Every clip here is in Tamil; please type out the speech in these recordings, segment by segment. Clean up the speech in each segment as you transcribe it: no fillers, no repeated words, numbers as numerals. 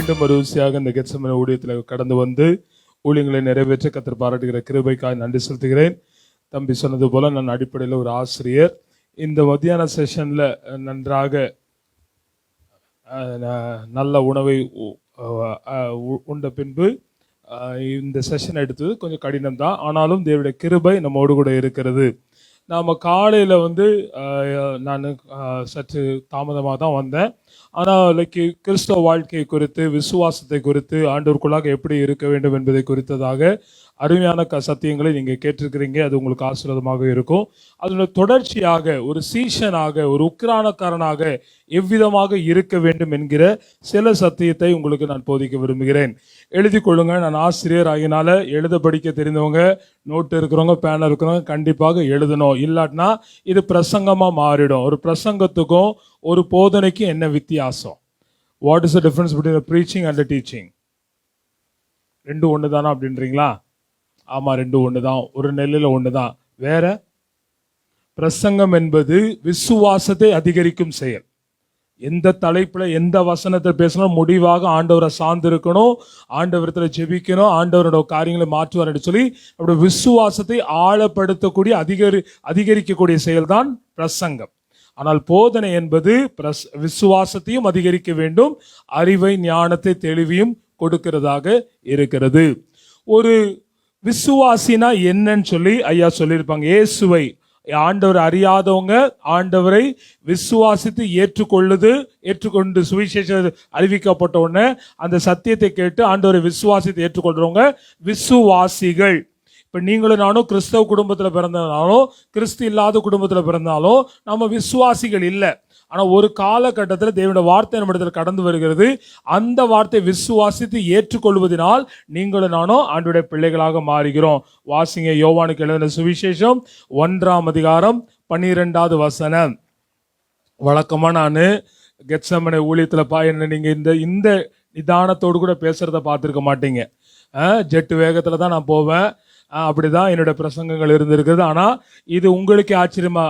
மீண்டும் ஒரு ருசியாக இந்த கெத்செமனே ஊழியத்தில் கடந்து வந்து ஊழியங்களை நிறைவேற்ற கர்த்தர் பாராட்டுகிற கிருபைக்காய் நன்றி செலுத்துகிறேன். தம்பி சொன்னது போல நான் அடிப்படையில் ஒரு ஆசிரியர். இந்த மத்தியான செஷன்ல நன்றாக நல்ல உணவை உண்ட பின்பு இந்த செஷன் எடுத்தது கொஞ்சம் கடினம் தான். ஆனாலும் தேவனுடைய கிருபை நம்மோடு கூட இருக்கிறது. நாம் காலையில் நான் சற்று தாமதமாக தான் வந்தேன். ஆனால் கிறிஸ்தவ வாழ்க்கை குறித்து, விசுவாசத்தை குறித்து, ஆண்டவருக்குள்ளாக எப்படி இருக்க வேண்டும் என்பதை குறித்ததாக அருமையான சத்தியங்களை நீங்கள் கேட்டிருக்கிறீங்க. அது உங்களுக்கு ஆசீர்வாதமாக இருக்கும். அதனுடைய தொடர்ச்சியாக ஒரு சீஷனாக, ஒரு உக்கிரானக்காரனாக எவ்விதமாக இருக்க வேண்டும் என்கிற சில சத்தியத்தை உங்களுக்கு நான் போதிக்க விரும்புகிறேன். எழுதி கொள்ளுங்க. நான் ஆசிரியர் ஆகினால எழுத படிக்க தெரிந்தவங்க, நோட்டு இருக்கிறவங்க, பேனர் இருக்கிறவங்க கண்டிப்பாக எழுதணும். இல்லாட்டினா இது பிரசங்கமாக மாறிடும். ஒரு பிரசங்கத்துக்கும் ஒரு போதனைக்கும் என்ன வித்தியாசம்? What is the difference between preaching and teaching? ரெண்டும் ஒன்று தானா அப்படின்றீங்களா? ஆமாம், ரெண்டும் ஒன்று தான். ஒரு நெல்லில் ஒன்று தான். வேற? பிரசங்கம் என்பது விசுவாசத்தை அதிகரிக்கும் செயல். எந்த தலைப்புல எந்த வசனத்தை பேசணும், முடிவாக ஆண்டவரை சார்ந்து இருக்கணும், ஆண்டவரத்தில் ஜெபிக்கணும், ஆண்டவரோட காரியங்களை மாற்றுவார் என்று சொல்லி அப்படி விசுவாசத்தை ஆழப்படுத்தக்கூடிய அதிகரிக்கக்கூடிய செயல்தான் பிரசங்கம். ஆனால் போதனை என்பது விசுவாசத்தையும் அதிகரிக்க வேண்டும், அறிவை, ஞானத்தை, தெளிவையும் கொடுக்கிறதாக இருக்கிறது. ஒரு விசுவாசினா என்னன்னு சொல்லி ஐயா சொல்லியிருப்பாங்க. இயேசுவை ஆண்டவர் அறியாதவங்க ஆண்டவரை விசுவாசித்து ஏற்றுக்கொண்டு சுவிசேஷம் அறிவிக்கப்பட்ட உடனே அந்த சத்தியத்தை கேட்டு ஆண்டவரை விசுவாசித்து ஏற்றுக்கொள்றவங்க விசுவாசிகள். இப்ப நீங்களும் நானும் கிறிஸ்தவ குடும்பத்துல பிறந்தனாலும் கிறிஸ்து இல்லாத குடும்பத்துல பிறந்தாலும் நம்ம விசுவாசிகள் இல்லை. ஆனா ஒரு காலகட்டத்தில் தேவனுடைய வார்த்தை நம்ம இடத்துல கடந்து வருகிறது. அந்த வார்த்தை விசுவாசித்து ஏற்றுக்கொள்வதனால் நீங்களும் நானும் ஆண்டவருடைய பிள்ளைகளாக மாறுகிறோம். வாசிங்க யோவானுக்கு எழுதின சுவிசேஷம் 1ஆம் அதிகாரம் 12வது வசனம். வழக்கமா நான் கெத்செமனே ஊழியத்துல என்ன நீங்க இந்த நிதானத்தோடு கூட பேசுறத பார்த்துருக்க மாட்டீங்க. ஜெட்டு வேகத்துல தான் நான் போவேன். அப்படிதான் என்னோட பிரசங்கங்கள் இருந்திருக்குது. ஆனா இது உங்களுக்கு ஆச்சரியமா,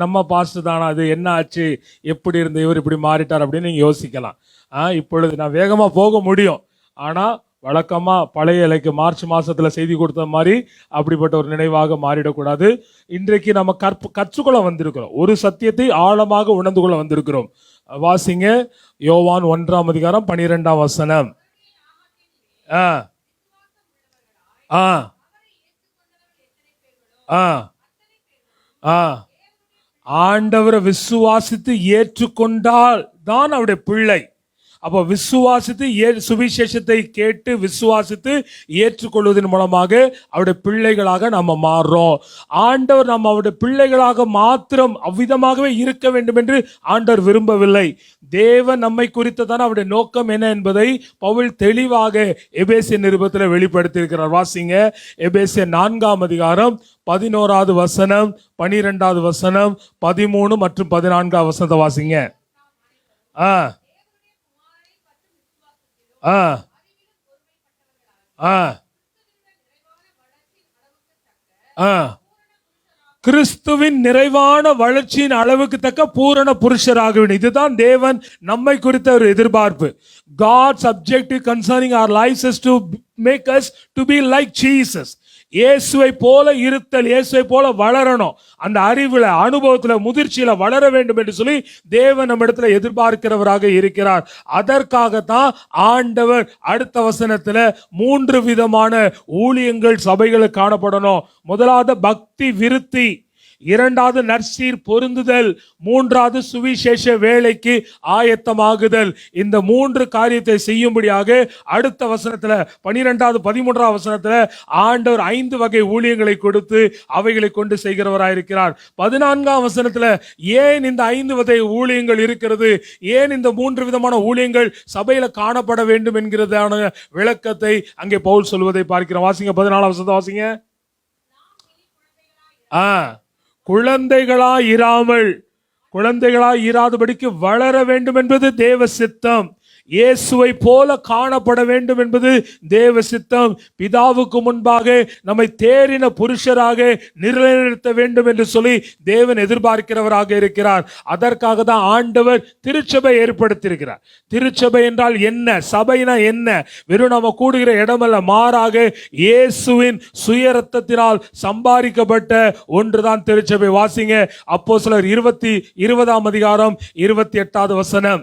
நம்ம பாஸ்டர் தானா, அது என்ன ஆச்சு, எப்படி இருந்த இவர் இப்படி மாறிட்டார் அப்படின்னு நீங்க யோசிக்கலாம். இப்பொழுது நான் வேகமா போக முடியும். ஆனா வழக்கமா பழைய மார்ச் மாசத்துல செய்தி கொடுத்த மாதிரி அப்படிப்பட்ட ஒரு நினைவாக மாறிடக்கூடாது. இன்றைக்கு நம்ம கற்றுக்கொள்ள வந்திருக்கிறோம், ஒரு சத்தியத்தை ஆழமாக உணர்ந்து கொள்ள வந்திருக்கிறோம். வாசிங்க யோவான் 1ஆம் அதிகாரம் 12ஆம் வசனம். ஆண்டவரை விசுவாசித்து ஏற்றுக்கொண்டால் தான் அவருடைய பிள்ளை. அப்போ விசுவாசித்து சுவிசேஷத்தை கேட்டு விசுவாசித்து ஏற்றுக்கொள்வதன் மூலமாக அவருடைய பிள்ளைகளாக நம்ம மாறுறோம். ஆண்டவர் நம்ம அவருடைய பிள்ளைகளாக மாத்திரம் அவ்விதமாகவே இருக்க வேண்டும் என்று ஆண்டவர் விரும்பவில்லை. தேவன் நம்மை குறித்ததான அவருடைய நோக்கம் என்ன என்பதை பவுல் தெளிவாக எபேசியர் நிருபத்தில் வெளிப்படுத்தியிருக்கிறார். வாசிங்க எபேசியர் 4ஆம் அதிகாரம் 11வது வசனம், 12வது வசனம், 13 மற்றும் 14வது வசனத்தை வாசிங்க. கிறிஸ்துவின் நிறைவான வளர்ச்சியின் அளவுக்கு தக்க பூரண புருஷராக வேண்டும். இதுதான் தேவன் நம்மை குறித்த ஒரு எதிர்பார்ப்பு. God's objective concerning our lives is to make us to be like Jesus. இயேசுவை போல இருத்தல், இயேசுவை போல வளரணும், அந்த அறிவுல, அனுபவத்துல, முதிர்ச்சியில வளர வேண்டும் என்று சொல்லி தேவன் நம்ம இடத்துல எதிர்பார்க்கிறவராக இருக்கிறார். அதற்காகத்தான் ஆண்டவர் அடுத்த வசனத்துல 3 விதமான ஊழியங்கள் சபைகளுக்கு காணப்படணும். முதலாவது பக்தி விருத்தி, 2வது நற்சீர் பொருந்துதல், 3வது சுவிசேஷ வேலைக்கு ஆயத்தமாகுதல். இந்த 3 காரியத்தை செய்யும்படியாக அடுத்த வசனத்துல 12வது 13வது வசனத்துல ஆண்டவர் 5 வகை ஊழியங்களை கொடுத்து அவைகளை கொண்டு செய்கிறவராயிருக்கிறார். 14ஆம் வசனத்துல ஏன் இந்த 5 வகை ஊழியங்கள் இருக்கிறது, ஏன் இந்த 3 விதமான ஊழியங்கள் சபையில காணப்பட வேண்டும் என்கிறதான விளக்கத்தை அங்கே பவுல் சொல்வதை பார்க்கிறோம். வாசிங்க 14ஆம் வசனத்தை வாசிங்க. குழந்தைகளாய் இராதபடிக்கு வளர வேண்டும் என்பது தேவ சித்தம். இயேசுவை போல காணப்பட வேண்டும் என்பது தேவ சித்தம். பிதாவுக்கு முன்பாக நம்மை தேறின புருஷராக நிலைநிறுத்த வேண்டும் என்று சொல்லி தேவன் எதிர்பார்க்கிறவராக இருக்கிறார். அதற்காக தான் ஆண்டவர் திருச்சபை ஏற்படுத்தியிருக்கிறார். திருச்சபை என்றால் என்ன, சபைனா என்ன? வெறும் நம்ம கூடுகிற இடமல்ல, மாறாக இயேசுவின் சுய இரத்தத்தினால் சம்பாதிக்கப்பட்ட ஒன்றுதான் திருச்சபை. வாசிங்க அப்போஸ்தலர் 20 அதிகாரம் 28 வசனம்.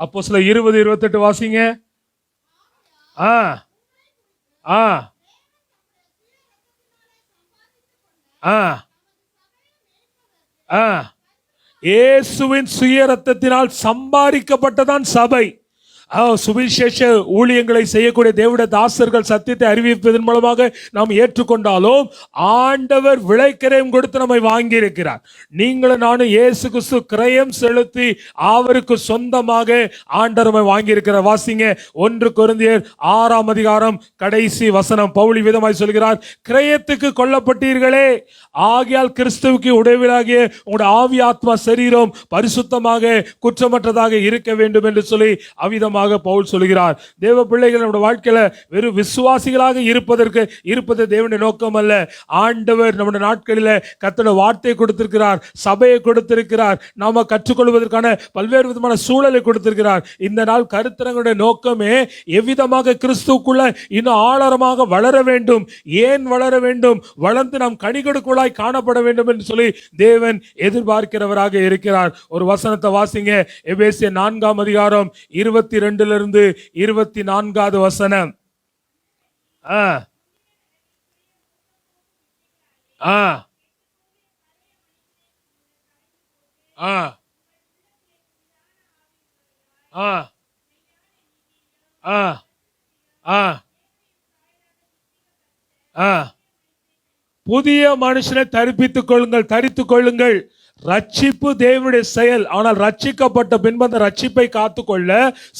அப்போஸ்தலர் 20:28 வாசிங்க. ஆ ஆ ஆ ஆ இயேசுவின் சுய இரத்தத்தினால் சம்பாதிக்கப்பட்டதான் சபை. சுவிசேஷ ஊழியங்களை செய்யக்கூடிய தேவனுடைய தாசர்கள் சத்தியத்தை அறிவிப்பதன் மூலமாக நாம் ஏற்றுக்கொண்டாலும் ஆண்டவர் விலைக்கிரயம் கொடுத்து நம்மை வாங்கி இருக்கிறார். நீங்களும் நானும் இயேசு கிறிஸ்து கிரயம் செலுத்தி அவருக்கு சொந்தமாக ஆண்டவர் வாங்கி இருக்கிறார். வாசிங்க 1 கொரிந்தியர் 6 அதிகாரம் கடைசி வசனம். பவுல் விதமாய் சொல்கிறார், கிரயத்துக்கு கொல்லப்பட்டீர்களே, ஆகையால் கிறிஸ்துவுக்கு உடையவராகிய உங்களுடைய ஆவி ஆத்மா சரீரம் பரிசுத்தமாக குற்றமற்றதாக இருக்க வேண்டும் என்று சொல்லி அவிதமாக பவுல் சொல்கிறார். தேவ பிள்ளைகள் நம்முடைய வாழ்க்கையில வெறும் விசுவாசிகளாக இருப்பது தேவனுடைய நோக்கம் அல்ல. ஆண்டவர் நம்முடைய நாட்களில் கர்த்தருடைய வார்த்தையை கொடுத்திருக்கிறார், சபையை கொடுத்திருக்கிறார், நாம கற்றுக்கொள்வதற்கான பல்வேறு விதமான சூழலை கொடுத்திருக்கிறார். இந்த நாள் கருத்தரங்களுடைய நோக்கமே எவ்விதமாக கிறிஸ்துவுக்குள்ள இன்னும் ஆழமாக வளர வேண்டும். ஏன் வளர வேண்டும்? வளர்ந்து நாம் கனி கொடுக்கலாய் காணப்பட வேண்டும் என்று சொல்லி தேவன் எதிர்பார்க்கிறவராக இருக்கிறார். ஒரு வசனத்தை வாசிங்க. எபேசியர் 4 அதிகாரம் 22 24 வசனம். ஆ ஆ ஆ ஆ ஆ ஆ ஆ புதிய மனுஷனை தரித்துக் கொள்ளுங்கள். ரட்சிப்பு தேவனுடைய செயல். ஆனால் ரட்சிக்கப்பட்ட பின்பு அந்த ரட்சிப்பை காத்துக்கொள்ள,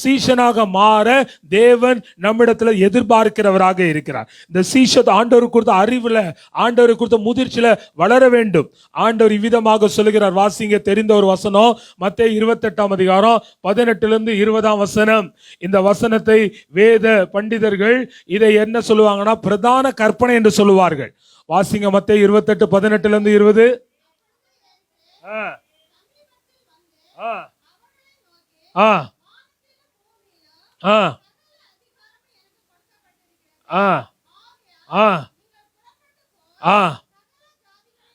சீஷனாக மாற தேவன் நம்மிடத்தில் எதிர்பார்க்கிறவராக இருக்கிறார். இந்த சீஷத்தை ஆண்டவர் கொடுத்த அறிவுல, ஆண்டவர் கொடுத்த முதிர்ச்சியில வளர வேண்டும். ஆண்டவர் இவ்விதமாக சொல்லுகிறார். வாசிங்க தெரிந்த ஒரு வசனம், மத்தேயு 28 அதிகாரம் 18 20 வசனம். இந்த வசனத்தை வேத பண்டிதர்கள் இதை என்ன சொல்லுவாங்கன்னா பிரதான கற்பனை என்று சொல்லுவார்கள். வாசிங்க மத்தேயு 28 18 20.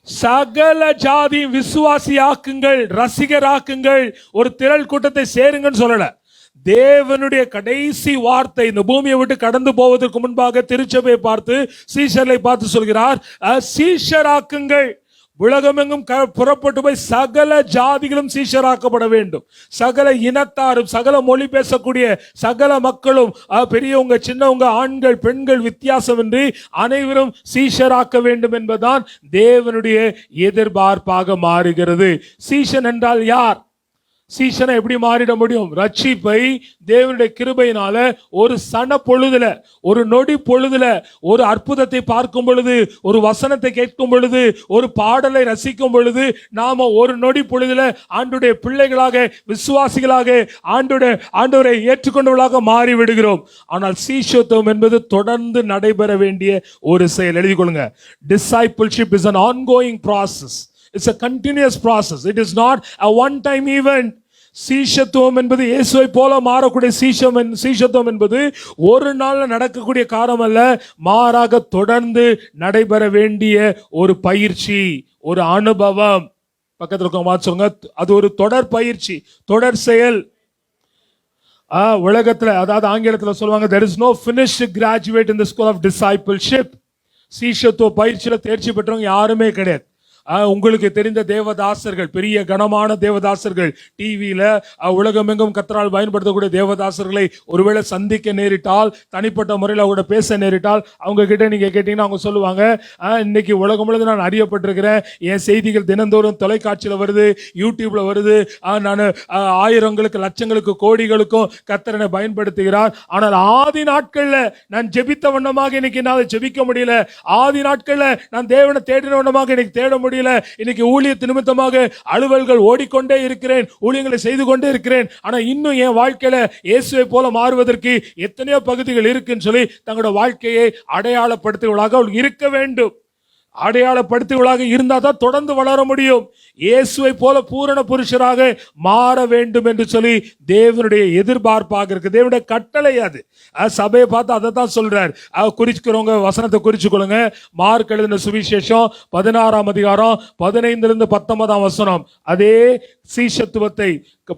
சகல ஜாதி விசுவாசியாக்குங்கள், ரசிகராக்குங்கள், ஒரு திரள் கூட்டத்தை சேருங்கன்னு சொல்லல. தேவனுடைய கடைசி வார்த்தை இந்த பூமியை விட்டு கடந்து போவதற்கு முன்பாக திருச்சபையை பார்த்து, சீஷர்களை பார்த்து சொல்கிறார், சீஷராக்குங்கள். உலகமெங்கும் புறப்பட்டு போய் சகல ஜாதிகளும் சீஷராக்கப்பட வேண்டும். சகல இனத்தாரும், சகல மொழி பேசக்கூடிய சகல மக்களும், பெரியவங்க சின்னவங்க, ஆண்கள் பெண்கள் வித்தியாசமின்றி அனைவரும் சீஷராக்க வேண்டும் என்பதுதான் தேவனுடைய எதிர்பார்ப்பாக மாறுகிறது. சீஷன் என்றால் யார்? சீஷனை எப்படி மாறிட முடியும்? ரட்சிப்பை தேவனுடைய கிருபையினால ஒரு சன பொழுதுல, ஒரு நொடி பொழுதுல, ஒரு அற்புதத்தை பார்க்கும் பொழுது, ஒரு வசனத்தை கேட்கும் பொழுது, ஒரு பாடலை ரசிக்கும் பொழுது, நாம ஒரு நொடி பொழுதுல ஆண்டுடைய பிள்ளைகளாக, விசுவாசிகளாக, ஆண்டவரை ஏற்றுக்கொண்டவர்களாக மாறி விடுகிறோம். ஆனால் சீஷத்துவம் என்பது தொடர்ந்து நடைபெற வேண்டிய ஒரு செயல். எழுதிக் கொள்ளுங்க. Discipleship is an ongoing process. It's a continuous process. It is not a one-time event. சீஷத்துவம் என்பது இயேசுவை போல மாறக்கூடிய சீஷத்துவம் என்பது ஒரு நாள்ல நடக்கக்கூடிய காரணம் அல்ல, மாறாக தொடர்ந்து நடைபெற வேண்டிய ஒரு பயிற்சி, ஒரு அனுபவம். பக்கத்தில் இருக்கவங்க சொல்லுங்க, அது ஒரு தொடர் பயிற்சி, தொடர் செயல். உலகத்துல, அதாவது ஆங்கிலத்தில் சொல்லுவாங்க, there is no finished graduate in the school of discipleship. சீஷத்துவ பயிற்சியில தேர்ச்சி பெற்றவங்க யாருமே கிடையாது. உங்களுக்கு தெரிந்த தேவதாசர்கள், பெரிய கனமான தேவதாசர்கள், டிவியில உலகமெங்கும் கர்த்தரால் பயன்படுத்தக்கூடிய தேவதாசர்களை ஒருவேளை சந்திக்க நேரிட்டால், தனிப்பட்ட முறையில் அவங்க பேச நேரிட்டால், அவங்க கிட்ட நீங்க கேட்டீங்கன்னா அவங்க சொல்லுவாங்க, இன்னைக்கு உலகம் முழுவதும் நான் அறியப்பட்டிருக்கிறேன், என் செய்திகள் தினந்தோறும் தொலைக்காட்சியில் வருது, யூடியூப்ல வருது, நான் ஆயிரங்களுக்கு லட்சங்களுக்கு கோடிகளுக்கும் கர்த்தரனை பயன்படுத்துகிறார். ஆனால் ஆதி நாட்கள்ல நான் ஜெபித்த வண்ணமாக இன்னைக்கு என்னால் ஜெபிக்க முடியல. ஆதி நாட்கள்ல நான் தேவனை தேடின வண்ணமாக இன்னைக்கு தேட முடியல. முடியல, இன்னைக்கு ஊழியத்து நிமித்தமாக அலுவல்கள் ஓடிக்கொண்டே இருக்கிறேன், ஊழியங்களை செய்து கொண்டே இருக்கிறேன், ஆனா இன்னும் என் வாழ்க்கையில இயேசுவை போல மாறுவதற்கு எத்தனையோ பகுதிகள் இருக்குன்னு சொல்லி தங்களோட வாழ்க்கையை அடையாளப்படுத்துவதாக இருக்க வேண்டும். அடையாளப்படுத்துவதாக இருந்தா தான் தொடர்ந்து வளர முடியும். இயேசுவை போல பூரண புருஷராக மாற வேண்டும் என்று சொல்லி தேவனுடைய எதிர்பார்ப்பாக இருக்கு, தேவனுடைய கட்டளை அது. சபையை பார்த்து அதை தான் சொல்றார். குறிச்சுக்கிறவங்க வசனத்தை குறிச்சுக்கொள்ளுங்க. மார்க் எழுதின சுவிசேஷம் 16ஆம் அதிகாரம் 15-19 வசனம். அதே சீஷத்துவத்தை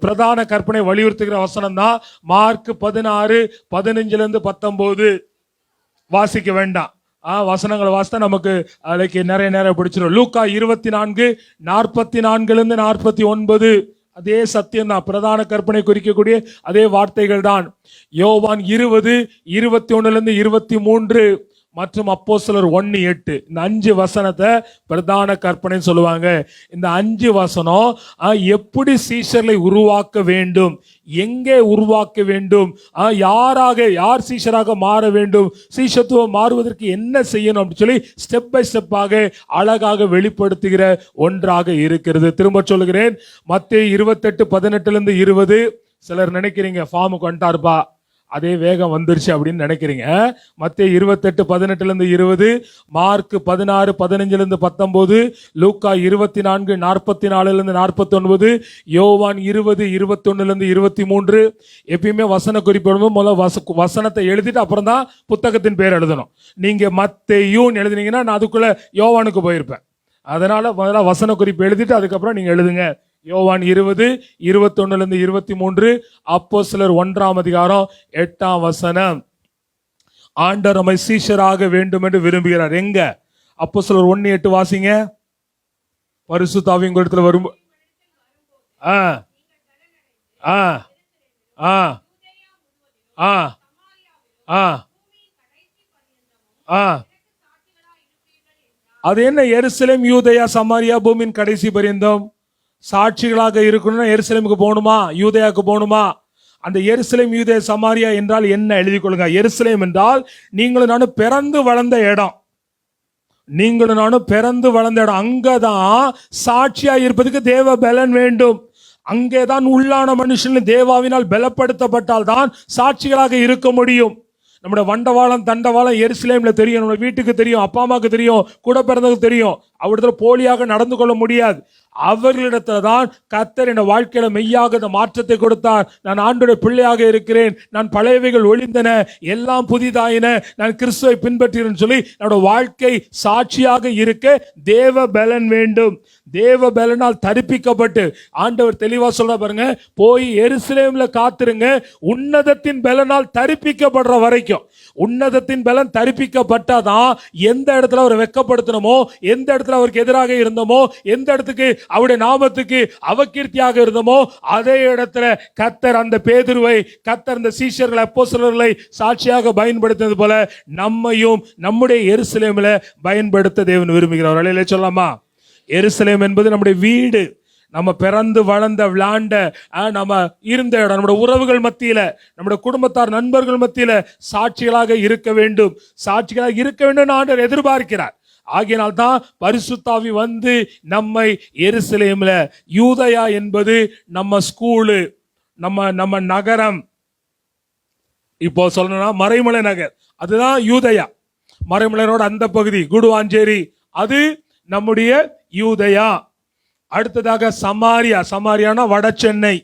பிரதான கற்பனை வலியுறுத்துகிற வசனம் தான். மார்க் 16:15-19 வாசிக்க வேண்டாம். வசனங்களை வாசித்தா நமக்கு அதுக்கு நிறைய நேரம் பிடிச்சிடும். லூக்கா 24:44-49 அதே சத்தியம் தான், பிரதான கற்பனை குறிக்கக்கூடிய அதே வார்த்தைகள் தான். யோவான் 20:21-23 மற்றும் அப்போஸ்தலர் 1:8 இந்த 5 வசனத்தை பிரதான கற்பனை சொல்லுவாங்க. இந்த 5 வசனம் எப்படி சீஷர்களை உருவாக்க வேண்டும், எங்கே உருவாக்க வேண்டும், யார் சீஷராக மாற வேண்டும், சீஷத்துவம் மாறுவதற்கு என்ன செய்யணும் அப்படின்னு சொல்லி ஸ்டெப் பை ஸ்டெப்பாக அழகாக வெளிப்படுத்துகிற ஒன்றாக இருக்கிறது. திரும்ப சொல்லுகிறேன், மத்தேயு 28:18-20. சிலர் நினைக்கிறீங்க ஃபார்முக்கு வந்துட்டாருப்பா, அதே வேகம் வந்துருச்சு அப்படின்னு நினைக்கிறீங்க. மத்தேயு 28:18-20, மார்க் 16:15-19, லூக்கா 24:44-49, யோவான் 20:21-23. எப்பயுமே வசன குறிப்பிடும் முதல்ல வசனத்தை எழுதிட்டு அப்புறம் தான் புத்தகத்தின் பேர் எழுதணும். நீங்க மத்தேயுன்னு எழுதுனீங்கன்னா நான் அதுக்குள்ள யோவானுக்கு போயிருப்பேன். அதனால முதல்ல வசன குறிப்பு எழுதிட்டு அதுக்கப்புறம் நீங்க எழுதுங்க. யோவான் 20:21-23, அப்போஸ்தலர் 1ஆம் அதிகாரம் 8ஆம் வசனம். ஆண்டவர் நம்மை சீஷராக வேண்டும் என்று விரும்புகிறார். எங்க? அப்போஸ்தலர் 1:8 வாசிங்க. பரிசுத்த ஆவியின் இடத்துல வரும். அது என்ன? எருசலேம், யூதேயா, சமாரியா, பூமியின் கடைசி பரியந்தம். சாட்சிகளாக இருக்கணும்னா எருசலேமுக்கு போகணுமா, யூதேயாவுக்கு போகணுமா? அந்த எருசலேம், யூதேயா, சமாரியா என்றால் என்ன எழுதிக் கொள்ளுங்க. எருசலேம் என்றால் நீங்களும் நானும் பிறந்து வளர்ந்த இடம். நீங்களும் நானும் பிறந்து வளர்ந்த இடம். அங்கதான் சாட்சியா இருப்பதுக்கு தேவ பலன் வேண்டும். அங்கேதான் உள்ளான மனுஷன் தேவாவினால் பலப்படுத்தப்பட்டால் தான் சாட்சிகளாக இருக்க முடியும். நம்முடைய வண்டவாளம் தண்டவாளம் எருசலேம்ல தெரியும், நம்ம வீட்டுக்கு தெரியும், அப்பா அம்மாவுக்கு தெரியும், கூட பிறந்தவங்களுக்கு தெரியும். அவரிடத்துல போலியாக நடந்து கொள்ள முடியாது. அவர்களிடத்துல தான் கர்த்தர் என் வாழ்க்கையில மெய்யாக இந்த மாற்றத்தை கொடுத்தார். நான் ஆண்டோட பிள்ளையாக இருக்கிறேன், நான் பழையவைகள் ஒளிந்தன, எல்லாம் புதிதாயின, நான் கிறிஸ்துவை பின்பற்றுகிறேன் சொல்லி என்னோட வாழ்க்கை சாட்சியாக இருக்க தேவ பலன் வேண்டும். தேவ பலனால் தரிப்பிக்கப்பட்டு ஆண்டவர் தெளிவா சொல்ற பாருங்க, போய் எருசலேம்ல காத்திருங்க, உன்னதத்தின் பலனால் தரிப்பிக்கப்படுற வரைக்கும். உன்னதத்தின் பலன் தரிப்பிக்கப்பட்டாதான் எந்த இடத்துல அவர் வெட்கப்படுத்தணுமோ, எந்த இடத்துல அவருக்கு எதிராக இருந்தோமோ, எந்த இடத்துக்கு அவருடைய நாமத்துக்கு அவகீர்த்தியாக இருந்தோமோ அதே இடத்துல கர்த்தர் அந்த பேதுருவை, கர்த்தர் அந்த சீஷர்களை, அப்போஸ்தலர்களை சாட்சியாக பயன்படுத்தினது போல நம்மையும் நம்முடைய எருசலேமில் பயன்படுத்த தேவன் விரும்புகிறார். அல்லேலூயா சொல்லலாமா? எருசலேம் என்பது நம்முடைய வீடு, நம்ம பிறந்து வளர்ந்த விளாண்ட நம்ம இருந்த இடம். நம்முடைய உறவுகள் மத்தியில, நம்முடைய குடும்பத்தார் நண்பர்கள் மத்தியில சாட்சிகளாக இருக்க வேண்டும். சாட்சிகளாக இருக்க வேண்டும் ஆண்டவர் எதிர்பார்க்கிறார். ஆகையினால் தான் பரிசுத்தாவி வந்து நம்மை எருசலேம்ல, யூதயா என்பது நம்ம ஸ்கூலு, நம்ம நகரம். இப்போ சொல்லணும்னா மறைமலை நகர், அதுதான் யூதயா. மறைமலையோட அந்த பகுதி குடுவாஞ்சேரி, அது நம்முடைய யூதயா. அடுத்ததாக சமாரியா. சமாரியானா வட சென்னை,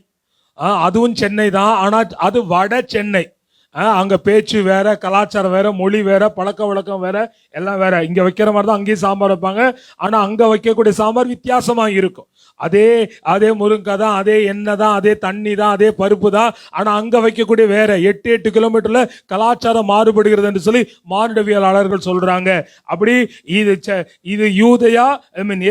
அதுவும் சென்னை தான், ஆனா அது வட சென்னை. அங்க பேச்சு வேற, கலாச்சாரம் வேற, மொழி வேற, பழக்க வழக்கம் வேற, எல்லாம் வேற. இங்க வைக்கிற மாதிரி தான் அங்கேயும் சாம்பார் வைப்பாங்க, ஆனா அங்க வைக்கக்கூடிய சாம்பார் வித்தியாசமா இருக்கும். அதே முருங்கை தான், அதே எண்ணெய் தான், அதே தண்ணி தான், அதே பருப்பு தான், ஆனா அங்க வைக்கக்கூடிய வேற. 8 கிலோமீட்டர்ல கலாச்சாரம் மாறுபடுகிறது என்று சொல்லி மானுடவியலாளர்கள் சொல்றாங்க. அப்படி இது யூதயா,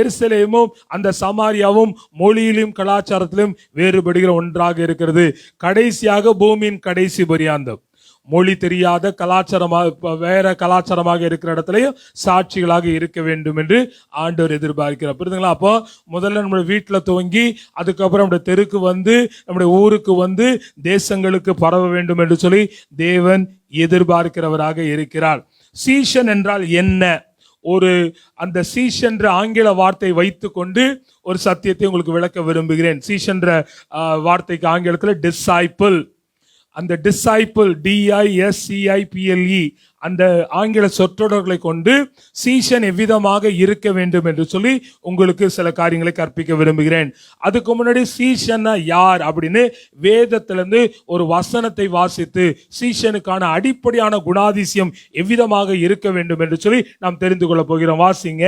எருசலேமும் அந்த சமாரியாவும் மொழியிலும் கலாச்சாரத்திலும் வேறுபடுகிற ஒன்றாக இருக்கிறது. கடைசியாக பூமியின் கடைசி பரியந்தம் மொழி தெரியாத கலாச்சாரமாக, வேற கலாச்சாரமாக இருக்கிற இடத்துலயும் சாட்சிகளாக இருக்க வேண்டும் என்று ஆண்டவர் எதிர்பார்க்கிறார். புரியுதுங்களா? அப்போ முதல்ல நம்முடைய வீட்டுல துவங்கி அதுக்கப்புறம் நம்முடைய தெருக்கு வந்து, நம்முடைய ஊருக்கு வந்து, தேசங்களுக்கு பரவ வேண்டும் என்று சொல்லி தேவன் எதிர்பார்க்கிறவராக இருக்கிறார். சீஷன் என்றால் என்ன? ஒரு அந்த சீஷ் என்ற ஆங்கில வார்த்தை வைத்துக்கொண்டு ஒரு சத்தியத்தை உங்களுக்கு விளக்க விரும்புகிறேன். சீஷ் என்ற வார்த்தைக்கு ஆங்கிலத்தில் டிசைபிள். அந்த டிசைபிள் DISCIPLE அந்த ஆங்கில சொற்றொடர்களை கொண்டு சீஷன் எவ்விதமாக இருக்க வேண்டும் என்று சொல்லி உங்களுக்கு சில காரியங்களை கற்பிக்க விரும்புகிறேன். அதுக்கு முன்னாடி சீஷன் யார் அப்படின்னு வேதத்திலிருந்து ஒரு வசனத்தை வாசித்து சீஷனுக்கான அடிப்படையான குணாதிசயம் எவ்விதமாக இருக்க வேண்டும் என்று சொல்லி நாம் தெரிந்து கொள்ள போகிறோம். வாசிங்க,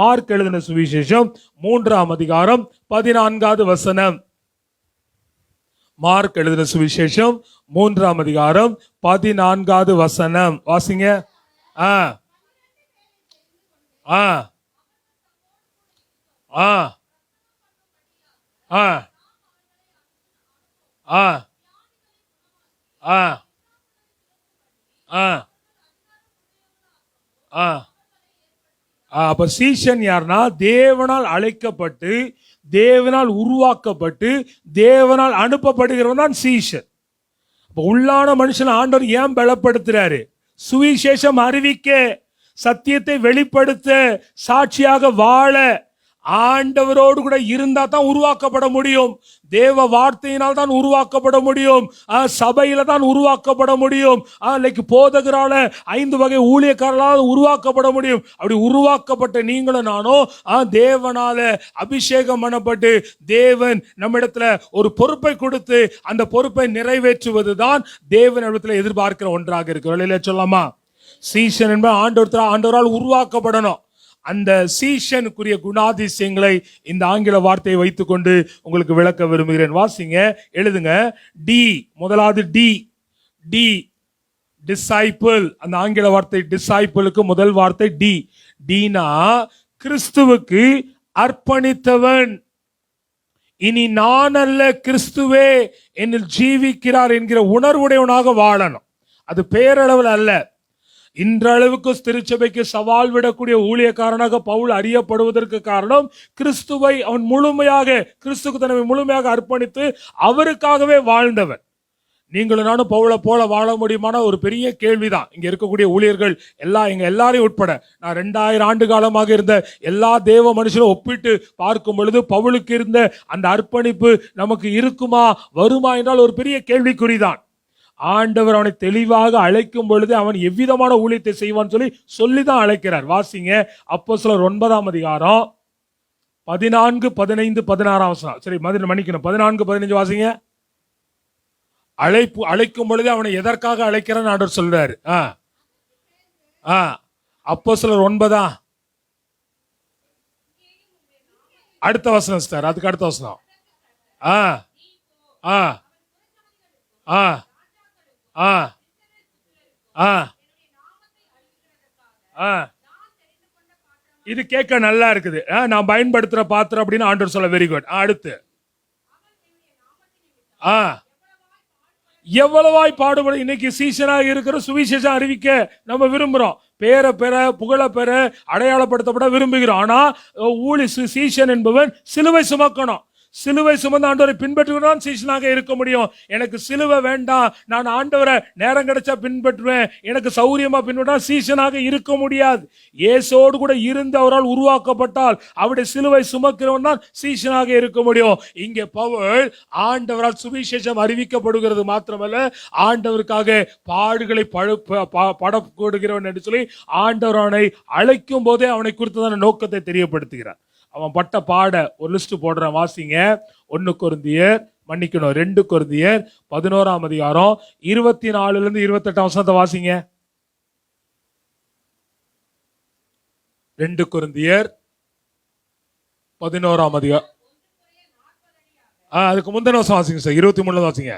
மார்க் எழுதின சுவிசேஷம் 3ஆம் அதிகாரம் 14வது வசனம். மார்க் எழுதின சுவிசேஷம் 3ஆம் அதிகாரம் 14வது வசனம் வாசிங்க. ஆ ஆ ஆ ஆ ஆ ஆ ஆ ஆ அப்ப சீஷன் யார்னா, தேவனால் அழைக்கப்பட்டு தேவனால் உருவாக்கப்பட்டு தேவனால் அனுப்பப்படுகிறவன் தான் சீஷன். உள்ளான மனுஷன் ஆண்டவர் ஏன் பலப்படுத்துறாரு? சுவிசேஷம் அறிவிக்க, சத்தியத்தை வெளிப்படுத்த, சாட்சியாக வாழ, ஆண்டவரோடு கூட இருந்தா தான் உருவாக்கப்பட முடியும். தேவ வார்த்தையினால் தான் உருவாக்கப்பட முடியும். சபையில தான் உருவாக்கப்பட முடியும். போதகரால 5 வகை ஊழியக்காரர்களால் உருவாக்கப்பட முடியும். அப்படி உருவாக்கப்பட்ட நீங்களும் நானும் தேவனால அபிஷேகம் பண்ணப்பட்டு தேவன் நம்மிடத்துல ஒரு பொறுப்பை கொடுத்து அந்த பொறுப்பை நிறைவேற்றுவதுதான் தேவனிடத்துல எதிர்பார்க்கிற ஒன்றாக இருக்கு. சொல்லாமா, சீஷன் என்பது ஆண்டவரால் உருவாக்கப்படணும். அந்த சீஷனுக்குரிய குணாதிசயங்களை இந்த ஆங்கில வார்த்தையை வைத்துக்கொண்டு உங்களுக்கு விளக்க விரும்புகிறேன். வாசிங்க, எழுதுங்க. டி, முதலாவது டி டிசைபிள். அந்த ஆங்கில வார்த்தை டிசைபிளுக்கு முதல் வார்த்தை டி. டீனா கிறிஸ்துவுக்கு அர்ப்பணித்தவன். இனி நான் அல்ல, கிறிஸ்துவே என்னில் ஜீவிக்கிறார் என்கிற உணர்வுடையவனாக வாழணும். அது பேரளவில் அல்ல. இன்றளவுக்கு திருச்சபைக்கு சவால் விடக்கூடிய ஊழியக்காரனாக பவுல் அறியப்படுவதற்கு காரணம், கிறிஸ்துவை அவன் முழுமையாக, கிறிஸ்துக்கு தன்னை முழுமையாக அர்ப்பணித்து அவருக்காகவே வாழ்ந்தவன். நீங்களும் நானும் பவுலை போல வாழ முடியுமான ஒரு பெரிய கேள்விதான். இங்க இருக்கக்கூடிய ஊழியர்கள் எங்க எல்லாரையும் உட்பட, நான் 2000 ஆண்டு காலமாக இருந்த எல்லா தேவ மனுஷரும் ஒப்பிட்டு பார்க்கும் பொழுது பவுலுக்கு இருந்த அந்த அர்ப்பணிப்பு நமக்கு இருக்குமா, வருமா என்றால் ஒரு பெரிய கேள்விக்குறிதான். ஆண்டவர் அவனை தெளிவாக அழைக்கும் பொழுது அவன் எவ்விதமான ஊழியத்தை செய்வான் சொல்லிதான் அழைக்கிறார். வாசிங்க, அப்போஸ்தலர் 9ஆம் அதிகாரம் 14, 15, 16. சரி, மன்னிக்கணும், 14, 15 வாசிங்க. அழைக்கும் பொழுது அவனை எதற்காக அழைக்கிறான் ஆண்டவர் சொல்றாரு. அப்போஸ்தலர் 9 அடுத்த வசனம் சார், அதுக்கு அடுத்த வசனம். இது கேட்க நல்லா இருக்குது. நான் பயன்படுத்துற பாத்திரம் அப்படின்னு ஆண்டவர் சொல்ல. Very good. அடுத்து எவ்வளவாய் பாடுபட. இன்னைக்கு சீஷனாக இருக்கிற சுவிசேஷம் அறிவிக்க நம்ம விரும்புறோம். பேரை பெற, புகழ பெற, அடையாளப்படுத்தப்பட விரும்புகிறோம். ஆனா சீஷன் என்பவன் சிலுவை சுமக்கணும். சிலுவை சுமந்த ஆண்டவரை பின்பற்றுவதான் சீஷனாக இருக்க முடியும். எனக்கு சிலுவை வேண்டாம், நான் ஆண்டவரை நேரம் கிடைச்சா பின்பற்றுவேன், எனக்கு சௌரியமா பின்பற்றா சீஷனாக இருக்க முடியாது. இயேசுவோடு கூட இருந்து அவரால் உருவாக்கப்பட்டால் அவருடைய சிலுவை சுமக்கிறவன் தான் சீஷனாக இருக்க முடியும். இங்கே பவுல் ஆண்டவரால் சுவிசேஷம் அறிவிக்கப்படுகிறது மாத்திரமல்ல, ஆண்டவருக்காக பாடுகளை படப்படுகிறவன் என்று சொல்லி ஆண்டவர் அவனை அழைக்கும் போதே அவனை குறித்ததான நோக்கத்தை தெரியப்படுத்துகிறார். அவன் பட்ட பாட ஒரு லிஸ்ட் போடுறான். வாசிங்க, 2 கொரிந்தியர் 11ஆம் அதிகாரம் 24 28 வசனத்தை வாசிங்க. 2 கொரிந்தியர் 11ஆம் அதிகாரம் அதுக்கு முந்தின வசனம் வாசிங்க சார், 23 வாசிங்க.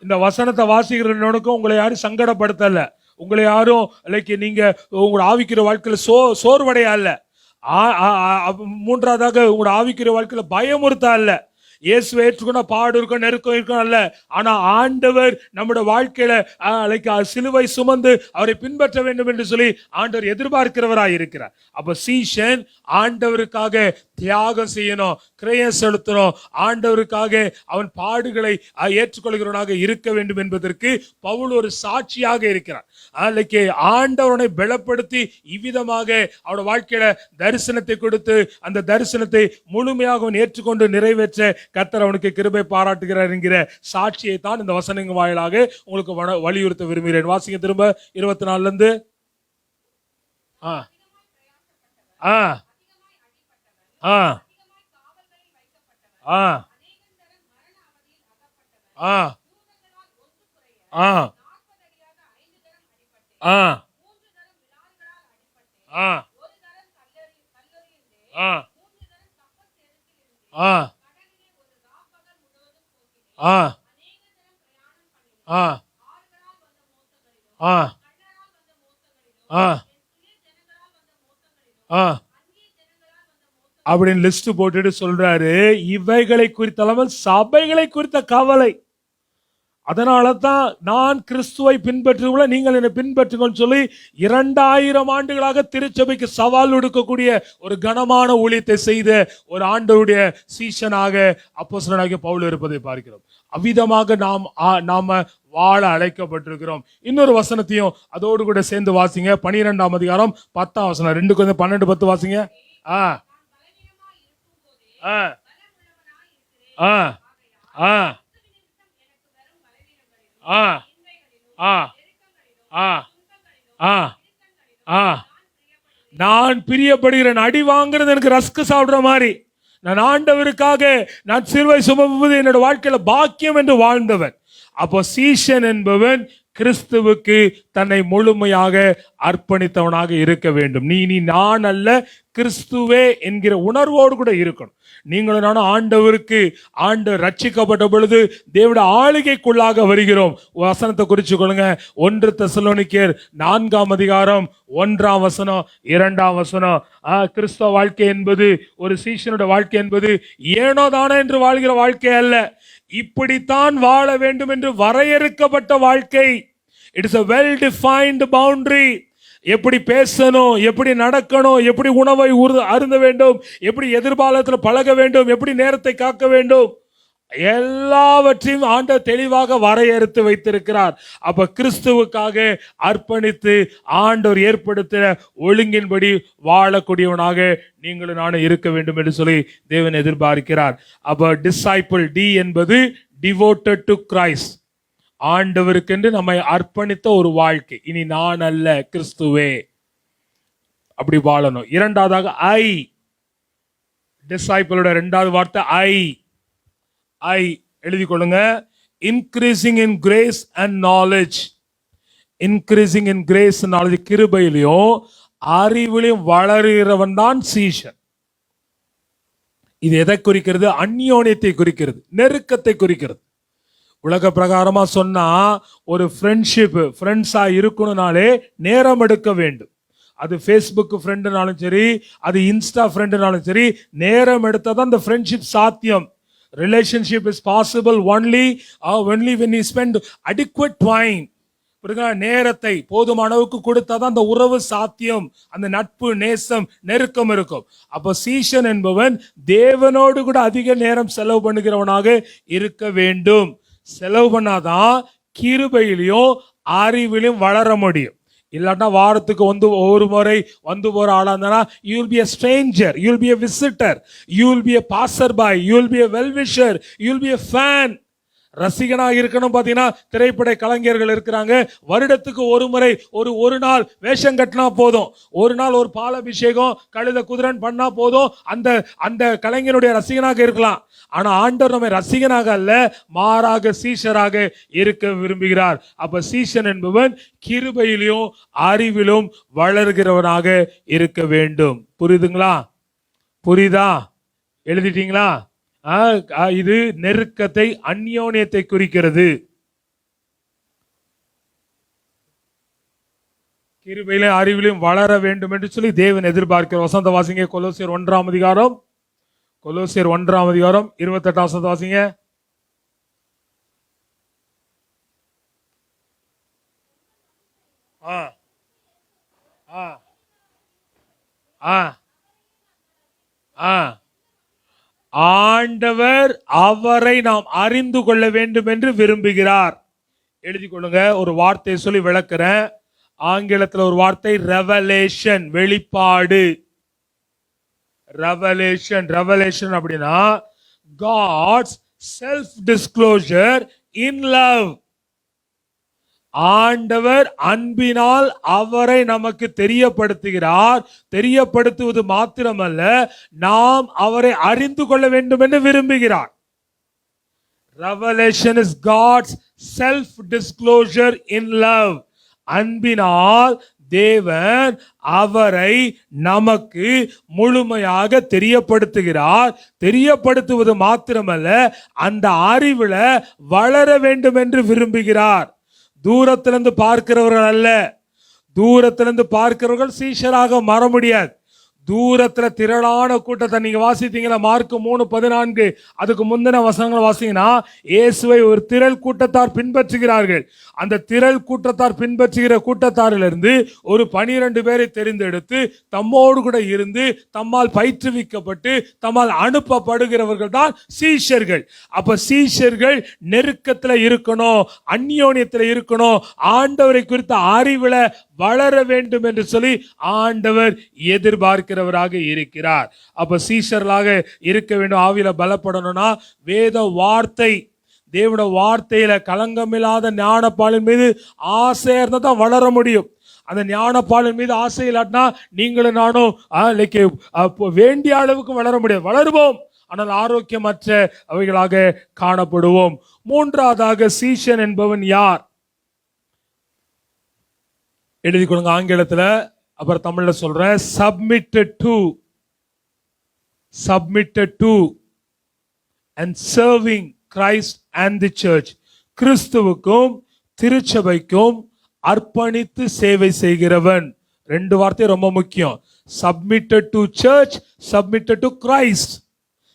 இந்த வசனத்தை வாசிக்கிறவனுக்கும் உங்களை யாரும் சங்கடப்படுத்தல, உங்களை யாரும் நீங்க உங்களோட ஆவிக்கிற வாழ்க்கையில சோர்வடைய அல்ல, 3ஆவதாக உங்களோட ஆவிக்கிற வாழ்க்கையில பயமுறுத்த அல்ல. இயேசுவை ஏற்றுக்கொண்ட பாடு இருக்கும், நெருக்கம் இருக்கும் அல்ல. ஆனா ஆண்டவர் நம்முடைய வாழ்க்கையில சிலுவை சுமந்து அவரை பின்பற்ற வேண்டும் என்று சொல்லி ஆண்டவர் எதிர்பார்க்கிறவராய் இருக்கிறார். அப்ப சீஷன் ஆண்டவருக்காக தியாகம் செய்யணும், கிரயம் செலுத்தணும், ஆண்டவருக்காக அவன் பாடுகளை ஏற்றுக்கொள்கிறவனாக இருக்க வேண்டும் என்பதற்கு பவுல் ஒரு சாட்சியாக இருக்கிறார். ஆண்டவனை பலப்படுத்தி இவ்விதமாக அவருடைய வாழ்க்கையில தரிசனத்தை கொடுத்து அந்த தரிசனத்தை முழுமையாக அவன் ஏற்றுக்கொண்டு நிறைவேற்ற கர்த்தர் அவனுக்கு கிருபை பாராட்டுகிறார் என்கிற சாட்சியை தான் இந்த வசனங்கள் வாயிலாக உங்களுக்கு வலியுறுத்த விரும்புகிறேன். வாசிங்க திரும்ப 24 இருந்து. அப்படின்னு லிஸ்ட் போட்டுட்டு சொல்றாரு, இவைகளை குறித்த சபைகளை குறித்த கவலை. அதனாலதான் நான் கிறிஸ்துவை பின்பற்றுவ நீங்கள் என்னை பின்பற்றுங்கள் சொல்லி 2000 ஆண்டுகளாக திருச்சபைக்கு சவால் விடுக்கக்கூடிய ஒரு கனமான ஊழியத்தை செய்த ஒரு ஆண்டவருடைய சீஷனாக அப்போஸ்தலனாகிய பவுல் இருப்பதை பார்க்கிறோம். அவ்விதமாக நாம வாழ அழைக்கப்பட்டிருக்கிறோம். இன்னொரு வசனத்தையும் அதோடு கூட சேர்ந்து வாசிங்க. 12ஆம் அதிகாரம் 10ஆம் வசனம். 2-12-10 வாசிங்க. நான் பிரியப்படுகிறேன். அடி வாங்குறது எனக்கு ரஸ்க் சாப்பிடுற மாதிரி. நான் ஆண்டவருக்காக நான் சிலுவை சுமப்பது என்னோட வாழ்க்கையில பாக்கியம் என்று வாழ்ந்தவன். அப்போ சீஷன் என்பவன் கிறிஸ்துவுக்கு தன்னை முழுமையாக அர்ப்பணித்தவனாக இருக்க வேண்டும். நீ நான் அல்ல, கிறிஸ்துவே என்கிற உணர்வோடு கூட இருக்கணும். நீங்களும் நானும் ஆண்டவர் ரட்சிக்கப்பட்ட பொழுது தேவனுடைய ஆளுகைக்குள்ளாக வருகிறோம். வசனத்தை குறிச்சு கொள்ளுங்க. 1 தெசலோனிக்கேயர் 4ஆம் அதிகாரம் 1ஆம் வசனம் 2ஆம் வசனம். கிறிஸ்தவ வாழ்க்கை என்பது, ஒரு சீஷனுடைய வாழ்க்கை என்பது ஏனோ தானோ என்று வாழ்கிற வாழ்க்கை அல்ல, இப்படித்தான் வாழ வேண்டும் என்று வரையறுக்கப்பட்ட வாழ்க்கை. It is a well defined boundary. எப்படி பேசணும், எப்படி நடக்கணும், எப்படி உணவை அருந்த வேண்டும், எப்படி எதிர்காலத்தில் பழக வேண்டும், எப்படி நேரத்தை காக்க வேண்டும், எல்லாவற்றையும் ஆண்டவர் தெளிவாக வரையறுத்து வைத்திருக்கிறார். அப்ப கிறிஸ்துவுக்காக அர்ப்பணித்து ஆண்டவர் ஏற்படுத்தின ஒழுங்கின்படி வாழக்கூடியவனாக நீங்களும் நானும் இருக்க வேண்டும் என்று சொல்லி தேவன் எதிர்பார்க்கிறார். அப்ப டிசைபிள், டி என்பது டிவோட்டட் டு கிரைஸ்ட், ஆண்டவருக்கென்று நம்மை அர்ப்பணித்த ஒரு வாழ்க்கை. இனி நான் அல்ல, கிறிஸ்துவே, அப்படி வாழணும். இரண்டாவதாக ஐ, டிசைபிளோட இரண்டாவது வார்த்தை ஐ எழுதி கொள்ளுங்க. Increasing in grace and knowledge. Increasing in grace and knowledge, கிருபையிலையும் அறிவிலையும் வளருகிறவன் தான் சீஷன். இது எதை குறிக்கிறது? அந்யோன்யத்தை குறிக்கிறது, நெருக்கத்தை குறிக்கிறது. உலக பிரகாரமா சொன்னா ஒரு ஃப்ரெண்ட்ஸா இருக்கணும்னாலே நேரம் எடுக்க வேண்டும். அது ஃபேஸ்புக் ஃப்ரெண்டுனாலும் சரி, அது இன்ஸ்டா ஃப்ரெண்டுனாலும் சரி, நேரம் எடுத்தாதான் அந்த ஃப்ரெண்ட்ஷிப் சாத்தியம். Relationship is possible only when you spend adequate time. நேரத்தை போதுமான அளவுக்கு கொடுத்தாதான் அந்த உறவு சாத்தியம், அந்த நட்பு, நேசம், நெருக்கம் இருக்கும். அப்ப சீஷன் என்பவன் தேவனோடு கூட அதிக நேரம் செலவு பண்ணுகிறவனாக இருக்க வேண்டும். செலவு பண்ணாதான் கிருபையிலையும் அறிவிலையும் வளர முடியும். இல்லாட்டா வாரத்துக்கு ஒரு முறை வந்து போற ஆளா இருந்தா, you will be a stranger, you will be a visitor, you will be a passerby, you will be a well-wisher, you will be a fan. ரசிகனாக இருக்கணும். பாத்தீங்கன்னா திரைப்பட கலைஞர்கள் இருக்கிறாங்க, வருடத்துக்கு ஒரு முறை ஒரு நாள் வேஷம் கட்டினா போதும், ஒரு நாள் ஒரு பாலாபிஷேகம் கழுத குதிரன் பண்ணா போதும், அந்த கலைஞனுடைய ரசிகனாக இருக்கலாம். ஆனா ஆண்டவர் நம்மை ரசிகனாக அல்ல, மாறாக சீஷராக இருக்க விரும்புகிறார். அப்ப சீஷன் என்பவன் கிருபையிலும் அறிவிலும் வளர்கிறவனாக இருக்க வேண்டும். புரியுதுங்களா? புரியுதா? எழுதிட்டீங்களா? இது நெருக்கத்தை, அந்யோன்யத்தை குறிக்கிறது. கிருபையிலும் அறிவிலும் வளர வேண்டும் என்று சொல்லி தேவன் எதிர்பார்க்கிற வசந்த வாசிங்க. கொலோசியர் 1ஆம் அதிகாரம் கொலோசியர் 1:28 வாசிங்க. ஆண்டவர் அவரை நாம் அறிந்து கொள்ள வேண்டும் என்று விரும்புகிறார். எழுதி கொள்ளுங்க. ஒரு வார்த்தையை சொல்லி விளக்குறேன். ஆங்கிலத்தில் ஒரு வார்த்தை ரெவலேஷன், வெளிப்பாடு. ரெவலேஷன் அப்படின்னா God's self disclosure in love. ஆண்டவர் அன்பினால் அவரை நமக்கு தெரியப்படுத்துகிறார். தெரியப்படுத்துவது மாத்திரமல்ல, நாம் அவரை அறிந்து கொள்ள வேண்டும் என்று விரும்புகிறார். Revelation is God's self disclosure in love. அன்பினால் தேவன் அவரை நமக்கு முழுமையாக தெரியப்படுத்துகிறார். தெரியப்படுத்துவது மாத்திரமல்ல, அந்த அறிவுல வளர வேண்டும் என்று விரும்புகிறார். தூரத்திலிருந்து பார்க்கிறவர்கள் அல்ல. தூரத்திலிருந்து பார்க்கிறவர்கள் சீஷராக மாற முடியாது. தூரத்துல திரளான கூட்டத்தை நீங்க வாசித்தீங்களா? மார்க் 3:14 அதுக்கு முந்தின வசனங்களை வாசிங்கன்னா, இயேசுவை ஒரு திரள் கூட்டத்தார் பின்பற்றுகிறார்கள். அந்த திரள் கூட்டத்தார் பின்பற்றுகிற கூட்டத்தாரிலிருந்து ஒரு 12 பேரை தெரிந்தெடுத்து தம்மோடு கூட இருந்து தம்மால் பயிற்றுவிக்கப்பட்டு தம்மால் அனுப்பப்படுகிறவர்கள் தான் சீஷர்கள். அப்ப சீஷர்கள் நெருக்கத்துல இருக்கணும், அந்யோன்யத்துல இருக்கணும், ஆண்டவரை குறித்த அறிவுல வளர வேண்டும் என்று சொல்லி ஆண்டவர் எதிர்பார்க்கிறவராக இருக்கிறார். அப்ப சீஷர்களாக இருக்க வேண்டும். ஆவியில பலப்படணும்னா வேத வார்த்தை, தேவனுடைய வார்த்தையில களங்கமில்லாத ஞானப்பாலின் மீது ஆசையா இருந்தா தான் வளர முடியும். அந்த ஞானப்பாலின் மீது ஆசை இல்லாட்டினா நீங்களும் நானும் வேண்டிய அளவுக்கு வளர முடியாது. வளருவோம், ஆனால் ஆரோக்கியமற்ற அவைகளாக காணப்படுவோம். மூன்றாவதாக சீஷன் என்பவன் யார்? எழுதி கொடுங்க ஆங்கிலத்துல, அப்புறம் தமிழ்ல சொல்றேன். submitted to and serving Christ and the church. கிறிஸ்துவுக்கும் திருச்சபைக்கும் அர்ப்பணித்து சேவை செய்கிறவன். 2 வார்த்தை ரொம்ப முக்கியம். submitted to church, submitted to Christ.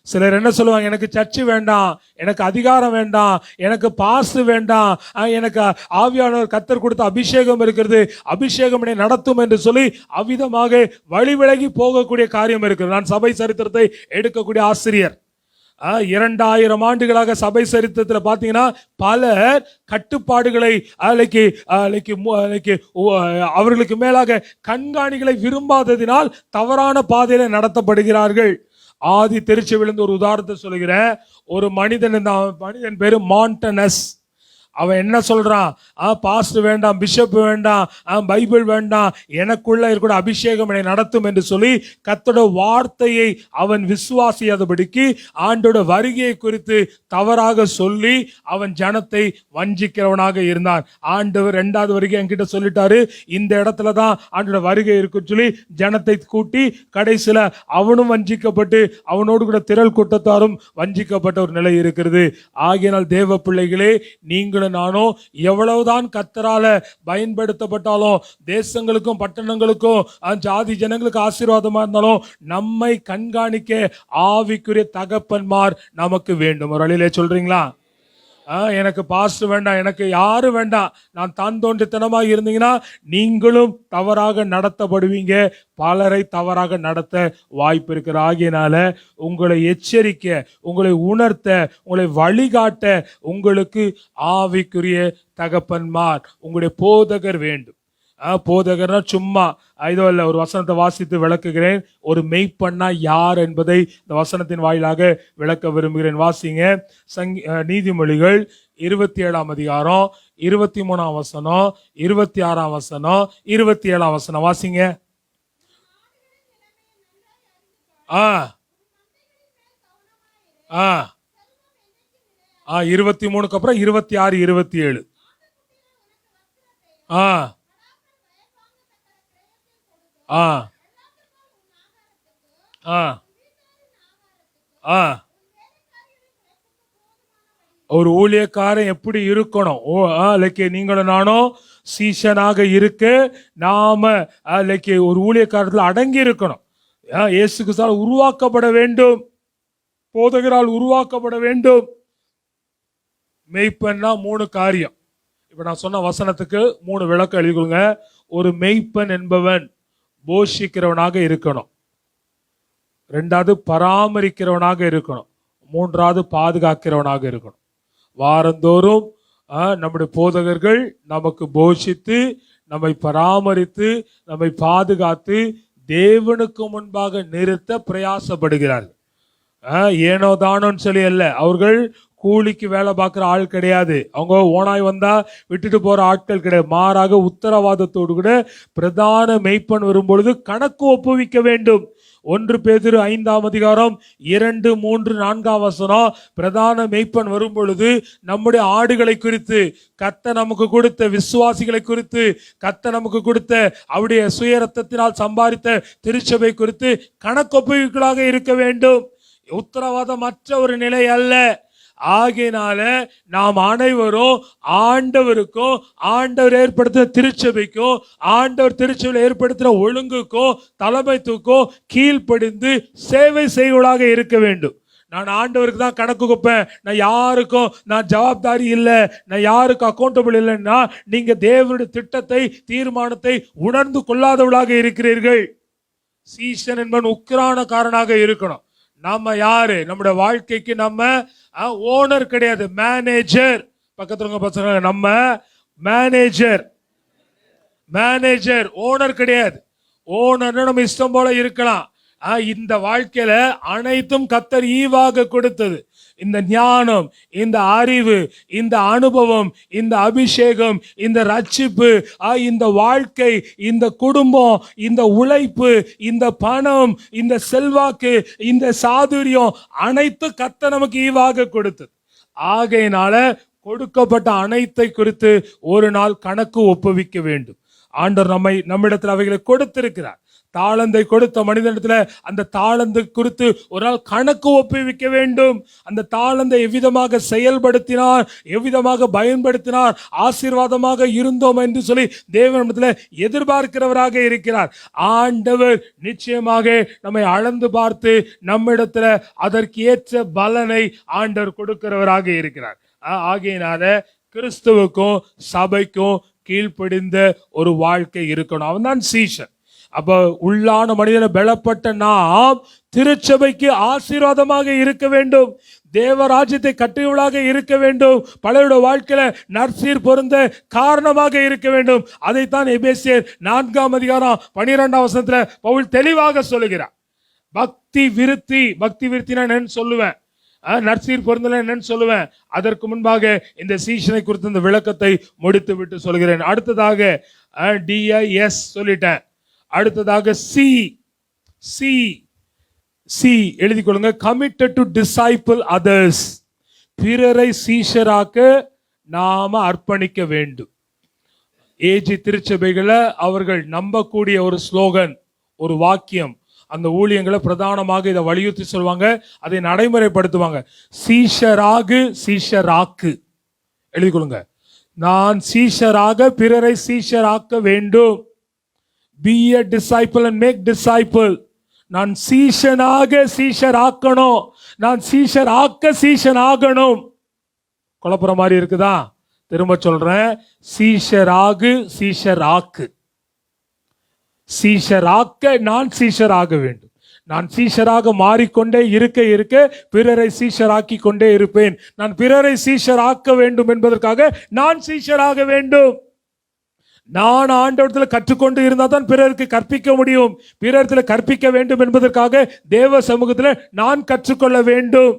சிலர் என்ன சொல்லுவாங்க, எனக்கு சர்ச்சு வேண்டாம், எனக்கு அதிகாரம் வேண்டாம், எனக்கு பாஸ் வேண்டாம், எனக்கு ஆவியானவர் கர்த்தர் கொடுத்த அபிஷேகம் இருக்கிறது, அபிஷேகம் என்னை நடத்தும் என்று சொல்லி அவ்விதமாக வழிவிலகி போகக்கூடிய காரியம் இருக்கிறது. நான் சபை சரித்திரத்தை எடுக்கக்கூடிய ஆசிரியர். 2000 ஆண்டுகளாக சபை சரித்திரத்தில் பார்த்தீங்கன்னா பலர் கட்டுப்பாடுகளை அவர்களுக்கு மேலாக கண்காணிகளை விரும்பாததினால் தவறான பாதையில நடத்தப்படுகிறார்கள். ஆதி திருச்சி விழுந்து ஒரு உதாரணத்தை சொல்லுகிறேன். ஒரு மனிதன் பேரு மாண்டனஸ். அவன் என்ன சொல்றான், பாஸ்ட் வேண்டாம், பிஷப் வேண்டாம், பைபிள் வேண்டாம், எனக்குள்ள இருக்கிற அபிஷேகம் என்னை நடத்தும் என்று சொல்லி கர்த்தரோட வார்த்தையை அவன் விசுவாசியாதபடிக்கு ஆண்டோட வருகையை குறித்து தவறாக சொல்லி அவன் ஜனத்தை வஞ்சிக்கிறவனாக இருந்தான். ஆண்டவர் 2வது வருகை என்கிட்ட சொல்லிட்டாரு, இந்த இடத்துல தான் ஆண்டோட வருகை இருக்குன்னு சொல்லி ஜனத்தை கூட்டி கடைசியில அவனும் வஞ்சிக்கப்பட்டு அவனோடு கூட திரள் கூட்டத்தாரும் வஞ்சிக்கப்பட்ட ஒரு நிலை இருக்கிறது. ஆகையினால் தேவ பிள்ளைகளே, நீங்களும் நானும் எவ்வளவுதான் கர்த்தரால பயன்படுத்தப்பட்டாலும், தேசங்களுக்கும் பட்டணங்களுக்கும் ஜாதி ஜனங்களுக்கு ஆசீர்வாதமா இருந்தாலும், நம்மை கண்காணிக்க ஆவிக்குரிய தகப்பன்மார் நமக்கு வேண்டும். ஒரு வழியிலே சொல்றீங்களா? எனக்கு பாஸ்ட் வேண்டாம், எனக்கு யாரு வேண்டாம், நான் தான் தோன்றித்தனமாக இருந்தீங்கன்னா நீங்களும் தவறாக நடத்தப்படுவீங்க, பலரை தவறாக நடத்த வாய்ப்பு இருக்கிற. ஆகியனால உங்களை எச்சரிக்க, உங்களை உணர்த்த, உங்களை வழிகாட்ட உங்களுக்கு ஆவிக்குரிய தகப்பன்மார், உங்களுடைய போதகர் வேண்டும். போதகர்னா சும்மா இதோ இல்ல. ஒரு வசனத்தை வாசித்து விளக்குகிறேன். ஒரு மெய்ப்பண்ணா யார் என்பதை இந்த வசனத்தின் வாயிலாக விளக்க விரும்புகிறேன். வாசிங்க. நீதிமொழிகள் 27ஆம் அதிகாரம் 23ஆம் வசனம், 26ஆம் வசனம், 27ஆம் வசனம் வாசிங்க. 23க்கு அப்புறம் 26, 27. ஒரு ஊழியக்காரன் எப்படி இருக்கணும்? நீங்களும் நானும் சீஷனாக இருக்க நாம ஒரு ஊழியக்காரத்தில் அடங்கி இருக்கணும். இயேசு கிறிஸ்துவால் உருவாக்கப்பட வேண்டும். போதகரால் உருவாக்கப்பட வேண்டும். மெய்ப்பன்னா 3 காரியம். இப்ப நான் சொன்ன வசனத்துக்கு 3 விளக்கம் எழுதிக்கொள்ளுங்க. ஒரு மெய்ப்பன் என்பவன் போஷிக்கிறவனாக இருக்கணும், 2வது பராமரிக்கிறவனாக இருக்கணும், 3வது பாதுகாக்கிறவனாக இருக்கணும். வாரந்தோறும் நம்முடைய போதகர்கள் நமக்கு போஷித்து, நம்மை பராமரித்து, நம்மை பாதுகாத்து தேவனுக்கு முன்பாக நிறுத்த பிரயாசப்படுகிறார்கள். ஏனோ தானோன்னு சொல்லி அல்ல, அவர்கள் கூலிக்கு வேலை பார்க்குற ஆள் கிடையாது. அவங்க ஓனாய் வந்தா விட்டுட்டு போற ஆட்கள் கிடையாது. மாறாக உத்தரவாதத்தோடு கூட பிரதான மெய்ப்பன் வரும்பொழுது கணக்கு ஒப்புவிக்க வேண்டும். 1 பேதுரு 5ஆம் அதிகாரம் 2, 3, 4ஆம் வசனம், பிரதான மெய்ப்பன் வரும் பொழுது நம்முடைய ஆடுகளை குறித்து, கர்த்தர் நமக்கு கொடுத்த விசுவாசிகளை குறித்து, கர்த்தர் நமக்கு கொடுத்த அவருடைய சுய ரத்தத்தினால் சம்பாதித்த திருச்சபை குறித்து கணக்கொப்புவிக்கலாக இருக்க வேண்டும். உத்தரவாதமற்ற ஒரு நிலை அல்ல. ஆகையினால நாம் அனைவரும் ஆண்டவருக்கும், ஆண்டவர் ஏற்படுத்தின திருச்சபைக்கும், ஆண்டவர் திருச்சபையில் ஏற்படுத்தின ஒழுங்குக்கும் தலைமைத்துக்கும் கீழ்ப்படிந்து சேவை செய்வதாக இருக்க வேண்டும். நான் ஆண்டவருக்கு தான் கணக்கு கொடுப்பேன், நான் யாருக்கும் நான் ஜவாப்தாரி இல்லை, நான் யாருக்கும் அக்கௌண்டபிள் இல்லைன்னா நீங்க தேவனுடைய திட்டத்தை, தீர்மானத்தை உணர்ந்து கொள்ளாதவளாக இருக்கிறீர்கள். சீசன் என்பவன் உக்கிரானக்காரனாக இருக்கணும். நம்ம யாரு? நம்முடைய வாழ்க்கைக்கு நம்ம ஓனர் கிடையாது, மேனேஜர். பக்கத்துல பசங்க, நம்ம மேனேஜர், ஓனர் கிடையாது. ஓனர் நம்ம இஷ்டம் போல இருக்கலாம். இந்த வாழ்க்கையில அனைத்தும் கர்த்தர் ஈவாக கொடுத்தது. இந்த ஞானம், இந்த அறிவு, இந்த அனுபவம், இந்த அபிஷேகம், இந்த ரட்சிப்பு, இந்த வாழ்க்கை, இந்த குடும்பம், இந்த உழைப்பு, இந்த பணம், இந்த செல்வாக்கு, இந்த சாதுரியம் அனைத்து கர்த்தர் நமக்கு ஈவாக கொடுத்தது. ஆகையினால கொடுக்கப்பட்ட அனைத்தை குறித்து ஒரு நாள் கணக்கு ஒப்புவிக்க வேண்டும். ஆண்டவர் நம்மிடத்தில் அவைகளை கொடுத்திருக்கிறார். தாளந்தை கொடுத்த மனிதனிடத்துல அந்த தாளந்தை குறித்து ஒரு நாள் கணக்கு ஒப்புவிக்க வேண்டும். அந்த தாளந்தை எவ்விதமாக செயல்படுத்தினார், எவ்விதமாக பயன்படுத்தினார், ஆசீர்வாதமாக இருந்தோம் என்று சொல்லி தேவனிடத்துல எதிர்பார்க்கிறவராக இருக்கிறார். ஆண்டவர் நிச்சயமாக நம்மை அளந்து பார்த்து நம்மிடத்துல அதற்கு ஏற்ற பலனை ஆண்டவர் கொடுக்கிறவராக இருக்கிறார். ஆகையினால கிறிஸ்துவுக்கும் சபைக்கும் கீழ்ப்படிந்த ஒரு வாழ்க்கை இருக்கணும். அவன் தான் சீஷன். அப்ப உள்ளான மனிதனை பலப்பட்ட நாம் திருச்சபைக்கு ஆசீர்வாதமாக இருக்க வேண்டும், தேவராஜ்யத்தை கட்டியவளாக இருக்க வேண்டும், பலருடைய வாழ்க்கையில நற்சீர் பொருந்த காரணமாக இருக்க வேண்டும். அதைத்தான் எபேசியர் 4ஆம் அதிகாரம் 12ஆம் வசனத்துல பவுல் தெளிவாக சொல்லுகிறார். பக்தி விருத்தி நான் சொல்லுவேன், நற்சீர் பொருந்தல என்னன்னு சொல்லுவேன். அதற்கு முன்பாக இந்த சீஷனை குறித்த இந்த விளக்கத்தை முடித்து விட்டு சொல்கிறேன். அடுத்ததாக DIS சொல்லிட்டேன். அடுத்ததாக சி எழுதிக் கொள்ளுங்க. Committed to disciple others. பிறரை சீஷராக்க நாம அர்ப்பணிக்க வேண்டும். ஏஜி திருச்சபைகளை அவர்கள் நம்பக்கூடிய ஒரு ஸ்லோகன், ஒரு வாக்கியம், அந்த ஊழியங்களை பிரதானமாக இதை வலியுறுத்தி சொல்லுவாங்க, அதை நடைமுறைப்படுத்துவாங்க. சீஷராக்கு எழுதிக் கொள்ளுங்க. நான் சீஷராக பிறரை சீஷராக்க வேண்டும். Be a disciple and make disciple. நான் சீஷனாக சீஷராக்கணும், நான் சீஷன் ஆகணும். குழப்புற மாதிரி இருக்குதா? திரும்ப சொல்றேன், சீஷராக்கு. சீஷராக்க நான் சீஷராக வேண்டும். நான் சீஷராக மாறிக்கொண்டே இருக்க பிறரை சீஷராக்கி கொண்டே இருப்பேன். நான் பிறரை சீஷராக்க வேண்டும் என்பதற்காக நான் சீஷராக வேண்டும். நான் ஆண்டவரத்தில் கற்றுக்கொண்டு இருந்தால் தான் பிறருக்கு கற்பிக்க முடியும். பிறரிடத்தில் கற்பிக்க வேண்டும் என்பதற்காக தேவ சமூகத்தில் நான் கற்றுக்கொள்ள வேண்டும்.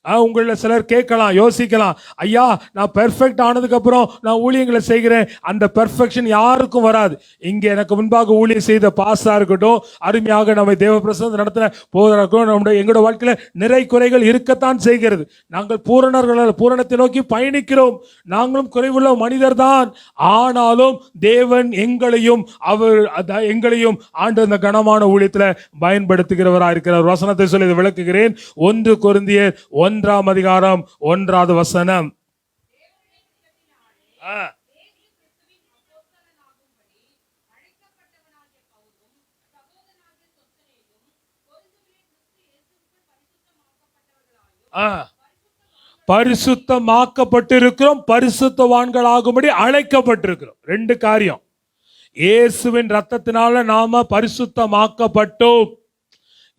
உங்கள சிலர் கேட்கலாம், யோசிக்கலாம், ஐயா நான் பெர்ஃபெக்ட் ஆனதுக்கு அப்புறம் நான் ஊழியங்களை செய்கிறேன். அந்த பெர்ஃபெக்ஷன் யாருக்கும் வராது. இங்கே எனக்கு முன்பாக ஊழியம் செய்த பாஸ்டா இருக்கட்டும், அருமையாக நம்ம தேவ பிரசங்கம் நடத்தின போதகரும், நம்முடைய எங்களோட வாழ்க்கையில நிறை குறைகள் இருக்கத்தான் செய்கிறது. நாங்கள் பூரணத்தை நோக்கி பயணிக்கிறோம். நாங்களும் குறைவுள்ள மனிதர் தான். ஆனாலும் தேவன் எங்களையும் ஆண்டு அந்த கனமான ஊழியத்தில் பயன்படுத்துகிறவராக இருக்கிறார். வசனத்தை சொல்லி விளக்குகிறேன். 1 கொரிந்தியர் 1ஆம் அதிகாரம் 1வது வசனம். பரிசுத்தமாக்கப்பட்டிருக்கிறோம், பரிசுத்தவான்களாகும்படி அழைக்கப்பட்டிருக்கிறோம். ரெண்டு காரியம். இயேசுவின் ரத்தத்தினால நாம பரிசுத்தமாக்கப்பட்டோம்.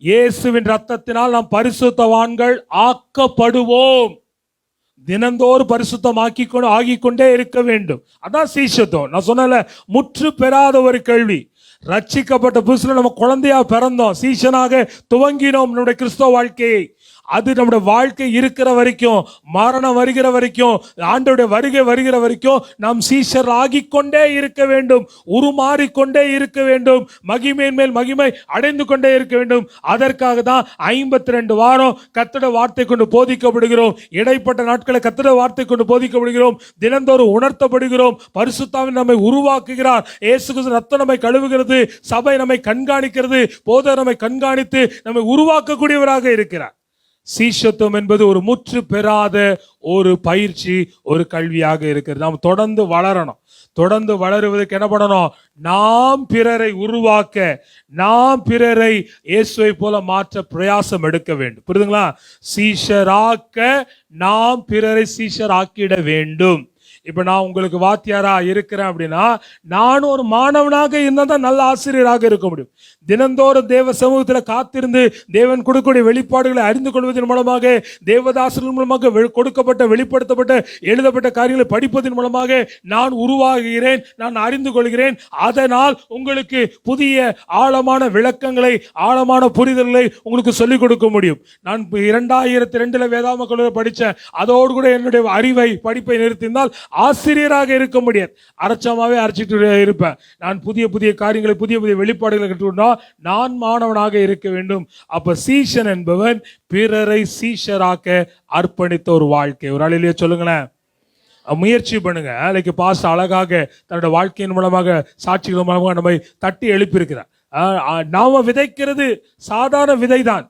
இயேசுவின் ரத்தத்தினால் நாம் பரிசுத்தவான்கள் ஆக்கப்படுவோம். தினந்தோறும் ஆகிக்கொண்டே இருக்க வேண்டும். அதான் சீஷத்துவம். நான் சொன்னல, முற்று பெறாத ஒரு கேள்வி. ரட்சிக்கப்பட்ட புதுசுல நம்ம குழந்தையா பிறந்தோம், சீஷனாக துவங்கினோம் நம்முடைய கிறிஸ்தவ வாழ்க்கையை. அது நம்முடைய வாழ்க்கை இருக்கிற வரைக்கும், மரணம் வருகிற வரைக்கும், ஆண்டவருடைய வருகை வருகிற வரைக்கும் நாம் சீஷர் ஆகிக்கொண்டே இருக்க வேண்டும், உருமாறிக்கொண்டே இருக்க வேண்டும், மகிமையின் மேல் மகிமை அடைந்து கொண்டே இருக்க வேண்டும். அதற்காக தான் 52 வாரம் கர்த்தருடைய வார்த்தை கொண்டு போதிக்கப்படுகிறோம். இடைப்பட்ட நாட்களை கர்த்தருடைய வார்த்தை கொண்டு போதிக்கப்படுகிறோம். தினந்தோறும் உணர்த்தப்படுகிறோம். பரிசுத்தாவின் நம்மை உருவாக்குகிறார். இயேசு கிறிஸ்து ரத்தம் நம்மை கழுவுகிறது. சபை நம்மை கண்காணிக்கிறது. போதகர் நம்மை கண்காணித்து நம்மை உருவாக்கக்கூடியவராக இருக்கிறார். சீஷத்துவம் என்பது ஒரு முற்று பெறாத ஒரு பயிற்சி, ஒரு கல்வியாக இருக்கிறது. நாம் தொடர்ந்து வளரணும். தொடர்ந்து வளருவதற்கு என்ன பண்ணணும்? நாம் பிறரை உருவாக்க, நாம் பிறரை இயேசுவை போல மாற்ற பிரயாசம் எடுக்க வேண்டும். புரியுதுங்களா? சீஷராக்க நாம் பிறரை சீஷராக்கிட வேண்டும். இப்ப நான் உங்களுக்கு வாத்தியாரா இருக்கிறேன் அப்படின்னா, நானும் ஒரு மாணவனாக இருந்தா தான் நல்ல ஆசிரியராக இருக்க முடியும். தினந்தோறும் தேவ சமூகத்தில் காத்திருந்து தேவன் கொடுக்கக்கூடிய வெளிப்பாடுகளை அறிந்து கொள்வதன் மூலமாக, தேவதாசர்கள் மூலமாக கொடுக்கப்பட்ட வெளிப்படுத்தப்பட்ட எழுதப்பட்ட காரியங்களை படிப்பதன் மூலமாக நான் உருவாகிறேன், நான் அறிந்து கொள்கிறேன். அதனால் உங்களுக்கு புதிய ஆழமான விளக்கங்களை, ஆழமான புரிதல்களை உங்களுக்கு சொல்லிக் கொடுக்க முடியும். நான் 2002 வேதாம கல்லூரி படித்தேன். அதோடு கூட என்னுடைய அறிவை, படிப்பை நிறுத்தினால் ஆசிரியராக இருக்க முடியாது. அரைச்சமாவே அரைச்சிட்டு இருப்பேன். நான் புதிய புதிய காரியங்களை, புதிய புதிய வெளிப்பாடுகளை கற்றுக்கொண்டா நான் மாணவனாக இருக்க வேண்டும். அப்ப சீஷன் என்பவன் பிறரை சீஷராக்க அர்ப்பணித்த ஒரு வாழ்க்கை. ஒரு ஆளிலேயே சொல்லுங்களேன். முயற்சி பண்ணுங்க. லைக் பாஸ் அழகாக தன்னுடைய வாழ்க்கையின் மூலமாக, சாட்சிகள் மூலமாக நம்மை தட்டி எழுப்பியிருக்கிறார். நாம விதைக்கிறது சாதாரண விதை தான்.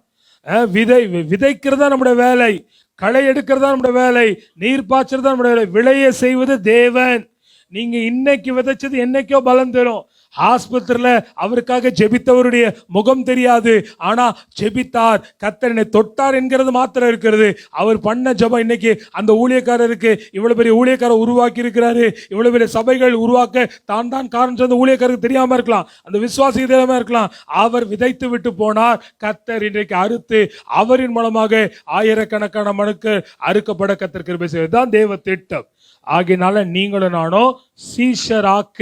விதைக்கிறது தான் நம்முடைய வேலை. களை எடுக்கிறது தான் நம்முடைய வேலை. நீர் பாய்ச்சறது தான் நம்முடைய வேலை. விளைய செய்வது தேவன். நீங்க இன்னைக்கு விதைச்சது என்னைக்கோ பலன் தரும். ஆஸ்பத்திரியில அவருக்காக ஜெபித்தவருடைய முகம் தெரியாது, ஆனா ஜெபித்தார், கர்த்தர் என்னை தொட்டார் என்கிறது மாத்திரம் இருக்கிறது. அவர் பண்ண ஜெபம் இன்னைக்கு அந்த ஊழியக்காரருக்கு இவ்வளவு பெரிய ஊழியக்காரர் உருவாக்கி இருக்கிறாரு. இவ்வளவு பெரிய சபைகள் உருவாக்க தான் காரணம். அந்த ஊழியக்காரருக்கு தெரியாம இருக்கலாம், அந்த விசுவாசிக்கு தெரியாம இருக்கலாம். அவர் விதைத்து விட்டு போனார். கர்த்தர் இன்றைக்கு அறுத்து அவரின் மூலமாக ஆயிரக்கணக்கான மனுக்கு அறுக்கப்பட கர்த்தர் கிருபை செய்வதுதான் தேவ திட்டம். ஆகையினால நீங்களும் நானும் சீஷராக்க,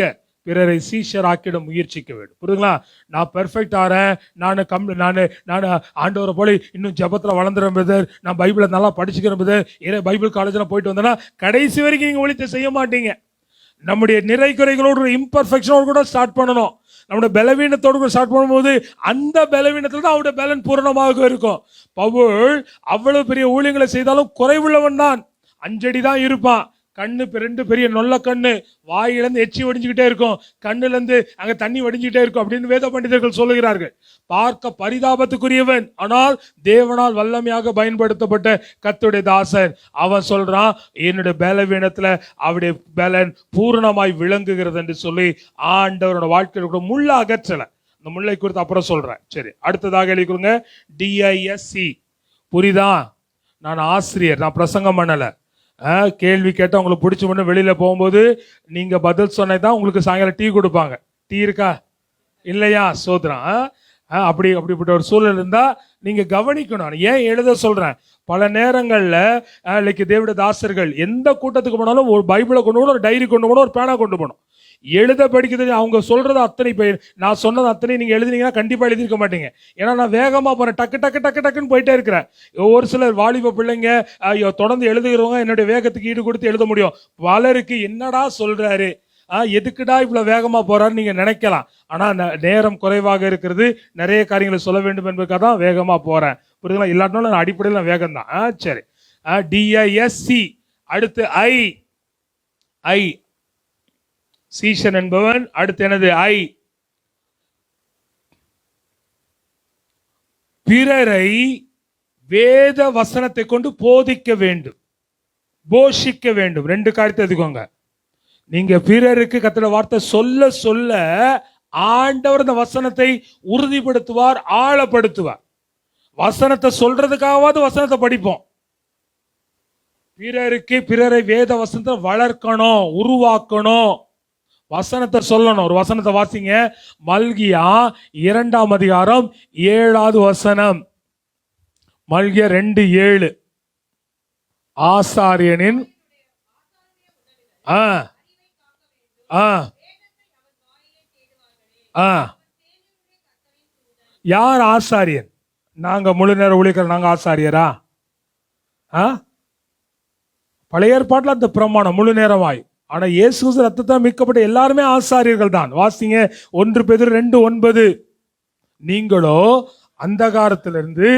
பிறரை சீஷராக்கிட முயற்சிக்க வேண்டும். புரியுதுங்களா? நான் பெர்ஃபெக்ட் ஆறேன், நான் ஆண்டவரை போல இன்னும் ஜபத்துல வளர்ந்துறேன் பிரதர், நான் பைபிளை நல்லா படிச்சுக்கிறேன் பிரதர், பைபிள் காலேஜில் போயிட்டு வந்தேன்னா கடைசி வரைக்கும் நீங்க ஒழித்து செய்ய மாட்டீங்க. நம்முடைய நிறை குறைகளோடு, இம்பர்ஃபெக்ஷனோடு கூட ஸ்டார்ட் பண்ணணும். நம்முடைய பலவீனத்தோடு கூட ஸ்டார்ட் பண்ணும்போது அந்த பலவீனத்தில் தான் அவருடைய பலன் பூரணமாக இருக்கும். பவுல் அவ்வளவு பெரிய ஊழியங்களை செய்தாலும் குறைவுள்ளவன் தான். 5 அடி தான் இருப்பான். கண்ணு 2 பெரிய நொல்ல கண்ணு, வாயிலிருந்து எச்சி வடிஞ்சுக்கிட்டே இருக்கும், கண்ணுல இருந்து அங்க தண்ணி வடிஞ்சுக்கிட்டே இருக்கும் அப்படின்னு வேத பண்டிதர்கள் சொல்லுகிறார்கள். பார்க்க பரிதாபத்துக்குரியவன், ஆனால் தேவனால் வல்லமையாக பயன்படுத்தப்பட்ட கர்த்தருடைய தாசன். அவன் சொல்றான், என்னுடைய பலவீனத்துல அவருடைய பலன் பூரணமாய் விளங்குகிறது என்று சொல்லி ஆண்டவரோட வாழ்க்கையில கூட முள்ள அகற்றல. அந்த முல்லை குறித்து அப்புறம் சொல்றேன். சரி, அடுத்ததாக எழுதி கொடுங்க. DISC. புரியுதா? நான் ஆசிரியர், நான் பிரசங்கம் பண்ணல. கேள்வி கேட்டால் உங்களுக்கு பிடிச்ச முன்னே வெளியில போகும்போது நீங்க பதில் சொன்னதான் உங்களுக்கு சாயங்காலம் டீ கொடுப்பாங்க. டீ இருக்கா இல்லையா? சோதரம். அப்படிப்பட்ட ஒரு சூழல் இருந்தா நீங்க கவனிக்கணும். ஏன் எழுத சொல்றேன், பல நேரங்கள்ல தேவட தாசர்கள் எந்த கூட்டத்துக்கு போனாலும் ஒரு பைபிளை கொண்டு போகணும், ஒரு டைரி கொண்டு போகணும், ஒரு பேனா கொண்டு போகணும். எழுத படிக்கிறது அவங்க சொல்றது அத்தனை பேர், நான் சொன்னது அத்தனை நீங்க எழுதினீங்கன்னா கண்டிப்பா எழுதிருக்க மாட்டீங்க. ஏன்னா நான் வேகமா போறேன், டக்கு டக்கு டக்கு டக்குன்னு போயிட்டே இருக்கிறேன். ஒரு சிலர் வாலிப பிள்ளைங்க தொடர்ந்து எழுதுகிறவங்க என்னுடைய வேகத்துக்கு ஈடு கொடுத்து எழுத முடியும். பலருக்கு என்னடா சொல்றாரு, எதுக்குடா இவ்வளவு வேகமா போறாரு நீங்க நினைக்கலாம். ஆனா நேரம் குறைவாக இருக்கிறது, நிறைய காரியங்களை சொல்ல வேண்டும் என்பதுக்காக தான் வேகமா போறேன். புரியுதுங்களா? இல்லாட்டினாலும் நான் அடிப்படையில் வேகம் தான். சரி, DISC. அடுத்து I சீஷன் என்பவன். அடுத்து எனது பிறரை வேத வசனத்தை கொண்டு போதிக்க வேண்டும், போஷிக்க வேண்டும். 2 காரியத்தை எடுத்துக்கோங்க. நீங்க பிறருக்கு கர்த்தருடைய வார்த்தை சொல்ல சொல்ல ஆண்டவர் இந்த வசனத்தை உறுதிப்படுத்துவார், ஆழப்படுத்துவார். வசனத்தை சொல்றதுக்காகவாது வசனத்தை படிப்போம். பிறரை வேத வசனத்தை வளர்க்கணும், உருவாக்கணும், வசனத்தை சொல்லணும். ஒரு வசனத்தை வாசிங்க. மல்கியா 2ஆம் அதிகாரம் 7வது வசனம். மல்கியா 2:7. ஆசாரியனின் யார் ஆசாரியன்? நாங்க முழு நேர ஊழியர்கள், நாங்க ஆசாரியரா? பழைய ஏற்பாட்டில் அந்த பிரமாணம் முழு நேரமாய். ஆனா இயேசு ரத்தத்தை மீட்கப்பட்ட எல்லாருமே ஆசாரியர்கள் தான். வாசிங்க 1 பேதுரு 2:9. நீங்களோ அந்தகாரத்திலிருந்து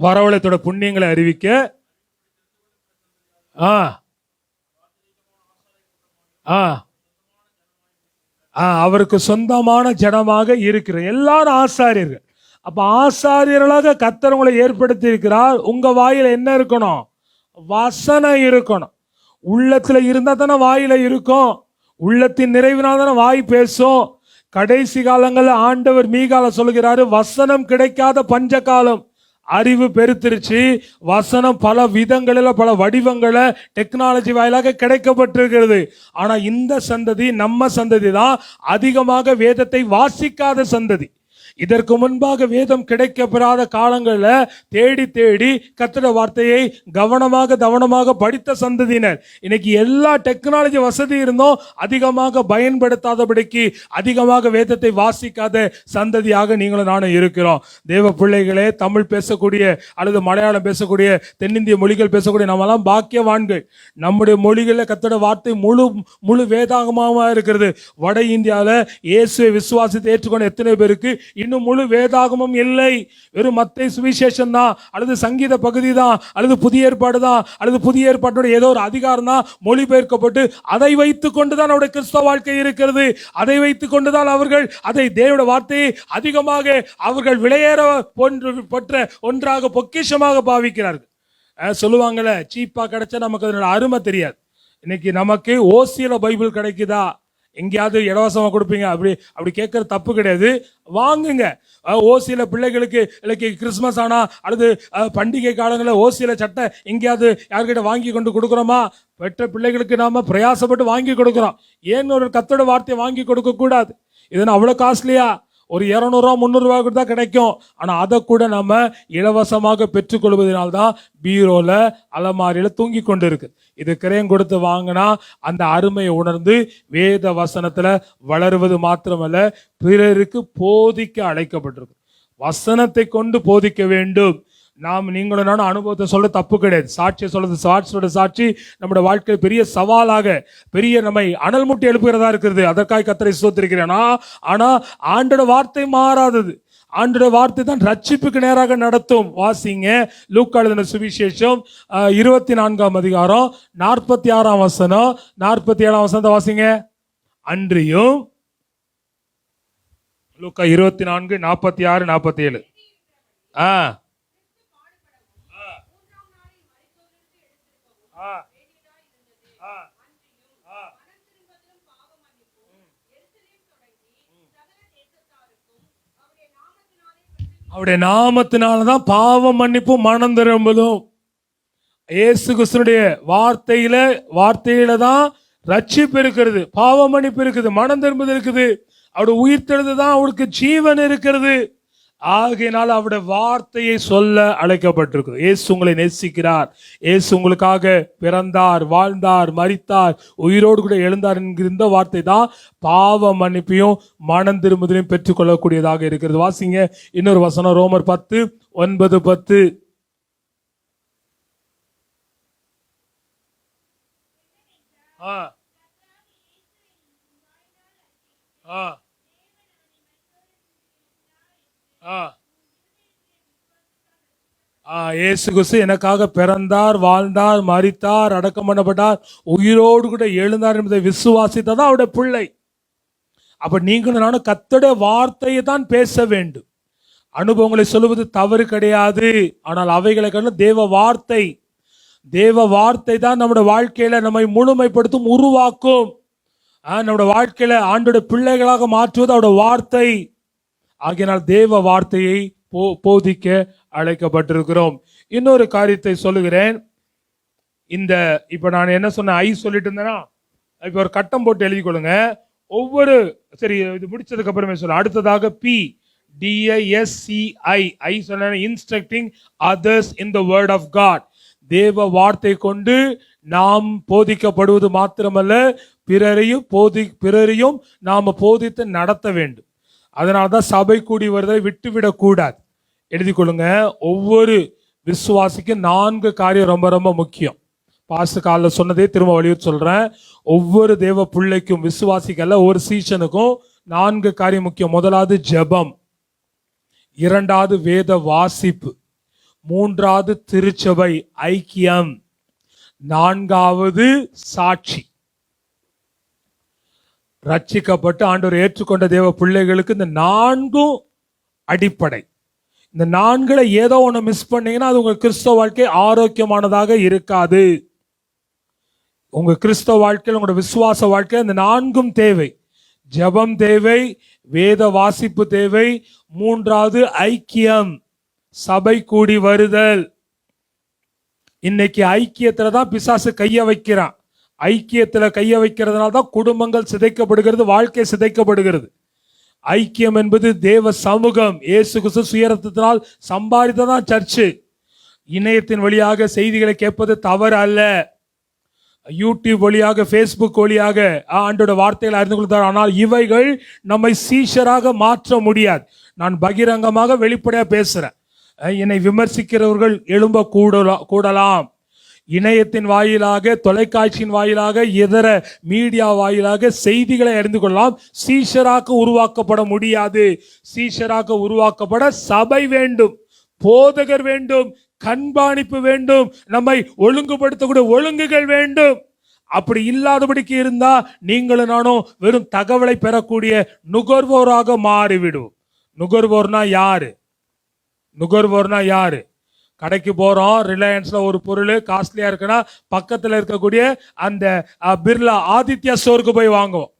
வரவழைத்தோட புண்ணியங்களை அறிவிக்க அவருக்கு சொந்தமான ஜனமாக இருக்கிற எல்லாரும் ஆசாரியர்கள். அப்ப ஆசாரியர்களாக கர்த்தர் உங்களை ஏற்படுத்தி இருக்கிறார். உங்க வாயில என்ன இருக்கணும்? வசனம் இருக்கணும். உள்ளத்துல இருந்தா தானே வாயில இருக்கும். உள்ளத்தின் நிறைவினால் தானே வாய் பேசும். கடைசி காலங்களில் ஆண்டவர் மீகால சொல்கிறாரு, வசனம் கிடைக்காத பஞ்ச காலம். அறிவு பெருத்திருச்சு. வசனம் பல விதங்களில் பல வடிவங்களை டெக்னாலஜி வாயிலாக கிடைக்கப்பட்டிருக்கிறது. ஆனா இந்த சந்ததி, நம்ம சந்ததி தான் அதிகமாக வேதத்தை வாசிக்காத சந்ததி. இதற்கு முன்பாக வேதம் கிடைக்கப்பெறாத காலங்களில் தேடி தேடி கர்த்தருடைய வார்த்தையை கவனமாக படித்த சந்ததியினர். இன்னைக்கு எல்லா டெக்னாலஜி வசதி இருந்தும் அதிகமாக பயன்படுத்தாதபடிக்கு அதிகமாக வேதத்தை வாசிக்காத சந்ததியாக நீங்களும் நானும் இருக்கிறோம். தேவ பிள்ளைகளே, தமிழ் பேசக்கூடிய அல்லது மலையாளம் பேசக்கூடிய தென்னிந்திய மொழிகள் பேசக்கூடிய நம்மெல்லாம் பாக்கியவான்கள். நம்முடைய மொழிகளில் கர்த்தருடைய வார்த்தை முழு வேதாகமாக இருக்கிறது. வட இந்தியாவில் இயேசுவை விசுவாசித்து ஏற்றுக்கொண்ட எத்தனை பேருக்கு இன்னும் முழு வேதாகமும் இல்லை. வெறும் மத்தேயு சுவிசேஷம் தான், அல்லது சங்கீத பகுதி தான், அல்லது புதிய ஏற்பாடு தான், அல்லது புதிய ஏற்பாட்டோட ஏதோ ஒரு அதிகாரம் தான் மொழிபெயர்க்கப்பட்டு அதை வைத்துக் கொண்டுதான் அவருடைய கிறிஸ்தவ வாழ்க்கை இருக்கிறது. அதை வைத்துக் கொண்டுதான் அவர்கள் அதை தேவனுடைய வார்த்தையை அதிகமாக அவர்கள் விலையேற பெற்ற ஒன்றாக பொக்கிஷமாக பாவிக்கிறார்கள். சொல்லுவாங்கல்ல, சீப்பா கிடைச்சா நமக்கு அதனோட அருமை தெரியாது. இன்னைக்கு நமக்கு ஓசியில பைபிள் கிடைக்குதா, எங்கேயாவது இலவசமாக கொடுப்பீங்க, அப்படி கேட்கறது தப்பு கிடையாது. வாங்குங்க. ஓசியில பிள்ளைகளுக்கு இல்லைக்கு கிறிஸ்துமஸ் ஆனா அல்லது பண்டிகை காலங்களில் ஓசியில சட்டை எங்கேயாவது யார்கிட்ட வாங்கி கொண்டு கொடுக்குறோமா? பெற்ற பிள்ளைகளுக்கு நாம பிரயாசப்பட்டு வாங்கி கொடுக்குறோம். ஏன் ஒரு கர்த்தருடைய வார்த்தையை வாங்கி கொடுக்க கூடாது? இதனால் அவ்வளவு காஸ்ட்லியா? ஒரு 200 300 கூட தான் கிடைக்கும். ஆனா அதை கூட நம்ம இலவசமாக பெற்றுக்கொள்வதனால்தான் பீரோல அலமாரியில தூங்கி கொண்டு இருக்கு. இது கிரயம் கொடுத்து வாங்கினா அந்த அருமையை உணர்ந்து வேத வசனத்துல வளருவது மாத்திரமல்ல, பிறருக்கு போதிக்க அழைக்கப்பட்டிருக்கு. வசனத்தை கொண்டு போதிக்க வேண்டும். நீங்களும் நானும் அனுபவத்தை சொல்ல தப்பு கிடையாது. சாட்சியை சொல்றது, சாட்சியோட சாட்சி நம்முடைய வாழ்க்கை பெரிய சவாலாக, பெரிய நம்மை அனல் முட்டி எழுப்புகிறதா இருக்கிறது. அதற்காக கர்த்தரை ஸ்தோத்திரிக்கிறேன். ஆனா ஆண்டோட வார்த்தை மாறாதது. ஆண்டோட வார்த்தை தான் ரட்சிப்புக்கு நேராக நடத்தும். வாசிங்க லூக்கா எழுதின சுவிசேஷம் 24ஆம் அதிகாரம் 46ஆம் வசனம் 47ஆம் வசனத்தை வாசிங்க. அன்றியும் லூக்கா 24 46 47. அவருடைய நாமத்தினாலதான் பாவ மன்னிப்பும் மனம் திரும்பலும். இயேசு கிறிஸ்துடைய வார்த்தையில தான் ரட்சிப்பு இருக்கிறது, பாவ மன்னிப்பு இருக்குது, மனம் திரும்புதல் இருக்குது. அவருடைய உயிர்த்தெழுது தான் அவருக்கு ஜீவன் இருக்கிறது. ஆகையினால் அவருடைய வார்த்தையை சொல்ல அழைக்கப்பட்டிருக்கு. இயேசு உங்களை நேசிக்கிறார். இயேசு உங்களுக்காக பிறந்தார், வாழ்ந்தார், மரித்தார், உயிரோடு கூட எழுந்தார் என்கிற இந்த வார்த்தை தான் பாவ மன்னிப்பையும் மனம் திரும்புதலையும் பெற்றுக்கொள்ளக்கூடியதாக இருக்கிறது. வாசிங்க இன்னொரு வசனம், ரோமர் 10:9-10. இயேசு கிறிஸ்து எனக்காக பிறந்தார், வாழ்ந்தார், மரித்தார், அடக்கம் பண்ணப்பட்டார், உயிரோடு கூட எழுந்தார் என்பதை விசுவாசித்ததான் அவருடைய பிள்ளை. அப்ப நீங்களும் நானும் கர்த்தருடைய வார்த்தையை தான் பேச வேண்டும். அனுபவங்களை சொல்லுவது தவறு கிடையாது. ஆனால் அவைகளை கண்டு தேவ வார்த்தை தான் நம்முடைய வாழ்க்கையில நம்மை முழுமைப்படுத்தும், உருவாக்கும். நம்முடைய வாழ்க்கையில ஆண்டோட பிள்ளைகளாக மாற்றுவது அவருடைய வார்த்தை. ஆகையினால் தேவ வார்த்தையை போதிக்க அழைக்கப்பட்டிருக்கிறோம். இன்னொரு காரியத்தை சொல்லுகிறேன். இப்ப நான் என்ன சொன்ன, ஐ சொல்லிட்டு இருந்தேன்னா, இப்ப ஒரு கட்டம் போட்டு எழுதி கொள்ளுங்க. ஒவ்வொரு சரி, இது முடிச்சதுக்கு அப்புறமே சொல்ல. அடுத்ததாக பி DISCI, ஐ சொன்ன instructing others in the word of God. தேவ வார்த்தை கொண்டு நாம் போதிக்கப்படுவது மாத்திரமல்ல, பிறரையும் நாம போதித்து நடத்த வேண்டும். அதனால்தான் சபை கூடி வருவதை விட்டுவிடக் கூடாது. எழுதி கொள்ளுங்க. ஒவ்வொரு விசுவாசிக்கும் 4 காரியம் ரொம்ப ரொம்ப முக்கியம். பாஸ்ட் கால சொன்னதே திரும்ப வலியுறுத்தி சொல்றேன். ஒவ்வொரு தேவ பிள்ளைக்கும், விசுவாசிக்கல்ல ஒரு சீசனுக்கும் 4 காரியம் முக்கியம். முதலாவது ஜெபம், 2வது வேத வாசிப்பு, 3வது திருச்சபை ஐக்கியம், 4வது சாட்சி. ரட்சிக்கப்பட்டு ஆண்டவர் ஏற்றுக்கொண்ட தேவ பிள்ளைகளுக்கு இந்த 4ம் அடிப்படை. இந்த 4ல ஏதோ ஒண்ணு மிஸ் பண்ணீங்கன்னா அது உங்க கிறிஸ்தவ வாழ்க்கை ஆரோக்கியமானதாக இருக்காது. உங்க கிறிஸ்தவ வாழ்க்கையில், உங்களோட விசுவாச வாழ்க்கையில் இந்த 4ம் தேவை. ஜெபம் தேவை, வேத வாசிப்பு தேவை, 3வது ஐக்கியம், சபை கூடி வருதல். இன்னைக்கு ஐக்கியத்துல தான் பிசாசு கைய வைக்கிறான். ஐக்கியத்துல கைய வைக்கிறதுனால தான் குடும்பங்கள் சிதைக்கப்படுகிறது, வாழ்க்கை சிதைக்கப்படுகிறது. ஐக்கியம் என்பது தேவ சமூகம். இயேசு கிறிஸ்து சுயரத்தினால் சம்பாதித்ததான் சர்ச்சு. இணையத்தின் வழியாக செய்திகளை கேட்பது தவறு அல்ல. யூடியூப் வழியாக, ஃபேஸ்புக் வழியாக ஆண்டோட வார்த்தைகளை அறிந்து கொள்கிறார். ஆனால் இவைகள் நம்மை சீஷராக மாற்ற முடியாது. நான் பகிரங்கமாக வெளிப்படையா பேசுறேன். என்னை விமர்சிக்கிறவர்கள் எழும்ப கூடலாம். இணையத்தின் வாயிலாக, தொலைக்காட்சியின் வாயிலாக, இதர மீடியா வாயிலாக செய்திகளை அறிந்து கொள்ளலாம். சீஷராக உருவாக்கப்பட முடியாது. சீஷராக உருவாக்கப்பட சபை வேண்டும், போதகர் வேண்டும், கண்காணிப்பு வேண்டும், நம்மை ஒழுங்குபடுத்தக்கூடிய ஒழுங்குகள் வேண்டும். அப்படி இல்லாதபடிக்கு இருந்தா நீங்களும் நானும் வெறும் தகவலை பெறக்கூடிய நுகர்வோராக மாறிவிடும். நுகர்வோர்னா யாரு? கடைக்கு போறோம், ரிலையன்ஸ்ல ஒரு பொருள் காஸ்ட்லியா இருக்குன்னா பக்கத்துல இருக்கக்கூடிய அந்த பிர்லா ஆதித்யா ஸ்டோருக்கு போய் வாங்குவோம்.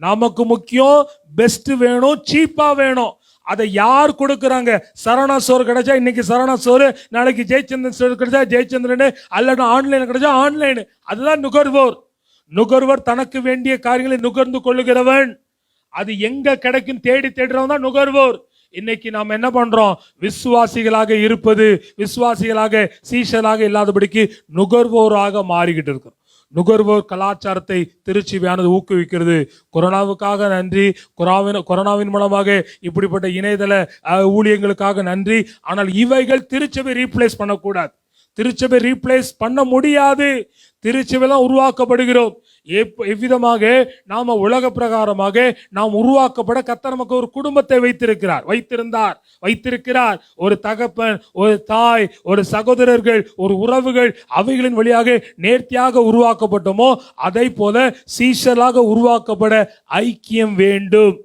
நமக்கு முக்கியம் பெஸ்ட் வேணும், சீப்பா வேணும். அதை யார் கொடுக்கறாங்க? சரவணா ஸ்டோர் கிடைச்சா இன்னைக்கு சரவணா ஸ்டோர், நாளைக்கு ஜெயச்சந்திரன் ஸ்டோர் கிடைச்சா ஜெயச்சந்திரன், அல்லது ஆன்லைன் கிடைச்சா ஆன்லைன். அதுதான் நுகர்வோர். நுகர்வோர் தனக்கு வேண்டிய காரியங்களை நுகர்ந்து கொள்ளுகிறவன். அது எங்க கிடைக்கும் தேடுறவன் தான் நுகர்வோர். இன்னைக்கு நாம் என்ன பண்றோம்? விசுவாசிகளாக இருப்பது, விசுவாசிகளாக சீஷராக இல்லாதபடிக்கு நுகர்வோராக மாறிக்கிட்டு இருக்கிறோம். நுகர்வோர் கலாச்சாரத்தை திருச்சபையானது ஊக்குவிக்கிறது. கொரோனாவுக்காக நன்றி, கொரோனாவின் மூலமாக இப்படிப்பட்ட இணையதள ஊழியங்களுக்காக நன்றி. ஆனால் இவைகள் திருச்சபை ரீப்ளேஸ் பண்ணக்கூடாது. திருச்சபை ரீப்ளேஸ் பண்ண முடியாது. திருச்சபைலாம் உருவாக்கப்படுகிறோம். எவ்விதமாக நாம உலக பிரகாரமாக நாம் உருவாக்கப்பட கர்த்தர் நமக்கு ஒரு குடும்பத்தை வைத்திருக்கிறார். ஒரு தகப்பன், ஒரு தாய், ஒரு சகோதரர்கள், ஒரு உறவுகள், அவைகளின் வழியாக நேர்த்தியாக உருவாக்கப்பட்டோமோ அதை போல சீஷராக உருவாக்கப்பட ஐக்கியம் வேண்டும்.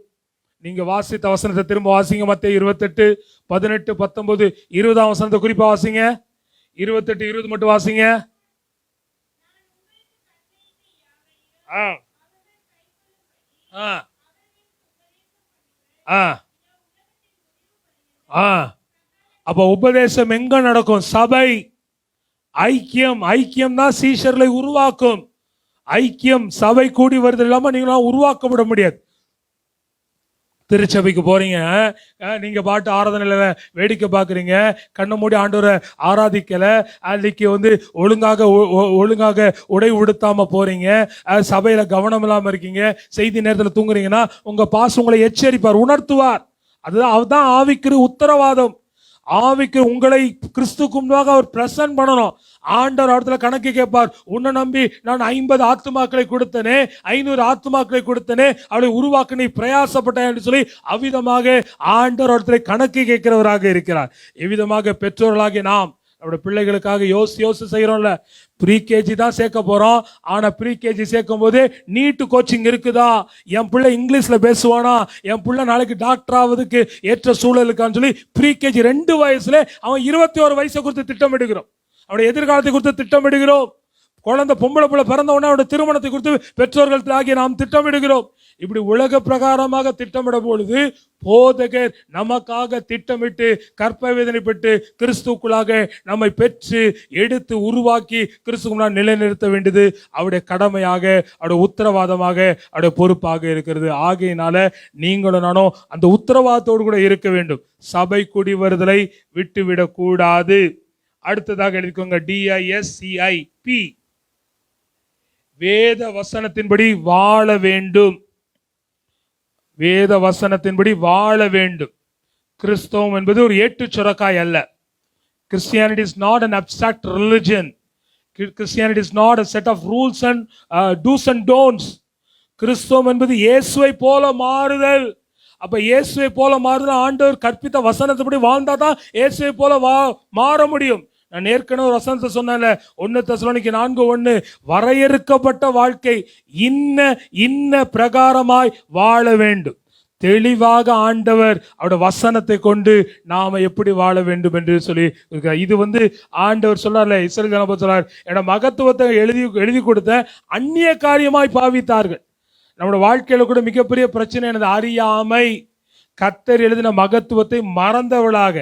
நீங்க வாசித்த வசனத்தை திரும்ப வாசிங்க. மத்தேயு 28, 18, 19, 20 வசனத்தை குறிப்பா வாசிங்க. 28, 20 மட்டும் வாசிங்க. அப்ப உபதேசம் எங்க நடக்கும்? சபை ஐக்கியம் தான் சீஷர்களை உருவாக்கும். ஐக்கியம், சபை கூடி வருது இல்லாம நீங்க உருவாக்கப்பட முடியாது. திருச்சபைக்கு போறீங்க, நீங்க பாட்டு ஆராதனையில வேடிக்கை பாக்குறீங்க, கண்ணை மூடி ஆண்டவரை ஆராதிக்கல, அன்னைக்கு ஒழுங்காக உடை உடுத்தாம போறீங்க, சபையில கவனம் இல்லாம இருக்கீங்க, செய்தி நேரத்துல தூங்குறீங்கன்னா உங்க பாஸ் உங்களை எச்சரிப்பார், உணர்த்துவார். அதுதான் ஆவிக்குரிய உத்தரவாதம். ஆவிக்கு உங்களை கிறிஸ்துக்கு முன்பாக அவர் பிரசன்ட் பண்ணணும். ஆண்டவர் இடத்துல கணக்கு கேட்பார். உன்னை நம்பி நான் 50 ஆத்துமாக்களை கொடுத்தனே, 500 ஆத்துமாக்களை கொடுத்தனே, அவளை உருவாக்க நீ பிரயாசப்பட்ட என்று சொல்லி அவ்விதமாக ஆண்டவர் இடத்துல கணக்கு கேட்கிறவராக இருக்கிறார். எவ்விதமாக பெற்றோர்களாகிய நாம் நம்முடைய பிள்ளைகளுக்காக யோசி செய்யறோம்ல. ப்ரீகேஜி தான் சேர்க்க போறோம். ஆனா ப்ரீகேஜி சேர்க்கும் போது நீட் கோச்சிங் இருக்குதா? என் பிள்ளை இங்கிலீஷ்ல பேசுவானா? என் பிள்ளை நாளைக்கு டாக்டர் ஆவதுக்கு ஏற்ற சூழல் இருக்கான்னு சொல்லி ப்ரீகேஜி 2 வயசுல அவன் 21 வயசை குறித்து திட்டமிடுகிறோம். அவனுடைய எதிர்காலத்தை குறித்து திட்டமிடுகிறோம். குழந்தை பொம்பளை பிள்ளை பிறந்த உடனே அவனுடைய திருமணத்தை குறித்து பெற்றோர்கள் ஆகிய நாம் திட்டமிடுகிறோம். இப்படி உலக பிரகாரமாக திட்டமிட பொழுது போதகர் நமக்காக திட்டமிட்டு கற்பவேதனைப்பட்டு கிறிஸ்துக்குள்ளாக நம்மை பெற்று எடுத்து உருவாக்கி கிறிஸ்துக்குள்ளாக நிலைநிறுத்த வேண்டியது அவருடைய கடமையாக, அவருடைய உத்தரவாதமாக, அவருடைய பொறுப்பாக இருக்கிறது. ஆகையினால நீங்களும் நானும் அந்த உத்தரவாதத்தோடு கூட இருக்க வேண்டும். சபை கூடி வருதலை விட்டுவிடக் கூடாது. அடுத்ததாக எழுதிக்கோங்க, DISCIP, வேத வசனத்தின்படி வாழ வேண்டும். வேத வசனத்தின்படி வாழ வேண்டும். கிறிஸ்தவம் என்பது ஒரு ஏட்டு சுரக்காய் அல்ல. Christianity is not an abstract religion. Christianity is not a set of rules and do's and don'ts. கிறிஸ்தவம் என்பது இயேசுவை போல மாறுதல். அப்ப இயேசுவை போல மாறுதல் ஆண்டவர் கற்பித்த வசனத்தின்படி வாழ்ந்தா தான் இயேசுவை போல மாற முடியும். நான் ஏற்கனவே ஒரு வசனத்தை சொன்னேன்ல, 1 தெசலோனிக்கே 4:1, வரையறுக்கப்பட்ட வாழ்க்கை இன்ன பிரகாரமாய் வாழ வேண்டும். தெளிவாக ஆண்டவர் அவருடைய வசனத்தை கொண்டு நாம எப்படி வாழ வேண்டும் என்று சொல்லி இருக்கிறார். இது ஆண்டவர் சொல்றார்ல, இஸ்ரவேல் ஜனங்கள் சொல்றார், என்னோட மகத்துவத்தை எழுதி கொடுத்த அந்நிய காரியமாய் பாவித்தார்கள். நம்முடைய வாழ்க்கையில கூட மிகப்பெரிய பிரச்சனை எனது அறியாமை. கர்த்தர் எழுதின மகத்துவத்தை மறந்தவளாக,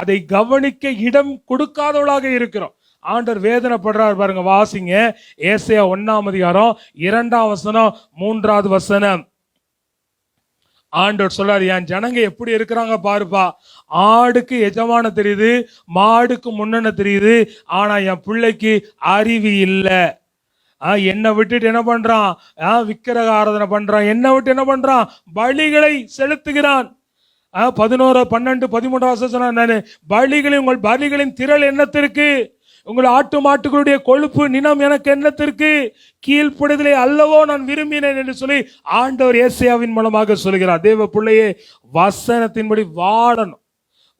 அதை கவனிக்க இடம் கொடுக்காதவளாக இருக்கிறோம். ஆண்டவர் வேதனைப்படுறார் பாருங்க. வாசிங்க, ஏசாயா 1:2, 3 ஆண்டவர் சொல்றாரு, என் ஜனங்க எப்படி இருக்கிறாங்க பாருப்பா. ஆடுக்கு எஜமான தெரியுது, மாடுக்கு முன்னன தெரியுது, ஆனா என் பிள்ளைக்கு அறிவு இல்லை. என்னை விட்டுட்டு என்ன பண்றான்? விக்கிரக ஆராதனை பண்றான். என்னை விட்டு என்ன பண்றான்? பலிகளை செலுத்துகிறான். 11, 12, 13 சொன்ன, உங்கள் பலிகளின் திரள் என்னத்திற்கு? உங்கள் ஆட்டு மாட்டுகளுடைய கொழுப்பு நினம் எனக்கு என்னத்திற்கு? கீழ்ப்படுதலை அல்லவோ நான் விரும்பினேன் என்று சொல்லி ஆண்டவர் ஏசாயாவின் மூலமாக சொல்கிறார். தேவ பிள்ளையே, வசனத்தின்படி வாழணும்,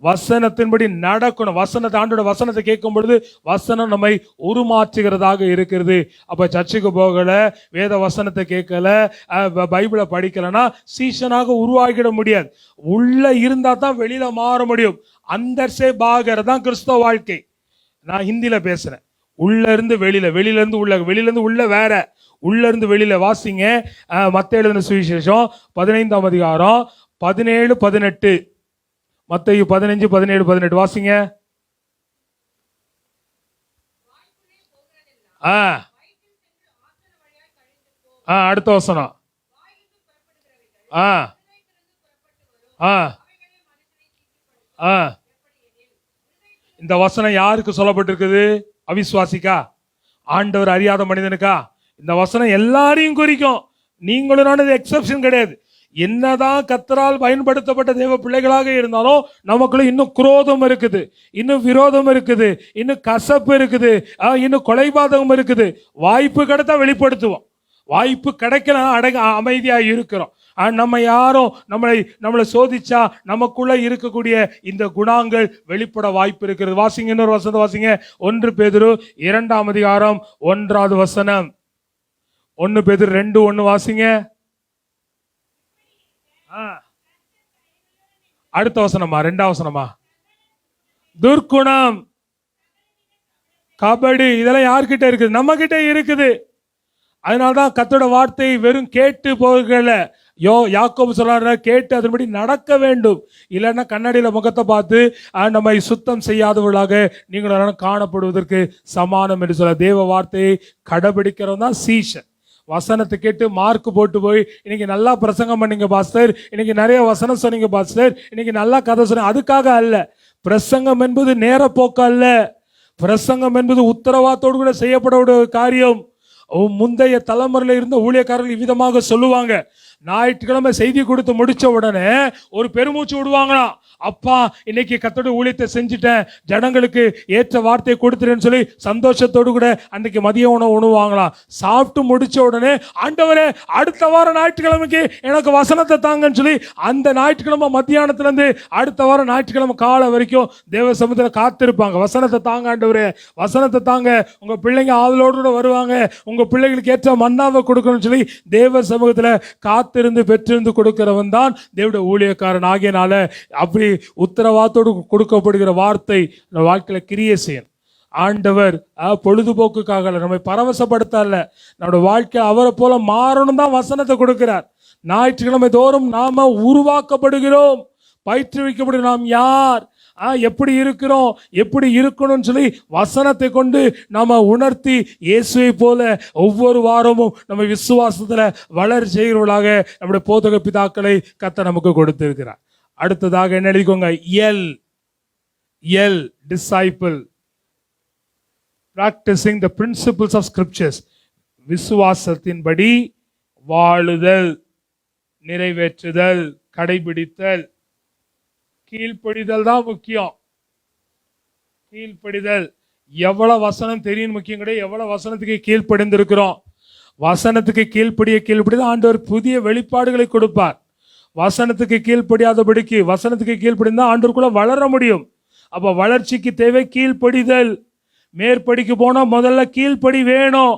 வசனத்தின்படி நடக்கணும். ஆண்டோட வசனத்தை கேட்கும் பொழுது வசனம் நம்மை உருமாற்றுகிறதாக இருக்கிறது. அப்ப சர்ச்சுக்கு போகல, வேத வசனத்தை கேட்கல, பைபிளை படிக்கலன்னா சீஷனாக உருவாகிட முடியாது. உள்ள இருந்தா தான் வெளியில மாற முடியும். அந்தர்சே பாகர் தான் கிறிஸ்தவ வாழ்க்கை. நான் ஹிந்தியில பேசுறேன். உள்ள இருந்து வெளியில, வெளியில இருந்து உள்ள, வெளியில இருந்து உள்ள வேற, உள்ள இருந்து வெளியில. வாசிங்க, மத்தேயு எழுதின சுவிசேஷம் 15:17-18. மத்தேயு 15:17-18 வாசிங்க. அடுத்த வசனம். இந்த வசனம் யாருக்கு சொல்லப்பட்டிருக்குது? அவிசுவாசிக்கா? ஆண்டவர் அறியாத மனிதனுக்கா? இந்த வசனம் எல்லாரையும் குறிக்கும். நீங்களும் நானும் எக்ஸெப்ஷன் கிடையாது. என்னதான் கர்த்தரால் பயன்படுத்தப்பட்ட தேவ பிள்ளைகளாக இருந்தாலும் நமக்குள்ள இன்னும் குரோதம் இருக்குது, இன்னும் விரோதம் இருக்குது, இன்னும் கசப்பு இருக்குது, இன்னும் கொலைபாதகம் இருக்குது. வாய்ப்பு கிடைத்தா வெளிப்படுத்துவோம், வாய்ப்பு கிடைக்கல அமைதியா இருக்கிறோம். நம்ம யாரும் நம்மளை சோதிச்சா நமக்குள்ள இருக்கக்கூடிய இந்த குணங்கள் வெளிப்பட வாய்ப்பு இருக்கிறது. வாசிங்க, இன்னொரு வசனத்தை வாசிங்க. 1 பேதுரு 2:1. 1 பேதுரு 2:1 வாசிங்க. அடுத்த வசனமா? 2ஆம் வசனமா? துர்க்குணம், கபடி, இதெல்லாம் யார்கிட்ட இருக்குது? நம்ம கிட்ட இருக்குது. அதனால்தான் கர்த்தரோட வார்த்தை வெறும் கேட்டு போகல. யாக்கோபு சொல்றாரு, கேட்டு அதன்படி நடக்க வேண்டும். இல்லைன்னா கண்ணாடியில முகத்தை பார்த்து நம்மை சுத்தம் செய்யாதவர்களாக நீங்கள் காணப்படுவதற்கு சமானம் என்று சொல்ல. தேவ வார்த்தையை கடைபிடிக்கிறவன் தான் சீஷன். வசனத்தை கேட்டு மார்க் போட்டு போய் இன்னைக்கு நல்லா பிரசங்கம் பண்ணீங்க பாஸ்டர், இன்னைக்கு நிறைய வசனம் சொன்னீங்க பாஸ்டர், இன்னைக்கு நல்லா கதை சொன்னீங்க, அதுக்காக அல்ல. பிரசங்கம் என்பது நேர போக்கு அல்ல. பிரசங்கம் என்பது உத்தரவாதத்தோடு கூட செய்யப்பட காரியம். முந்தைய தலைமுறையில் இருந்த ஊழியக்காரர்கள் இவ்விதமாக சொல்லுவாங்க. ஞாயிற்றுக்கிழமை செய்தி கொடுத்து முடிச்ச உடனே ஒரு பெருமூச்சு விடுவாங்களாம். அப்பா, இன்னைக்கு கர்த்தருடைய ஊழியத்தை செஞ்சுட்டேன், ஜனங்களுக்கு ஏற்ற வார்த்தையை கொடுத்துட்டேன்னு சொல்லி சந்தோஷத்தோடு கூட அன்னைக்கு மதிய உணவு உணவாங்களாம். சாப்பிட்டு முடிச்ச உடனே, ஆண்டவரே அடுத்த வாரம் ஞாயிற்றுக்கிழமைக்கு எனக்கு வசனத்தை தாங்கன்னு சொல்லி அந்த ஞாயிற்றுக்கிழமை மத்தியானத்துல இருந்து அடுத்த வாரம் ஞாயிற்றுக்கிழமை காலை வரைக்கும் தேவ சமூகத்தில் காத்திருப்பாங்க. வசனத்தை தாங்க ஆண்டவரே, வசனத்தை தாங்க, உங்க பிள்ளைங்க ஆவலோடு கூட வருவாங்க, உங்க பிள்ளைகளுக்கு ஏற்ற மன்னாவை கொடுக்கணும்னு சொல்லி தேவ சமூகத்துல காத்திருந்து பெற்றிருந்து கொடுக்கிறவன் தான் தேவனுடைய ஊழியக்காரன். ஆகியனால அப்படி உத்தரவாதத்தோடு கொடுக்கப்படுகிற வார்த்தை வாழ்க்கையில கிரியை செய்யணும். ஆண்டவர் பொழுதுபோக்குக்காக அல்ல, நம்மை பரவசப்படுத்த அல்ல, நம்முடைய வாழ்க்கை அவரை போல மாறணும் தான் வசனத்தை கொடுக்கிறார். ஞாயிற்றுக்கிழமை தோறும் நாம உருவாக்கப்படுகிறோம், பயிற்றுவிக்கப்படும். நாம் யார், எப்படி இருக்கிறோம், எப்படி இருக்கணும்னு சொல்லி வசனத்தை கொண்டு நாம உணர்த்தி இயேசுவை போல ஒவ்வொரு வாரமும் நம்ம விசுவாசத்துல வளர செய்கிறவர்களாக நம்முடைய போதக பிதாக்களை கர்த்தர் நமக்கு கொடுத்திருக்கிறார். அடுத்ததாக என்ன எழுதிக்கோங்க, L disciple, practicing the principles of scriptures. விசுவாசத்தின்படி வாழுதல், நிறைவேற்றுதல், கடைபிடித்தல், கீழ்ப்படிதல் தான் முக்கியம். கீழ்ப்படிதல், எவ்வளவு வசனம் தெரியும் முக்கியம் கிடையாது, எவ்வளவு வசனத்துக்கு கீழ்ப்படிந்திருக்கிறோம். வசனத்துக்கு கீழ்ப்படிய ஆண்டவர் புதிய வெளிப்பாடுகளை கொடுப்பார். வசனத்துக்கு கீழ்ப்படியாதபடிக்கு, வசனத்துக்கு கீழ்ப்படிந்தா ஆண்டவருக்குள்ள வளர முடியும். அப்ப வளர்ச்சிக்கு தேவை கீழ்ப்படிதல். மேற்படிக்கு போனா முதல்ல கீழ்ப்படி வேணும்.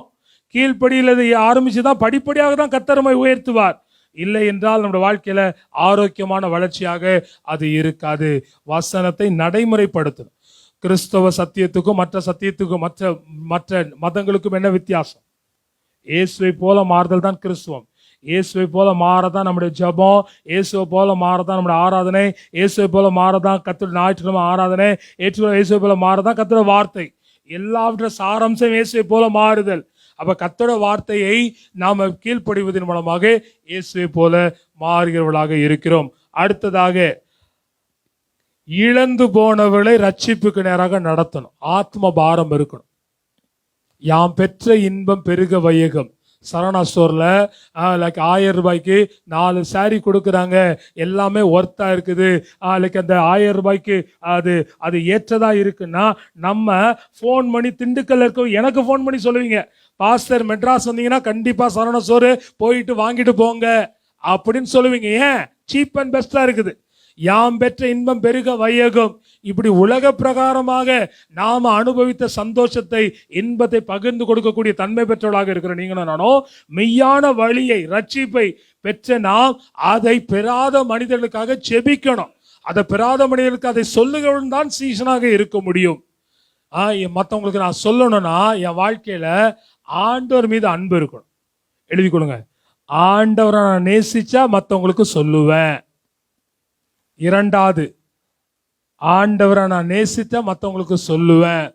கீழ்ப்படியில ஆரம்பிச்சுதான் படிப்படியாக தான் கர்த்தர் உயர்த்துவார். இல்லை என்றால் நம்முடைய வாழ்க்கையில ஆரோக்கியமான வளர்ச்சியாக அது இருக்காது. வசனத்தை நடைமுறைப்படுத்தணும். கிறிஸ்தவ சத்தியத்துக்கும் மற்ற சத்தியத்துக்கும் மற்ற மதங்களுக்கும் என்ன வித்தியாசம்? இயேசுவை போல மாறுதல் தான் கிறிஸ்துவம். இயேசுவை போல மாறதான் நம்முடைய ஜபம், இயேசுவை போல மாறதான் நம்முடைய ஆராதனை, இயேசுவை போல மாறதான் கர்த்தருடைய ஞாயிற்றுக்கிழமை ஆராதனை, இயேசுவை போல மாறதான் கர்த்தருடைய வார்த்தை. எல்லாவற்ற சாராம்சம் இயேசுவை போல மாறுதல். அப்ப கர்த்தருடைய வார்த்தையை நாம கீழ்ப்படிவதன் மூலமாக இயேசுவை போல மாறுகிறவர்களாக இருக்கிறோம். அடுத்ததாக இழந்து போனவர்களை ரட்சிப்புக்கு நேராக நடத்தணும். ஆத்ம பாரம் இருக்கணும். யாம் பெற்ற இன்பம் பெருக வையகம். சரவணா ஸ்டோர்ல 1000 ரூபாய்க்கு 4 சாரி கொடுக்குறாங்க, எல்லாமே ஒர்த்தா இருக்குது. அந்த 1000 ரூபாய்க்கு அது ஏற்றதா இருக்குன்னா நம்ம போன் பண்ணி, திண்டுக்கல்ல இருக்க எனக்கு போன் பண்ணி சொல்லுவீங்க, பாஸ்டர் மெட்ராஸ் வந்தீங்கன்னா கண்டிப்பா சரவணா ஸ்டோர் போயிட்டு வாங்கிட்டு போங்க அப்படின்னு சொல்லுவீங்க. ஏன்? சீப் அண்ட் பெஸ்டா இருக்குது. யாம் பெற்ற இன்பம் பெருக வையகம். இப்படி உலக பிரகாரமாக நாம அனுபவித்த சந்தோஷத்தை, இன்பத்தை பகிர்ந்து கொடுக்கக்கூடிய தன்மை பெற்றவர்களாக இருக்கிற நீங்களும் நானும் மெய்யான வழியை, ரட்சிப்பை பெற்ற நாம் அதை பெறாத மனிதர்களுக்காக செபிக்கணும். அதை பெறாத மனிதர்களுக்கு அதை சொல்லுகிறவன் தான் சீசனாக இருக்க முடியும். மற்றவங்களுக்கு நான் சொல்லணும்னா என் வாழ்க்கையில ஆண்டவர் மீது அன்பு இருக்கணும். எழுதி கொடுங்க, ஆண்டவரை நான் நேசிச்சா மற்றவங்களுக்கு சொல்லுவேன். இரண்டாவது, ஆண்டவரை நான் நேசித்தா மற்றவங்களுக்கு சொல்லுவேன்.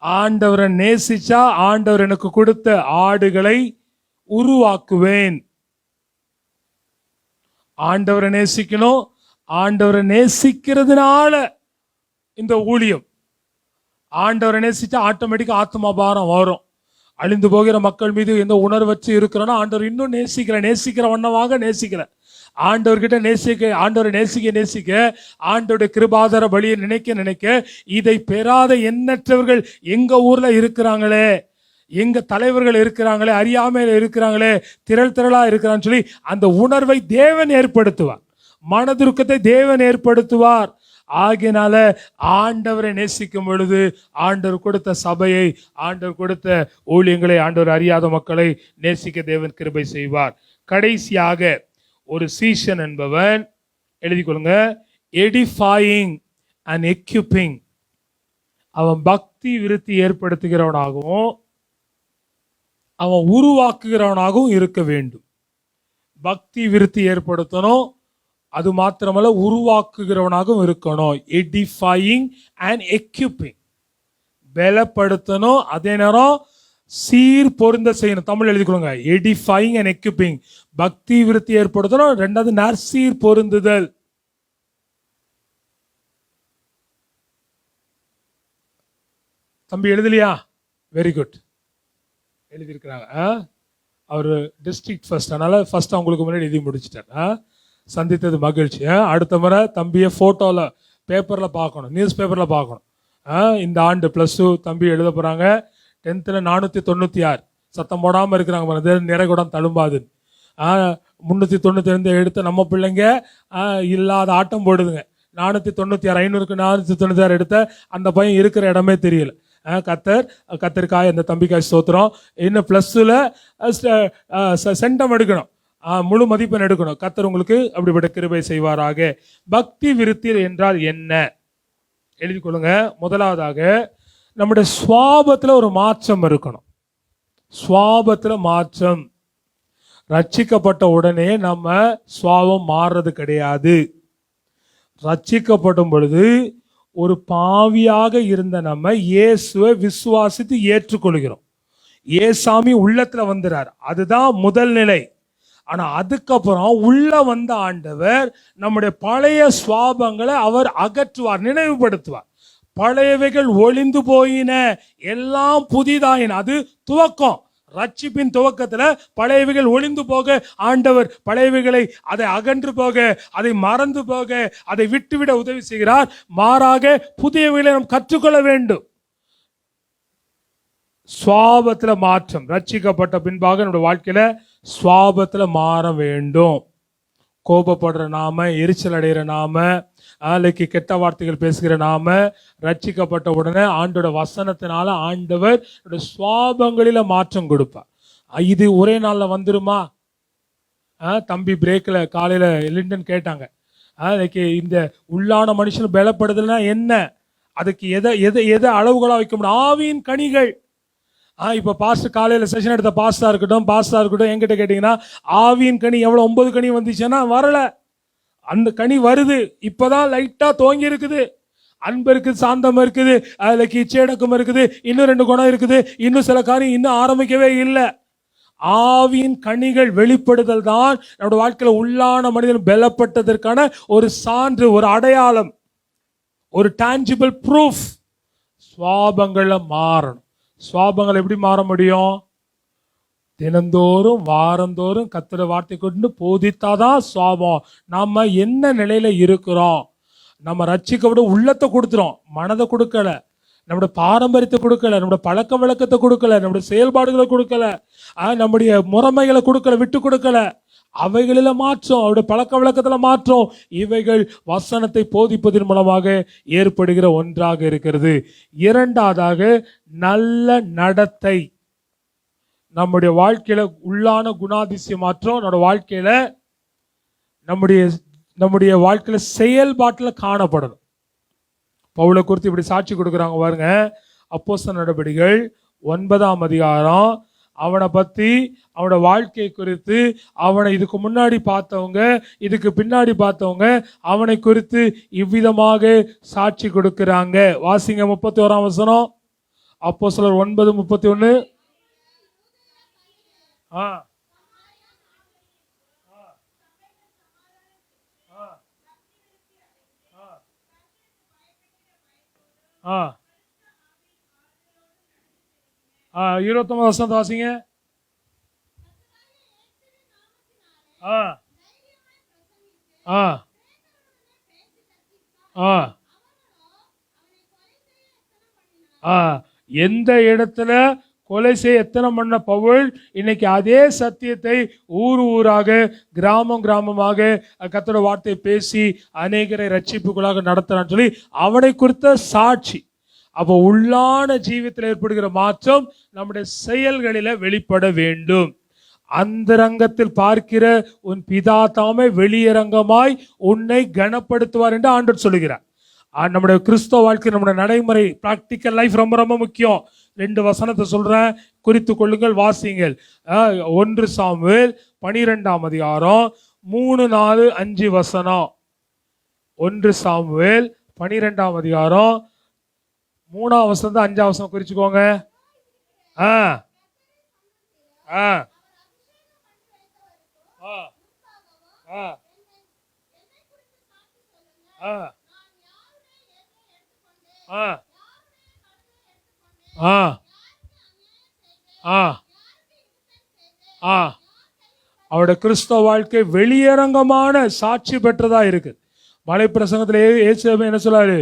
ஆண்டவரை நேசிச்சா ஆண்டவர் எனக்கு கொடுத்த ஆடுகளை உருவாக்குவேன். ஆண்டவரை நேசிக்கணும். ஆண்டவரை நேசிக்கிறதுனால இந்த ஊழியம், ஆண்டவரை நேசிச்சா ஆட்டோமேட்டிக்கா ஆத்மா பாரம் வரும். அழிந்து போகிற மக்கள் மீது எந்த உணர்வற்று இருக்கிறோன்னா ஆண்டவர் இன்னும் நேசிக்கிற வண்ணமாக நேசிக்கிற ஆண்டவர்கிட்ட ஆண்டவரை நேசிக்க ஆண்டவருடைய கிருபாதார வழியை நினைக்க இதை பெறாத எண்ணற்றவர்கள் எங்க ஊர்ல இருக்கிறாங்களே, எங்க தலைவர்கள் இருக்கிறாங்களே, அறியாமையில இருக்கிறாங்களே, திரளா இருக்கிறான்னு சொல்லி அந்த உணர்வை தேவன் ஏற்படுத்துவார். மனதுருக்கத்தை தேவன் ஏற்படுத்துவார். ஆகினால ஆண்டவரை நேசிக்கும் பொழுது ஆண்டவர் கொடுத்த சபையை, ஆண்டவர் கொடுத்த ஊழியங்களை, ஆண்டவர் அறியாத மக்களை நேசிக்க தேவன் கிருபை செய்வார். கடைசியாக ஒரு சீஷன் என்பவன், எழுதி கொள்ளுங்க, எடிஃபையிங் அண்ட் எக்யூப்பிங். அவன் பக்தி விருத்தி ஏற்படுத்துகிறவனாகவும் அவன் உருவாக்குகிறவனாகவும் இருக்க வேண்டும். பக்தி விருத்தி ஏற்படுத்தணும், அது மாத்திரமல்ல உருவாக்குகிறவனாகவும் இருக்கணும். எடிஃபையிங் அண்ட் எக்யூப்பிங், பலப்படுத்தணும், அதே நேரம் சீர் பொருந்த செய்யணும். தமிழ் எழுதிக்கொள்ளுங்க, எடிஃபையிங் அண்ட் எக்யூப்பிங். பக்தி விருத்தி ஏற்படுத்தணும், ரெண்டாவது நற்சீர் பொருந்துதல். தம்பி எழுதலையா? வெரி குட், எழுதியிருக்கிறாங்க. அவர் டிஸ்ட்ரிக்ட் ஃபர்ஸ்ட், அதனால ஃபர்ஸ்ட் அவங்களுக்கு முன்னாடி எழுதி முடிச்சிட்டார். சந்தித்தது மகிழ்ச்சி. அடுத்த முறை தம்பியை போட்டோல பேப்பர்ல பார்க்கணும், நியூஸ் பேப்பர்ல பார்க்கணும். இந்த ஆண்டு +2 தம்பி எழுத போறாங்க. 10th 496 சத்தம் போடாம இருக்கிறாங்க, நிறைகுடம் தழும்பாது. 392 எடுத்த நம்ம பிள்ளைங்க இல்லாத ஆட்டம் போடுதுங்க. 496 500க்கு 496 எடுத்த அந்த பையன் இருக்கிற இடமே தெரியல. கத்தருக்காய் அந்த தம்பிக்காய் ஸ்தோத்திரம். இன்னும் +2ல சென்டம் எடுக்கணும், முழு மதிப்பெண் எடுக்கணும். கர்த்தர் உங்களுக்கு அப்படிப்பட்ட கிருபை செய்வாராக. பக்தி விருத்தி என்றால் என்ன? எழுதி கொள்ளுங்க. முதலாவதாக நம்முடைய சுவாபத்துல ஒரு மாற்றம் இருக்கணும். சுவாபத்துல மாற்றம். ரட்சிக்கப்பட்ட உடனே நம்ம சுவாபம் மாறுறது கிடையாது. ரட்சிக்கப்படும் பொழுது ஒரு பாவியாக இருந்த நம்ம இயேசுவை விசுவாசித்து ஏற்றுக்கொள்கிறோம். ஏசாமி உள்ளத்துல வந்துறார், அதுதான் முதல் நிலை. ஆனா அதுக்கப்புறம் உள்ள வந்த ஆண்டவர் நம்முடைய பழைய சுவாபங்களை அவர் அகற்றுவார், நினைவுபடுத்துவார். பழையவைகள் ஒளிந்து போயின, எல்லாம் புதிதாயின. அது துவக்கம். ரட்சிப்பின் துவக்கத்துல பழையவைகள் ஒளிந்து போக ஆண்டவர் பழையவைகளை அதை அகன்று போக, அதை மறந்து போக, அதை விட்டுவிட உதவி செய்கிறார். மாறாக புதியவைகளை நாம் கற்றுக்கொள்ள வேண்டும். சுவாபத்துல மாற்றம். ரட்சிக்கப்பட்ட பின்பாக நம்முடைய வாழ்க்கையில சுவாபத்துல மாற வேண்டும். கோபப்படுற நாம, எரிச்சல் அடைகிற நாம, நாளைக்கு கெட்ட வார்த்தைகள் பேசுகிற நாம, ரட்சிக்கப்பட்ட உடனே ஆண்டோட வசனத்தினால ஆண்டவர் சுவாபங்களில மாற்றம் கொடுப்பார். இது ஒரே நாள்ல வந்துருமா? தம்பி பிரேக்ல காலையில லிண்டன் கேட்டாங்க, இந்த உள்ளான மனுஷன் பலப்படுதல்னா என்ன, அதுக்கு எதை எதை எதை அளவுகளா வைக்க முடியும்? ஆவியின் கனிகள். இப்ப பாஸ்டர் காலையில செஷன் எடுத்த பாஸ்டா இருக்கட்டும் என்கிட்ட கேட்டீங்கன்னா, ஆவியின் கனி எவ்வளவு 9 கனி வந்துச்சுன்னா வரல. அந்த கனி வருது, இப்பதான் லைட்டா துவங்கி இருக்குது. அன்பு இருக்குது, சாந்தம் இருக்குது, அதுல இச்சையடக்கம் இருக்குது, இன்னும் 2 குணம் இருக்குது, இன்னும் சில காரியம் இன்னும் ஆரம்பிக்கவே இல்லை. ஆவியின் கனிகள் வெளிப்படுதல் தான் நம்முடைய வாழ்க்கையில உள்ளான மனிதன் பலப்பட்டதற்கான ஒரு சான்று, ஒரு அடையாளம், ஒரு டான்ஜிபிள் ப்ரூஃப். சுவாபங்கள்ல மாறணும். சுவாபங்கள் எப்படி மாற முடியும்? தினந்தோறும் வாரந்தோறும் கர்த்தருடைய வார்த்தை கொண்டு போதித்தாதான் சுவாபம். நாம என்ன நிலையில இருக்கிறோம்? நம்ம ரட்சிக்கப்பட உள்ளத்தை கொடுத்துறோம், மனதை கொடுக்கல, நம்முடைய பாரம்பரியத்தை கொடுக்கல, நம்முடைய பழக்க வழக்கத்தை கொடுக்கல, நம்முடைய செயல்பாடுகளை கொடுக்கல, நம்முடைய முறைமைகளை கொடுக்கல, விட்டு கொடுக்கல. அவைகளில மாற்றம், அவருடைய பழக்க வழக்கத்துல மாற்றம், இவைகள் வசனத்தை போதிப்பதன் மூலமாக ஏற்படுகிற ஒன்றாக இருக்கிறது. இரண்டாவதாக நல்ல நடத்தை. நம்முடைய வாழ்க்கையில உள்ளான குணாதிசய மாற்றம் நம்முடைய வாழ்க்கையில நம்முடைய வாழ்க்கையில செயல்பாட்டில் காணப்படணும். பவுலை குறித்து இப்படி சாட்சி கொடுக்குறாங்க பாருங்க. அப்போஸ்தலர் நடபடிகள் 9ஆம் அதிகாரம். அவனை பத்தி, அவனோட வாழ்க்கை குறித்து, அவனை இதுக்கு முன்னாடி பார்த்தவங்க, இதுக்கு பின்னாடி பார்த்தவங்க அவனை குறித்து இவ்விதமாக சாட்சி கொடுக்கிறாங்க. வாசிங்க 31ஆம் வசனம். அப்போஸ்தலர் 9:31. ஆ 29 வசனத்தை வாசிங்க. எந்த இடத்துல கொலை செய்ய எத்தனை பண்ண பவுல் இன்னைக்கு அதே சத்தியத்தை ஊர் ஊராக, கிராமம் கிராமமாக கர்த்தருடைய வார்த்தை பேசி அநேகரை ரட்சிப்புகளாக நடத்துறான்னு சொல்லி அவனை குறித்த சாட்சி. அப்போ உள்ளான ஜீவியத்தில் ஏற்படுகிற மாற்றம் நம்முடைய செயல்களில வெளிப்பட வேண்டும். அந்தரங்கத்தில் பார்க்கிற உன் பிதா தாமே வெளியரங்கமாய் உன்னை கனப்படுத்துவார் என்று ஆண்டவர் சொல்லுகிறார். நம்முடைய கிறிஸ்தவ வாழ்க்கை, நம்முடைய நடைமுறை, பிராக்டிக்கல் லைஃப் ரொம்ப ரொம்ப முக்கியம். 2 வசனத்தை சொல்றேன், குறித்து கொள்ளுங்கள், வாசிங்கள். 1 சாமுவேல் 12ஆம் அதிகாரம் 3, 4, 5 வசனம். 1 சாமுவேல் 12ஆம் அதிகாரம் 3ஆம் வசனம் 5ஆம் வசனம் குறிச்சுக்கோங்க. அவருடைய கிறிஸ்தவ வாழ்க்கை வெளியரங்கமான சாட்சி பெற்றதா இருக்கு. மலை பிரசங்கத்திலே இயேசு என்ன சொல்றாரு?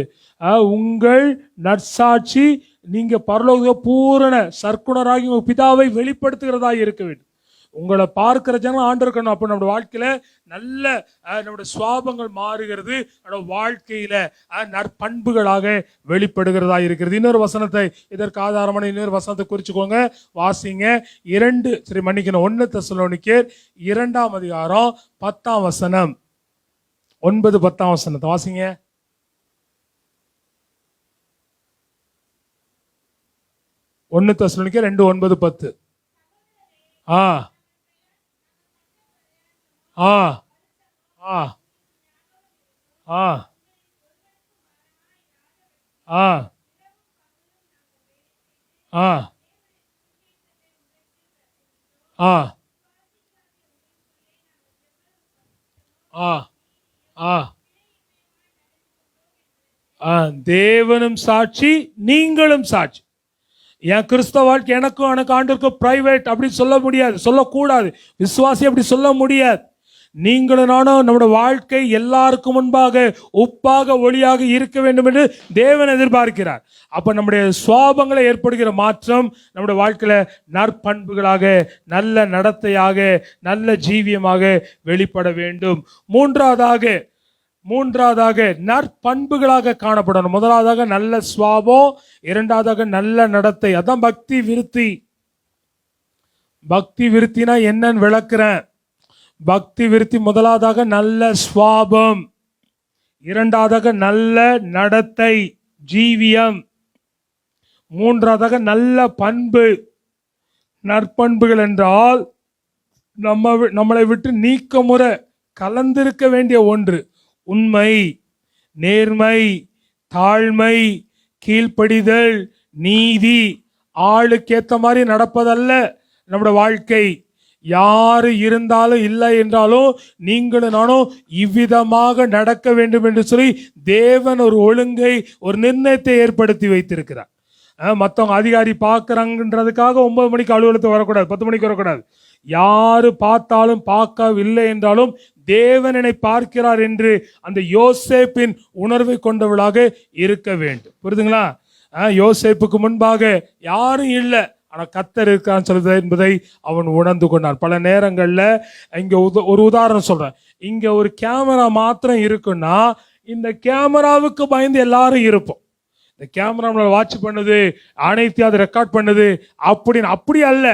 உங்கள் நற்சாட்சி நீங்க பரலோக பூரண சற்குணராகி உங்க பிதாவை வெளிப்படுத்துகிறதா இருக்க வேண்டும். உங்களை பார்க்கிற ஜனம் ஆண்டு இருக்கணும். அப்போ நம்முடைய வாழ்க்கையில நல்ல நம்முடைய சுவாபங்கள் மாறுகிறது, நம்முடைய வாழ்க்கையில நற்பண்புகளாக வெளிப்படுகிறதா இருக்கிறது. இன்னொரு வசனத்தை, இதற்கு ஆதாரமான இன்னொரு வசனத்தை குறிச்சுக்கோங்க, வாசிங்க. 1 தெசலோனிக்கேயர் 2ஆம் அதிகாரம் 10ஆம் வசனம். 9, 10ஆம் வசனத்தை வாசிங்க. 1 தெசலோனிக்கேயர் 2:9-10. ஆ ஆ ஆ ஆ ஆ ஆ ஆ ஆ ஆ ஆ தேவனும் சாட்சி, நீங்களும் சாட்சி. என் கிறிஸ்தவ வாழ்க்கை எனக்கும் எனக்கு ஆண்டவருக்கும் பிரைவேட் அப்படி சொல்ல முடியாது, சொல்லக்கூடாது. விசுவாசி அப்படி சொல்ல முடியாது. நீங்களும் நானும் நம்முடைய வாழ்க்கை எல்லாருக்கும் முன்பாக உப்பாக ஒளியாக இருக்க வேண்டும் என்று தேவன் எதிர்பார்க்கிறார். அப்ப நம்முடைய சுவாபங்களை ஏற்படுகிற மாற்றம் நம்முடைய வாழ்க்கையில நற்பண்புகளாக, நல்ல நடத்தையாக, நல்ல ஜீவியமாக வெளிப்பட வேண்டும். மூன்றாவதாக நற்பண்புகளாக காணப்படணும். முதலாவதாக நல்ல சுவாபம், இரண்டாவதாக நல்ல நடத்தை. அதான் பக்தி விருத்தி. பக்தி விருத்தினா என்னன்னு விளக்குறேன். பக்தி விருத்தி முதலாவதாக நல்ல சுவாபம், இரண்டாவதாக நல்ல நடத்தை ஜீவியம், மூன்றாவதாக நல்ல பண்பு. நற்பண்புகள் என்றால் நம்மளை விட்டு நீக்கமுற கலந்திருக்க வேண்டிய ஒன்று. உண்மை, நேர்மை, தாழ்மை, கீழ்ப்படிதல், நீதி. ஆளுக்கேத்த மாதிரி நடப்பதல்ல நம்முடைய வாழ்க்கை. யாரு இருந்தாலும் இல்லை என்றாலும் நீங்களும் நானும் இவ்விதமாக நடக்க வேண்டும் என்று சொல்லி தேவன் ஒரு ஒழுங்கை, ஒரு நிர்ணயத்தை ஏற்படுத்தி வைத்திருக்கிறார். மற்றவங்க அதிகாரி பார்க்கறாங்கன்றதுக்காக 9 மணிக்கு அலுவலகத்துக்கு வரக்கூடாது, 10 மணிக்கு வரக்கூடாது. யாரு பார்த்தாலும் பார்க்கவில்லை என்றாலும் தேவன் என்னை பார்க்கிறார் என்று அந்த யோசேப்பின் உணர்வை கொண்டவளாக இருக்க வேண்டும். புரியுதுங்களா? யோசேப்புக்கு முன்பாக யாரும் இல்லை, ஆனா கர்த்தர் இருக்கான்னு சொல்லுது என்பதை அவன் உணர்ந்து கொண்டான். பல நேரங்கள்ல இங்க ஒரு உதாரணம் சொல்றேன். இங்க ஒரு கேமரா மாத்திரம் இருக்குன்னா இந்த கேமராவுக்கு பயந்து எல்லாரும் இருப்போம். இந்த கேமரா வாட்ச் பண்ணுது, அனைத்தையும் அதை ரெக்கார்ட் பண்ணுது அப்படின்னு. அப்படி அல்ல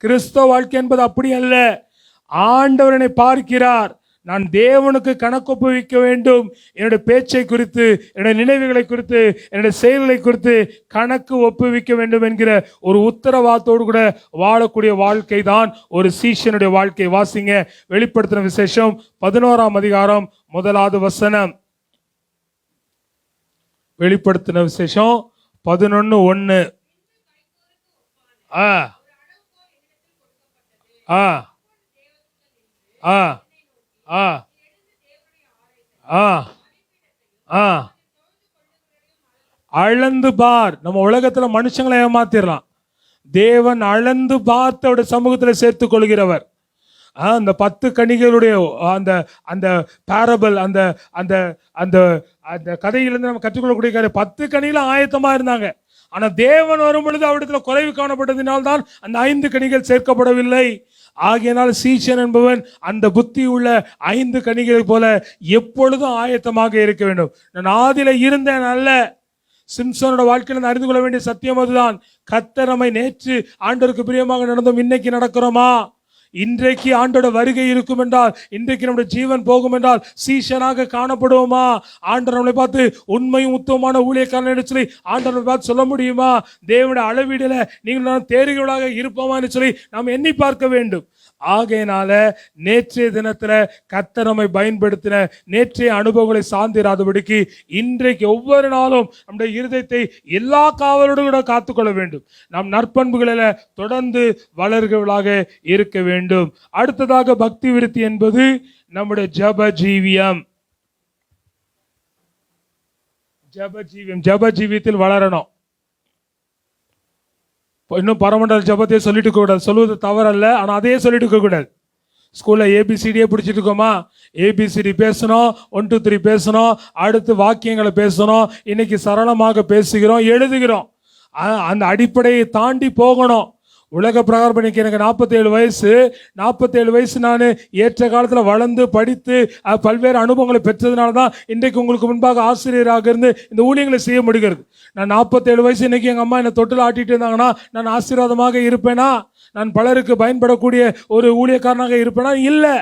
கிறிஸ்தவ வாழ்க்கை என்பது, அப்படி அல்ல. ஆண்டவர் என்னை பார்க்கிறார், நான் தேவனுக்கு கணக்கு ஒப்புவிக்க வேண்டும். என்னுடைய பேச்சை குறித்து, என்னுடைய நினைவுகளை குறித்து, என்னுடைய செயல்களை குறித்து கணக்கு ஒப்புவிக்க வேண்டும் என்கிற ஒரு உத்தரவாதத்தோடு கூட வாழக்கூடிய வாழ்க்கை தான் ஒரு சீஷனுடைய வாழ்க்கை. வாசிங்க வெளிப்படுத்தின விசேஷம் 11ஆம் அதிகாரம் 1வது வசனம். வெளிப்படுத்தின விசேஷம் 11:1. ஆ ஆ ஆ ஆ ஆ ஆ அளந்து பார். நம்ம உலகத்துல மனுஷங்களை ஏமாத்திடலாம், தேவன் அளந்து பார்த்து அவருடைய சமூகத்தில் சேர்த்துக் கொள்கிறவர். அந்த 10 கனிகளுடைய அந்த அந்த பேரபிள், அந்த அந்த அந்த அந்த கதையிலிருந்து நம்ம கற்றுக்கொள்ளக்கூடிய 10 கனிகளும் ஆயத்தமா இருந்தாங்க. ஆனா தேவன் வரும் பொழுது அவரிடத்துல குறைவு காணப்பட்டதினால்தான் அந்த 5 கனிகள் சேர்க்கப்படவில்லை. ஆகையினால் சீஷன் என்பவன் அந்த புத்தி உள்ள 5 கனிகளை போல எப்பொழுதும் ஆயத்தமாக இருக்க வேண்டும். நான் ஆதியில இருந்தேன் அல்ல. சிம்சோனோட வாழ்க்கையில் அறிந்து கொள்ள வேண்டிய சத்தியம் அதுதான். கர்த்தர் நம்மை நேற்று ஆண்டவருக்கு பிரியமாக நடந்தோம், இன்னைக்கு நடக்கிறோமா? இன்றைக்கு ஆண்டோட வருகை இருக்கும் என்றால், இன்றைக்கு நம்முடைய ஜீவன் போகும் என்றால் சீஷனாக காணப்படுவோமா? ஆண்டவர் நம்மளை பார்த்து உண்மையும் உத்தமமான ஊழியக்காரன் சொல்லி ஆண்டவரை பார்த்து சொல்ல முடியுமா? தேவனுடைய அளவீடுல நீங்கள் தேர்வுகளாக இருப்போமான்னு சொல்லி நாம் எண்ணி பார்க்க வேண்டும். ஆகையினால நேற்றைய தினத்துல கர்த்தர் நம்மை பயன்படுத்தின நேற்றைய அனுபவங்களை சார்ந்திராதபடிக்கு இன்றைக்கு ஒவ்வொரு நாளும் நம்முடைய இருதயத்தை எல்லா காவலோடு கூட காத்துக்கொள்ள வேண்டும். நாம் நற்பண்புகளில தொடர்ந்து வளர்களாக இருக்க வேண்டும். அடுத்ததாக பக்தி விருத்தி என்பது நம்முடைய ஜப ஜீவியம். ஜப ஜீவியத்தில் வளரணும். இன்னும் பரமண்டல ஜபத்தையே சொல்லிட்டு கூடாது, சொல்லுவது தவறல்ல, ஆனா அதையே சொல்லிட்டு இருக்க கூடாது. ஸ்கூல்ல ஏபிசிடியே பிடிச்சிட்டு இருக்கோமா? ஏபிசிடி பேசணும், 1 2 3 பேசணும், அடுத்து வாக்கியங்களை பேசணும். இன்னைக்கு சரளமாக பேசுகிறோம், எழுதுகிறோம். அந்த அடிப்படையை தாண்டி போகணும். உலக பிரகாரம் பண்ணிக்க எனக்கு 47 வயசு. 47 வயசு நான் ஏற்ற காலத்தில் வளர்ந்து படித்து பல்வேறு அனுபவங்களை பெற்றதுனால தான் இன்றைக்கு உங்களுக்கு முன்பாக ஆசிரியராக இருந்து இந்த ஊழியங்களை செய்ய முடிகிறது. நான் 47 வயசு இன்னைக்கு எங்கள் அம்மா என்னை தொட்டில் ஆட்டிட்டு இருந்தாங்கன்னா நான் ஆசீர்வாதமாக இருப்பேனா? நான் பலருக்கு பயன்படக்கூடிய ஒரு ஊழியக்காரனாக இருப்பேனா? இல்லை.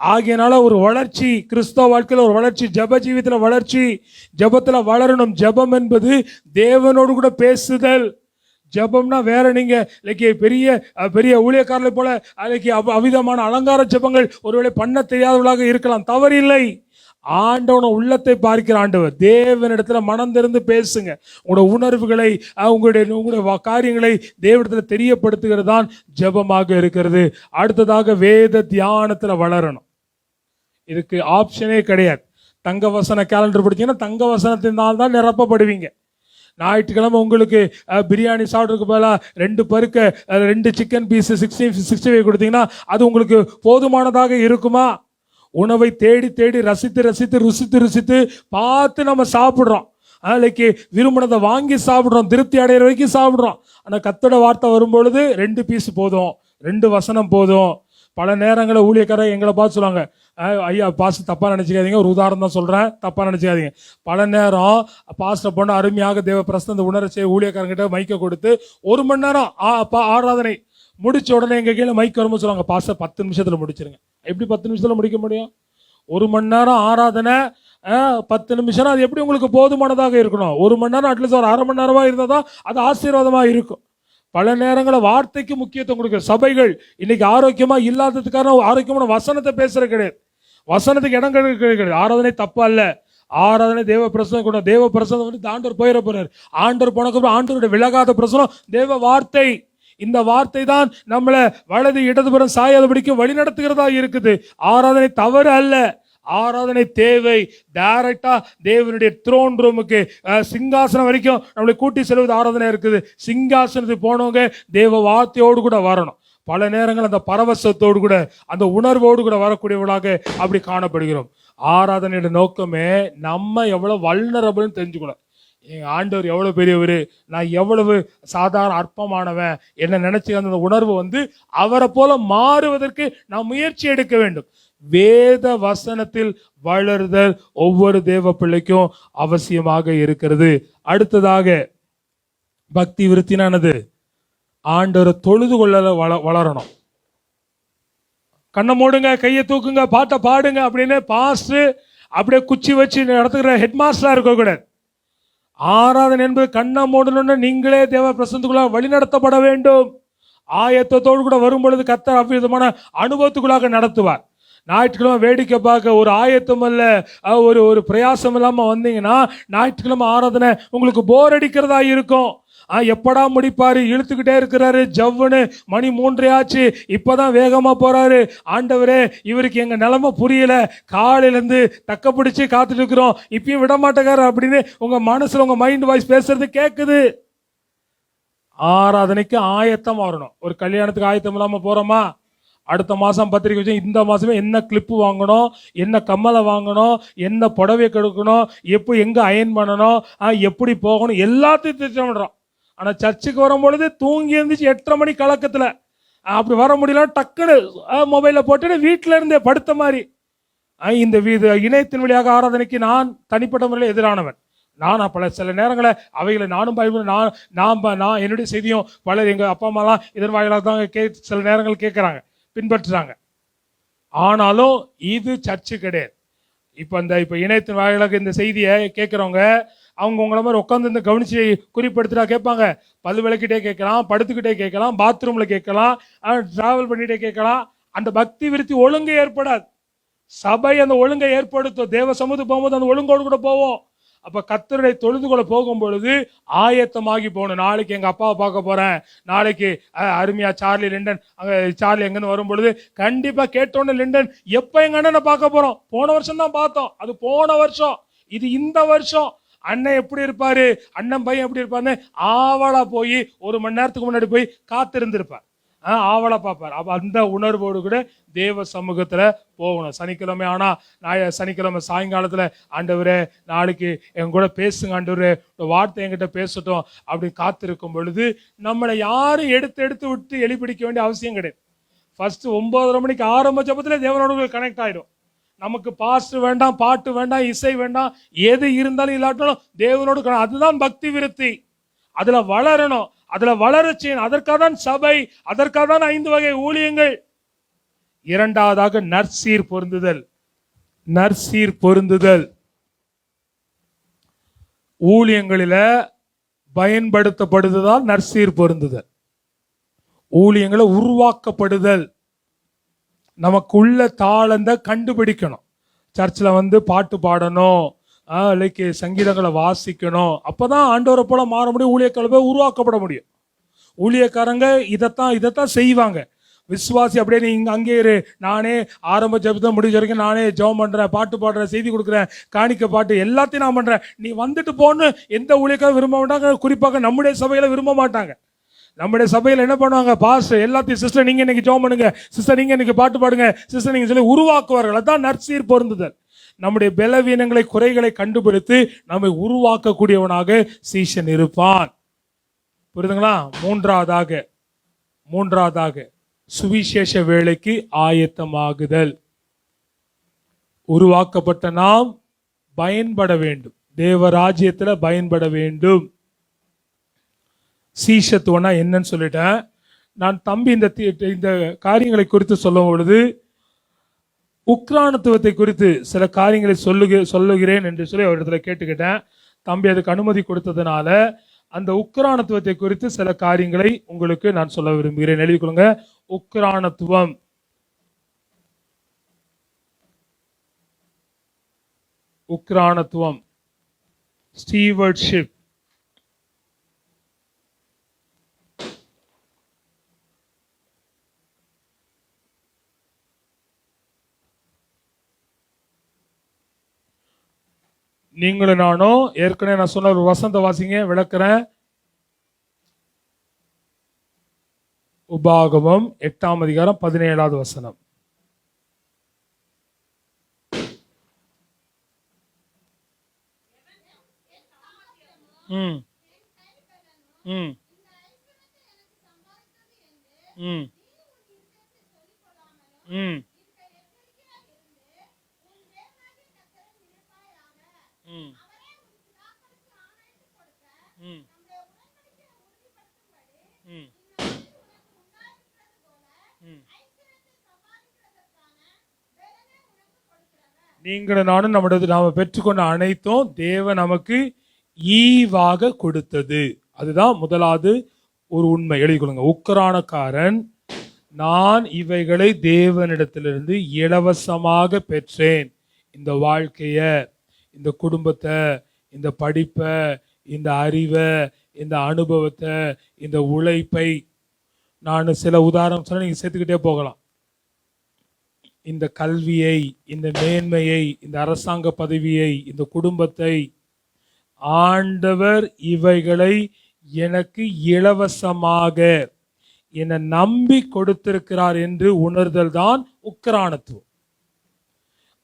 ஆகையினால ஒரு வளர்ச்சி, கிறிஸ்தவ வாழ்க்கையில் ஒரு வளர்ச்சி, ஜப ஜீவியத்தில் வளர்ச்சி, ஜபத்தில் வளரணும். ஜபம் என்பது தேவனோடு கூட பேசுதல். ஜெபம்னா வேற நீங்க பெரிய பெரிய ஊழியக்காரர்களை போல அவிதமான அலங்கார ஜெபங்கள் ஒருவேளை பண்ண தெரியாதவர்களாக இருக்கலாம், தவறில்லை. ஆண்டவன உள்ளத்தை பார்க்கிற ஆண்டவர். தேவனிடத்துல மனம் திறந்து பேசுங்க. உங்களோட உணர்வுகளை உங்களுடைய காரியங்களை தேவனிடத்துல தெரியப்படுத்துகிறது தான் ஜெபமாக இருக்கிறது. அடுத்ததாக வேத தியானத்துல வளரணும். இதுக்கு ஆப்ஷனே கிடையாது. தங்க வசன கேலண்டர் படிச்சீங்கன்னா தங்க வசனத்தினால் தான் நிரப்பப்படுவீங்க. ஞாயிற்றுக்கிழமை உங்களுக்கு பிரியாணி சாப்பிட்றதுக்கு பதிலாக 2 பருக்க 2 சிக்கன் பீஸ் 65 கொடுத்தீங்கன்னா அது உங்களுக்கு போதுமானதாக இருக்குமா? உணவை தேடி தேடி ரசித்து ரசித்து ருசித்து ருசித்து பார்த்து நம்ம சாப்பிட்றோம். விரும்பினதை வாங்கி சாப்பிட்றோம், திருப்தி அடைகிற வரைக்கும் சாப்பிட்றோம். ஆனால் கர்த்தருடைய வார்த்தை வரும்பொழுது 2 பீஸ் போதும், 2 வசனம் போதும். பல நேரங்களில் ஊழியக்காரர் எங்களை பார்த்து சொல்லுவாங்க, ஐயா பாஸ்டர் தப்பா நினைச்சுக்காதீங்க, ஒரு உதாரணம் தான் சொல்றேன், தப்பா நினைச்சுக்காதீங்க. பல நேரம் பாஸ்டர் பொண்ணு அருமையாக தேவ பிரசந்த உணர்ச்சி ஊழியக்காரங்கிட்ட மைக்க கொடுத்து 1 மணி நேரம் ஆராதனை முடிச்ச உடனே எங்க கீழே மைக் வரும்போது சொல்லுவாங்க, பாஸ்டர் 10 நிமிஷத்துல முடிச்சிருங்க. எப்படி 10 நிமிஷத்துல முடிக்க முடியும்? 1 மணி நேரம் ஆராதனை 10 நிமிஷம், அது எப்படி உங்களுக்கு போதுமானதாக இருக்கணும்? 1 மணி நேரம் அட்லீஸ்ட் ஒரு 1/2 மணி நேரமா இருந்தால் தான் அது ஆசீர்வாதமா இருக்கும். பல நேரங்களில் வார்த்தைக்கு முக்கியத்துவம் கொடுக்குற சபைகள் இன்னைக்கு ஆரோக்கியமா இல்லாததுக்கான ஆரோக்கியமான வசனத்தை பேசுற கிடையாது. வசனத்துக்கு இடம் கிடையாது. ஆராதனை தப்பா இல்ல, ஆராதனை தேவ பிரசனம் கூட. தேவ பிரசனம் வந்து ஆண்டவர் போயிட போறாரு. ஆண்டவர் போனதுக்கு ஆண்டவருடைய விலகாத பிரசனம் தேவ வார்த்தை. இந்த வார்த்தை தான் நம்மளை வலது இடதுபுறம் சாயாதபடிக்கு வழி நடத்துகிறதா இருக்குது. ஆராதனை தவறு அல்ல, ஆராதனை தேவை. டைரக்டா தேவனுடைய த்ரோன் ரூமுக்கு சிங்காசனம் வரைக்கும் நம்மளை கூட்டி செல்வது ஆராதனை இருக்குது. சிங்காசனத்துக்கு போனவங்க தேவ வார்த்தையோடு கூட வரணும். பல நேரங்கள் அந்த பரவசத்தோடு கூட அந்த உணர்வோடு கூட வரக்கூடியவர்களாக அப்படி காணப்படுகிறோம். ஆராதனையோட நோக்கமே நம்ம எவ்வளவு வல்னரபிள்னு தெரிஞ்சுக்கணும். எங்க ஆண்டவர் எவ்வளவு பெரியவர், நான் எவ்வளவு சாதாரண அற்பமானவன், என்ன நினைச்சு அந்த உணர்வு வந்து அவரை போல மாறுவதற்கு நாம் முயற்சி எடுக்க வேண்டும். வேத வசனத்தில் வளருதல் ஒவ்வொரு தேவ பிள்ளைக்கும் அவசியமாக இருக்கிறது. அடுத்ததாக பக்தி விருத்தினானது ஆண்டவரை தொழுது கொள்ள வளரணும். கண்ணை மூடுங்க, கையை தூக்குங்க, பாட்டை பாடுங்க அப்படின்னு பாஸ்டர் அப்படியே குச்சி வச்சு நடத்துகிற ஹெட் மாஸ்டரா இருக்கக்கூடாது. ஆராதனை என்பது கண்ணை மூடணும்னு நீங்களே தேவ பிரசனத்துக்குள்ள வழி நடத்தப்பட வேண்டும். ஆயத்தத்தோடு கூட வரும் பொழுது கர்த்தர் அவ்விதமான அனுபவத்துக்குள்ளாக நடத்துவார். ஞாயிற்றுக்கிழமை வேடிக்கை பார்க்க ஒரு ஆயத்தம் அல்ல, ஒரு பிரயாசம் இல்லாம வந்தீங்கன்னா ஞாயிற்றுக்கிழமை ஆராதனை உங்களுக்கு போர் அடிக்கிறதா இருக்கும். எப்படா முடிப்பாரு, இழுத்துக்கிட்டே இருக்கிறாரு, ஜவ்வுன்னு மணி 3 ஆச்சு, இப்பதான் வேகமா போறாரு. ஆண்டவரே இவருக்கு எங்க நிலைமை புரியல, காலையில இருந்து தக்க பிடிச்சு காத்துட்டு இருக்கிறோம், இப்பயும் விட மாட்டேங்காரு அப்படின்னு உங்க மனசுல உங்க மைண்ட் வாய்ஸ் பேசுறது கேக்குது. ஆராதனைக்கு ஆயத்தம் வரணும். ஒரு கல்யாணத்துக்கு ஆயத்தம் இல்லாம போறோமா? அடுத்த மாசம் பத்திரிக்கை வச்சு இந்த மாசமே என்ன கிளிப்பு வாங்கணும், என்ன கம்மலை வாங்கணும், என்ன புடவை கெடுக்கணும், எப்படி எங்க அயன் பண்ணணும், எப்படி போகணும், எல்லாத்தையும் திட்டம் பண்றோம். ஆனா சர்ச்சுக்கு வரும்பொழுது தூங்கி இருந்துச்சு 8:30 மணி கலக்கத்துல அப்படி வர முடியல, டக்குன்னு மொபைல போட்டு வீட்டுல இருந்தே படுத்த மாதிரி. இந்த இணையத்தின் வழியாக ஆராதனைக்கு நான் தனிப்பட்ட முறையில் எதிரானவன். நான் சில நேரங்களை அவைகளை நானும் பயன்படுத்த நான் என்னுடைய செய்தியும் பலர் எங்க அப்பா அம்மாலாம் இதன் வாயிலாக தான் சில நேரங்கள் கேட்கறாங்க, பின்பற்றுறாங்க. ஆனாலும் இது சர்ச்சு கிடையாது. இப்ப இணையத்தின் வாயிலாக இந்த செய்தியை கேட்கிறவங்க அவங்க உங்களை மாதிரி உட்காந்து கவனிச்சு குறிப்பெடுத்துட்டா கேட்பாங்க. பல்லு விளக்கிட்டே கேட்கலாம், படுத்துக்கிட்டே கேட்கலாம், பாத்ரூம்ல கேட்கலாம், டிராவல் பண்ணிட்டே கேட்கலாம். அந்த பக்தி விருத்தி ஒழுங்கு ஏற்படாது. சபை அந்த ஒழுங்கை ஏற்படுத்தும். தேவ சமூகத்துக்கு போகும்போது அந்த ஒழுங்கோடு கூட போவோம். அப்ப கர்த்தருடைய தொழுதுகொள்ள போகும் பொழுது ஆயத்தமாகி போகணும். நாளைக்கு எங்க அப்பாவை பார்க்க போறேன், நாளைக்கு அருமையா சார்லி லிண்டன் அங்க சார்லி எங்கன்னு வரும் பொழுது கண்டிப்பா கேட்டோன்னு லிண்டன் எப்ப எங்க அண்ணனை பார்க்க போறோம். போன வருஷம் தான் பார்த்தோம், அது போன வருஷம், இது இந்த வருஷம். அண்ணன் எப்படி இருப்பாரு, அண்ணன் பையன் எப்படி இருப்பாருன்னு ஆவலா போய் 1 மணி நேரத்துக்கு முன்னாடி போய் காத்திருந்திருப்பார், ஆவலா பார்ப்பார். அப்ப அந்த உணர்வோடு கூட தேவ சமூகத்துல போகணும். சனிக்கிழமை ஆனா சனிக்கிழமை சாயங்காலத்துல ஆண்டவரே நாளைக்கு எங்க கூட பேசுங்க, ஆண்டவரே வார்த்தை என்கிட்ட பேசட்டும் அப்படி காத்திருக்கும் பொழுது நம்மளை யாரும் எடுத்து விட்டு எலிப்பிடிக்க வேண்டிய அவசியம் கிடையாது. ஃபர்ஸ்ட் 9:30 மணிக்கு ஆரம்ப ஜபத்துல தேவனோடு கனெக்ட் ஆயிடும். நமக்கு பாஸ்ட் வேண்டாம், பாட்டு வேண்டாம், இசை வேண்டாம், எது இருந்தாலும் இல்லாட்டாலும் தேவனோடு. அதுதான் பக்தி விருத்தி. அதுல வளரணும், அதுல வளரச் செய்யணும். அதற்காக தான் சபை, அதற்காக தான் 5 வகை ஊழியங்கள். இரண்டாவதாக நற்சீர் பொருந்துதல். நற்சீர் பொருந்துதல் ஊழியங்களில பயன்படுத்தப்படுதல் நற்சீர் பொருந்துதல். ஊழியங்களை உருவாக்கப்படுதல். நமக்குள்ள தாளந்த கண்டுபிடிக்கணும். சர்ச்சில் பாட்டு பாடணும், லைக் சங்கீதங்களை வாசிக்கணும். அப்பதான் ஆண்டவரை போல மாற முடியும். ஊழியக்காரங்க உருவாக்கப்பட முடியும். ஊழியக்காரங்க இதைத்தான் செய்வாங்க. விசுவாசி அப்படியே நீங்க அங்கே இரு, நானே ஆரம்ப ஜெபத்தை முடிஞ்ச வரைக்கும் நானே ஜெபம் பண்றேன், பாட்டு பாடுறேன், செய்தி கொடுக்குறேன், காணிக்க பாட்டு எல்லாத்தையும் நான் பண்றேன், நீ வந்துட்டு போன்னு எந்த ஊழியக்காரும் விரும்ப மாட்டாங்க. குறிப்பாக நம்முடைய சபையில விரும்ப மாட்டாங்க. நம்முடைய சபையில் என்ன பண்ணுவாங்க, பாஸ்டர் எல்லாத்தையும் சிஸ்டர் நீங்க இன்னைக்கு ஜெபம் பண்ணுங்க, சிஸ்டர் நீங்க இன்னைக்கு பாட்டு பாடுங்க, சிஸ்டர் நீங்க சொல்லி உருவாக்குவார்கள். அதான் நற்சீர் பொருந்துதல். நம்முடைய பலவீனங்களை, குறைகளை கண்டுபிடித்து நம்மை உருவாக்கக்கூடியவனாக சீஷன் இருப்பான். புரியுதுங்களா? மூன்றாவதாக சுவிசேஷ வேலைக்கு ஆயத்தமாகுதல். உருவாக்கப்பட்ட நாம் பயன்பட வேண்டும், தேவராஜ்யத்துல பயன்பட வேண்டும். சீஷத்துவனா என்னன்னு சொல்லிட்டேன். நான் தம்பி இந்த காரியங்களை குறித்து சொல்லும் பொழுது உக்ரானத்துவத்தை குறித்து சில காரியங்களை சொல்லுகிறேன் என்று சொல்லி அவரிடத்துல கேட்டுக்கிட்டேன். தம்பி அதுக்கு அனுமதி கொடுத்ததுனால அந்த உக்ரானத்துவத்தை குறித்து சில காரியங்களை உங்களுக்கு நான் சொல்ல விரும்புகிறேன். எழுதி கொள்ளுங்க. உக்ரானத்துவம். உக்ரானத்துவம், ஸ்டீவர்ட்ஷிப். நீங்களும் நானும் ஏற்கனவே நான் சொன்ன ஒரு வசந்த வாசிங்க, விளக்குறேன். உபாகமம் 8ஆம் அதிகாரம் 17வது வசனம். ம் ம் ம் ம் ம் ம் ம் நீங்களும் நானும் நாம பெற்றுக்கொண்ட அனைத்தும் தேவன் நமக்கு ஈவாக கொடுத்தது. அதுதான் முதலாவது ஒரு உண்மை. எழுதி கொள்ளுங்க. உக்கரானக்காரன் நான் இவைகளை தேவனிடத்திலிருந்து இலவசமாக பெற்றேன். இந்த வாழ்க்கைய, இந்த குடும்பத்தை, இந்த படிப்பை, இந்த அறிவை, இந்த அனுபவத்தை, இந்த உழைப்பை, நான் சில உதாரணம் சொன்ன நீங்க சேர்த்துக்கிட்டே போகலாம். இந்த கல்வியை, இந்த மேன்மையை, இந்த அரசாங்க பதவியை, இந்த குடும்பத்தை ஆண்டவர் இவைகளை எனக்கு இலவசமாக என்னை நம்பி கொடுத்திருக்கிறார் என்று உணர்தல் தான் உக்ரானத்துவம்.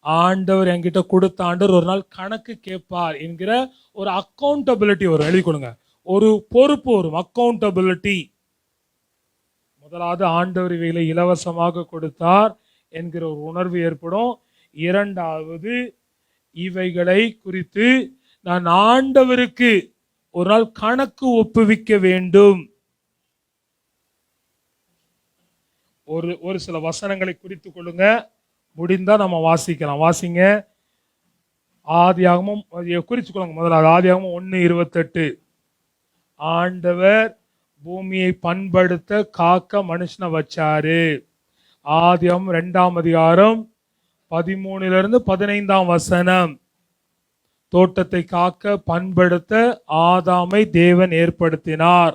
ஆண்டவர் என்கிட்ட கொடுத்த ஆண்டவர் ஒரு நாள் கணக்கு கேட்பார் என்கிற ஒரு அக்கௌண்டபிலிட்டி வரும். எழுதி கொடுங்க. ஒரு பொறுப்பு வரும், அக்கௌண்டபிலிட்டி. முதலாவது ஆண்டவர் இவைகளை இலவசமாக கொடுத்தார் என்கிற ஒரு உணர்வு ஏற்படும். இரண்டாவது, இவைகளை குறித்து நான் ஆண்டவருக்கு ஒரு நாள் கணக்கு ஒப்புவிக்க வேண்டும். ஒரு சில வசனங்களை குறித்து கொள்ளுங்க, முடிந்தா நம்ம வாசிக்கலாம். வாசிங்க. ஆதியாகமம் குறித்து கொள்ளுங்க. முதலாவது ஆதியாகமம் 1:28. ஆண்டவர் பூமியை பண்படுத்த காக்க மனுஷனை வச்சாரு. ஆதியாகமம் 2ஆம் அதிகாரம் 13 15 வசனம். தோட்டத்தை காக்க பண்படுத்த ஆதாமை தேவன் ஏற்படுத்தினார்.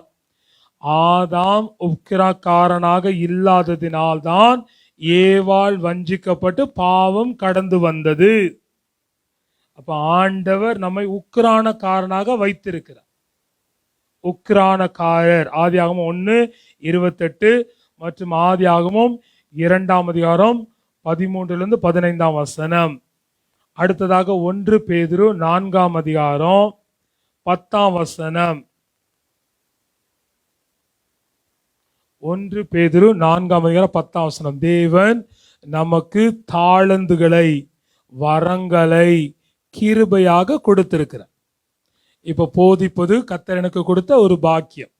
ஆதாம் உக்கிரக்காரனாக இல்லாததினால்தான் ஏவாள் வஞ்சிக்கப்பட்டு பாவம் கடந்து வந்தது. அப்ப ஆண்டவர் நம்மை உக்கிரானக்காரனாக வைத்திருக்கிறார். உக்கிரானக்காரர். ஆதியாகமம் 1:28 மற்றும் ஆதியாகமம் 2ஆம் அதிகாரம் 13 15 வசனம். அடுத்ததாக 1 பேதுரு 4ஆம் அதிகாரம் 10ஆம் வசனம். 1 பேதுரு 4ஆம் அதிகாரம் 10ஆம் வசனம். தேவன் நமக்கு தாளந்துகளை, வரங்களை கிருபையாக கொடுத்திருக்கிறார். இப்ப போதிப்பது கர்த்தர் எனக்கு கொடுத்த ஒரு பாக்கியம்.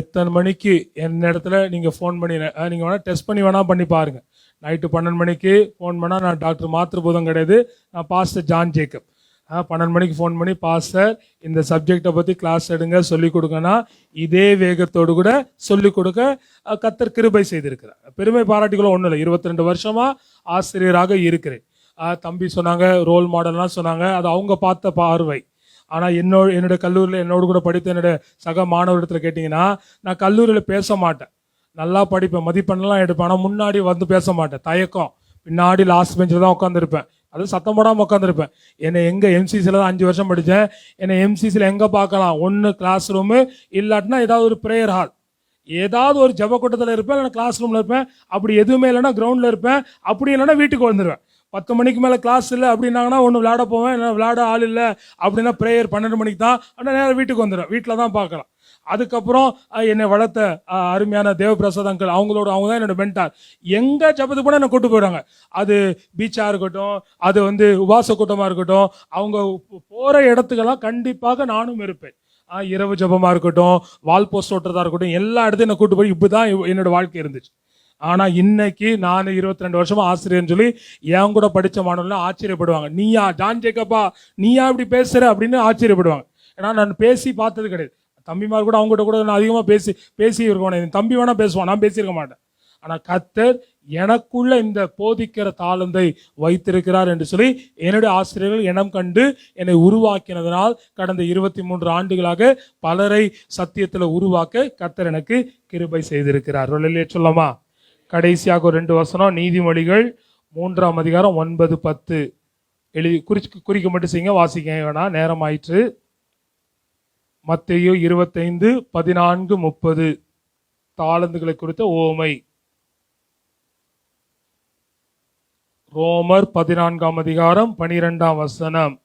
எத்தனை மணிக்கு என்னிடத்துல நீங்க ஃபோன் பண்ணி நீங்க வேணா டெஸ்ட் பண்ணி வேணா பண்ணி பாருங்க. நைட்டு 12 மணிக்கு ஃபோன் பண்ணா நான் டாக்டர் மாத்திருபோதம் கிடையாது, நான் பாஸ்டர் ஜான் ஜேக்கப். 12 மணிக்கு ஃபோன் பண்ணி பாஸ்டர் இந்த சப்ஜெக்டை பற்றி கிளாஸ் எடுங்க சொல்லிக் கொடுங்கன்னா இதே வேகத்தோடு கூட சொல்லிக் கொடுக்க கர்த்தர் கிருபை செய்திருக்கிறார். பெருமை பாராட்டிகளும் ஒன்றும் இல்லை. 22 வருஷமா ஆசிரியராக இருக்கிறேன். தம்பி சொன்னாங்க ரோல் மாடல்லாம் சொன்னாங்க, அது அவங்க பார்த்த பார்வை. ஆனால் என்னுடைய கல்லூரியில் என்னோடு கூட படித்த என்னுடைய சக மாணவரிடத்தில் கேட்டிங்கன்னா, நான் கல்லூரியில் பேச மாட்டேன், நல்லா படிப்பேன், மதிப்பெண்ணெல்லாம் எடுப்பேன், ஆனால் முன்னாடி வந்து பேச மாட்டேன், தயக்கம். பின்னாடி லாஸ்ட் பெஞ்சில் தான் உட்காந்துருப்பேன், அது சத்தம் போடாமல் உட்காந்துருப்பேன். என்னை எங்கே எம்சிசியில் தான் 5 வருஷம் படித்தேன். என்னை எம்சிசியில் எங்கே பார்க்கலாம், ஒன்று கிளாஸ் ரூமு, இல்லாட்டினா ஏதாவது ஒரு ப்ரேயர் ஹால், ஏதாவது ஒரு ஜப கூட்டத்தில் இருப்பேன், இல்லைன்னா கிளாஸ் ரூமில் இருப்பேன். அப்படி எதுவுமே இல்லைன்னா கிரவுண்டில் இருப்பேன். அப்படி இல்லைன்னா வீட்டுக்கு வந்துடுவேன். 10 மணிக்கு மேலே கிளாஸ் இல்லை அப்படின்னாங்கன்னா ஒன்று விளையாட போவேன், இல்லை விளையாட ஆள் இல்லை அப்படின்னா ப்ரேயர் 12 மணிக்கு தான், ஆனால் நேரம் வீட்டுக்கு வந்துடுவேன், வீட்டில் தான் பார்க்கலாம். அதுக்கப்புறம் என்னை வளர்த்த அருமையான தேவபிரசாத் அங்கிள், அவங்க தான் என்னோட மென்டார். எங்கே ஜபத்துக்கு போனால் என்னை கூட்டு போயிடுவாங்க. அது பீச்சாக இருக்கட்டும், அது உபாச கூட்டமாக இருக்கட்டும், அவங்க போகிற இடத்துக்கெல்லாம் கண்டிப்பாக நானும் இருப்பேன். இரவு ஜபமாக இருக்கட்டும், வால் போஸ்ட் ஓட்டுறதா இருக்கட்டும், எல்லா இடத்தையும் என்னை கூட்டு போய் இப்படி தான் என்னோட வாழ்க்கை இருந்துச்சு. ஆனால் இன்னைக்கு நான் 22 வருஷமா ஆசிரியர்னு சொல்லி என் கூட படித்த மாணவர்கள் ஆச்சரியப்படுவாங்க. நீயா ஜான் ஜேக்கப்பா, நீயா இப்படி பேசுற அப்படின்னு ஆச்சரியப்படுவாங்க. ஏன்னா நான் பேசி பார்த்தது கிடையாது. தம்பிமார் கூட அவங்ககிட்ட கூட நான் அதிகமாக பேசி இருக்கணும். என் தம்பி வேணா பேசுவான், நான் பேசியிருக்க மாட்டேன். ஆனால் கர்த்தர் எனக்குள்ள இந்த போதிக்கிற தாளந்தை வைத்திருக்கிறார் என்று சொல்லி என்னுடைய ஆசிரியர்கள் இனம் கண்டு என்னை உருவாக்கினதனால் கடந்த 23 ஆண்டுகளாக பலரை சத்தியத்தில் உருவாக்க கர்த்தர் எனக்கு கிருபை செய்திருக்கிறார். சொல்லமா? கடைசியாக ஒரு 2 வசனம், நீதிமொழிகள் 3ஆம் அதிகாரம் 9, 10 எழுதி குறிக்க மட்டும் செய்யுங்க, வாசிக்க வேணாம், நேரம் ஆயிற்று. மத்தேயு 25, 14, 30 தாளந்துகளை குறித்த ஓமை. ரோமர் 14ஆம் அதிகாரம் 12ஆம் வசனம்.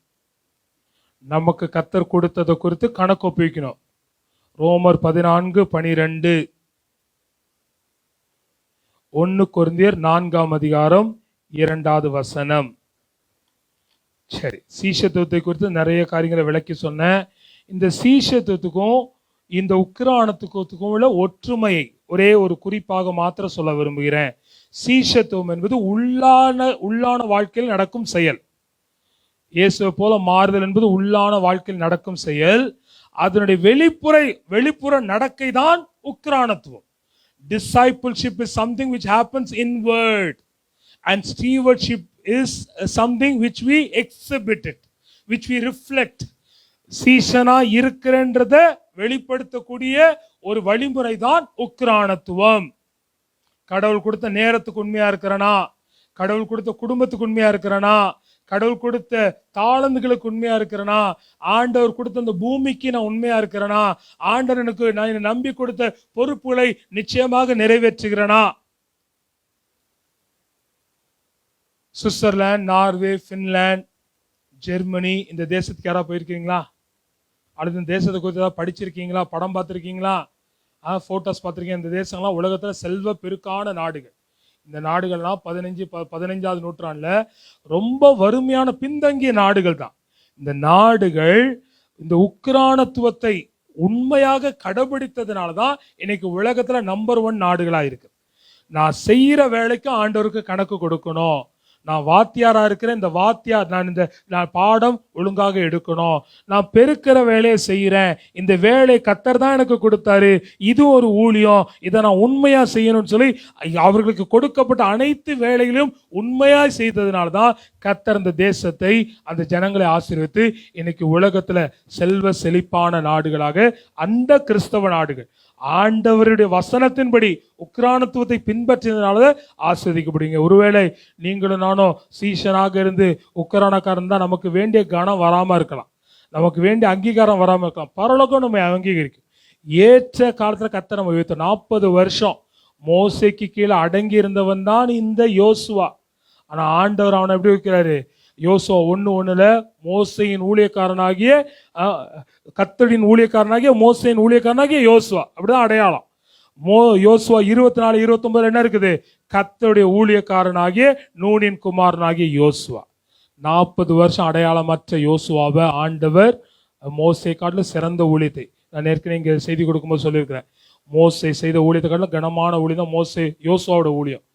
நமக்கு கர்த்தர் கொடுத்ததை குறித்து கணக்கு ஒப்பிக்கணும். ரோமர் 14, 12. 1 கொரிந்தியர் 4ஆம் அதிகாரம் 2வது வசனம். சரி, சீஷத்துவத்தை குறித்து நிறைய காரியங்களை விளக்கி சொன்னேன். இந்த சீஷத்துவத்துக்கும் இந்த உக்கிரானத்துக்கும் உள்ள ஒற்றுமையை ஒரே ஒரு குறிப்பாக மாத்திரம் சொல்ல விரும்புகிறேன். சீஷத்துவம் என்பது உள்ளான வாழ்க்கையில் நடக்கும் செயல். இயேசுவை போல மாறுதல் என்பது உள்ளான வாழ்க்கையில் நடக்கும் செயல். அதனுடைய வெளிப்புற நடக்கை தான் உக்கிரானத்துவம். Discipleship is something which happens inward, and stewardship is something which we exhibit it, which we reflect. சீஷனா இருக்கிறன்றத வெளிப்படுத்தக்கூடிய ஒரு வழிமுறை தான் உக்கிரானத்துவம். கடவுள் கொடுத்த நேரத்துக்கு உண்மையா இருக்கிறனா, கடவுள் கொடுத்த குடும்பத்துக்கு உண்மையா இருக்கிறனா, கடவுள் கொடுத்த தாளந்துகளுக்கு உண்மையா இருக்கிறனா, ஆண்டவர் கொடுத்த அந்த பூமிக்கு நான் உண்மையா இருக்கிறனா, ஆண்டவர் எனக்கு நான் நம்பி கொடுத்த பொறுப்புகளை நிச்சயமாக நிறைவேற்றுகிறனா. சுவிட்சர்லாந்து, நார்வே, பின்லாந்து, ஜெர்மனி இந்த தேசத்துக்கு யாராவது போயிருக்கீங்களா? அல்லது இந்த தேசத்தை குறித்து ஏதாவது படிச்சிருக்கீங்களா? படம் பார்த்துருக்கீங்களா? போட்டோஸ் பார்த்துருக்கீங்க. இந்த தேசங்கள்லாம் உலகத்தில் செல்வ பெருக்கான நாடுகள். இந்த நாடுகள்லாம் 15வது நூற்றாண்டில் ரொம்ப வறுமையான பின்தங்கிய நாடுகள் தான். இந்த நாடுகள் இந்த உக்கிரானத்துவத்தை உண்மையாக கடைபிடித்ததுனால தான் இன்னைக்கு உலகத்துல நம்பர் 1 நாடுகளா இருக்கு. நான் செய்யற வேலைக்கு ஆண்டவருக்கு கணக்கு கொடுக்கணும். நான் வாத்தியாரா இருக்கிறேன், இந்த வாத்தியார் நான் பாடம் ஒழுங்காக எடுக்கணும். நான் பெருக்கிற வேலையை செய்யறேன், இந்த வேலை கர்த்தர் தான் எனக்கு கொடுத்தாரு, இது ஒரு ஊழியம், இதை நான் உண்மையா செய்யணும்னு சொல்லி அவர்களுக்கு கொடுக்கப்பட்ட அனைத்து வேலைகளையும் உண்மையா செய்ததுனால தான் கர்த்தர் இந்த தேசத்தை, அந்த ஜனங்களை ஆசீர்வித்து இன்னைக்கு உலகத்துல செல்வ செழிப்பான நாடுகளாக அந்த கிறிஸ்தவ நாடுகள் ஆண்டவருடைய வசனத்தின்படி உக்கிரானத்துவத்தை பின்பற்றினால ஆஸ்வதிக்கப்படுங்க. ஒருவேளை நீங்களும் நானும் சீஷனாக இருந்து உக்கிரானக்காரன் தான் நமக்கு வேண்டிய கனம் வராம இருக்கலாம், நமக்கு வேண்டிய அங்கீகாரம் வராம இருக்கலாம். பரலோகம் நம்ம அங்கீகரிக்கும். ஏற்ற காலத்துல கர்த்தர் நம்ம உயர்த்தும். 40 வருஷம் மோசேக்கு கீழே அடங்கி இருந்தவன் தான் இந்த யோசுவா. ஆனா ஆண்டவர் அவனை எப்படி வைக்கிறாரு? யோசுவா 1:1 மோசேயின் ஊழியக்காரனாகிய கர்த்தரின் ஊழியக்காரனாகிய மோசேயின் ஊழியக்காரனாகிய யோசுவா, அப்படிதான் அடையாளம். யோசுவா 24:29 என்ன இருக்குது? கர்த்தருடைய ஊழியக்காரனாகிய நூனின் குமாரனாகிய யோசுவா. 40 வருஷம் அடையாளமற்ற யோசுவாவை ஆண்டவர் மோசே காட்டிலும் சிறந்த ஊழியத்தை, நான் ஏற்கனவே இங்க செய்தி கொடுக்கும்போது சொல்லியிருக்கிறேன், மோசே செய்த ஊழியத்தை காட்டிலும் கனமான ஊழியம் தான் யோசுவாவோட ஊழியம்.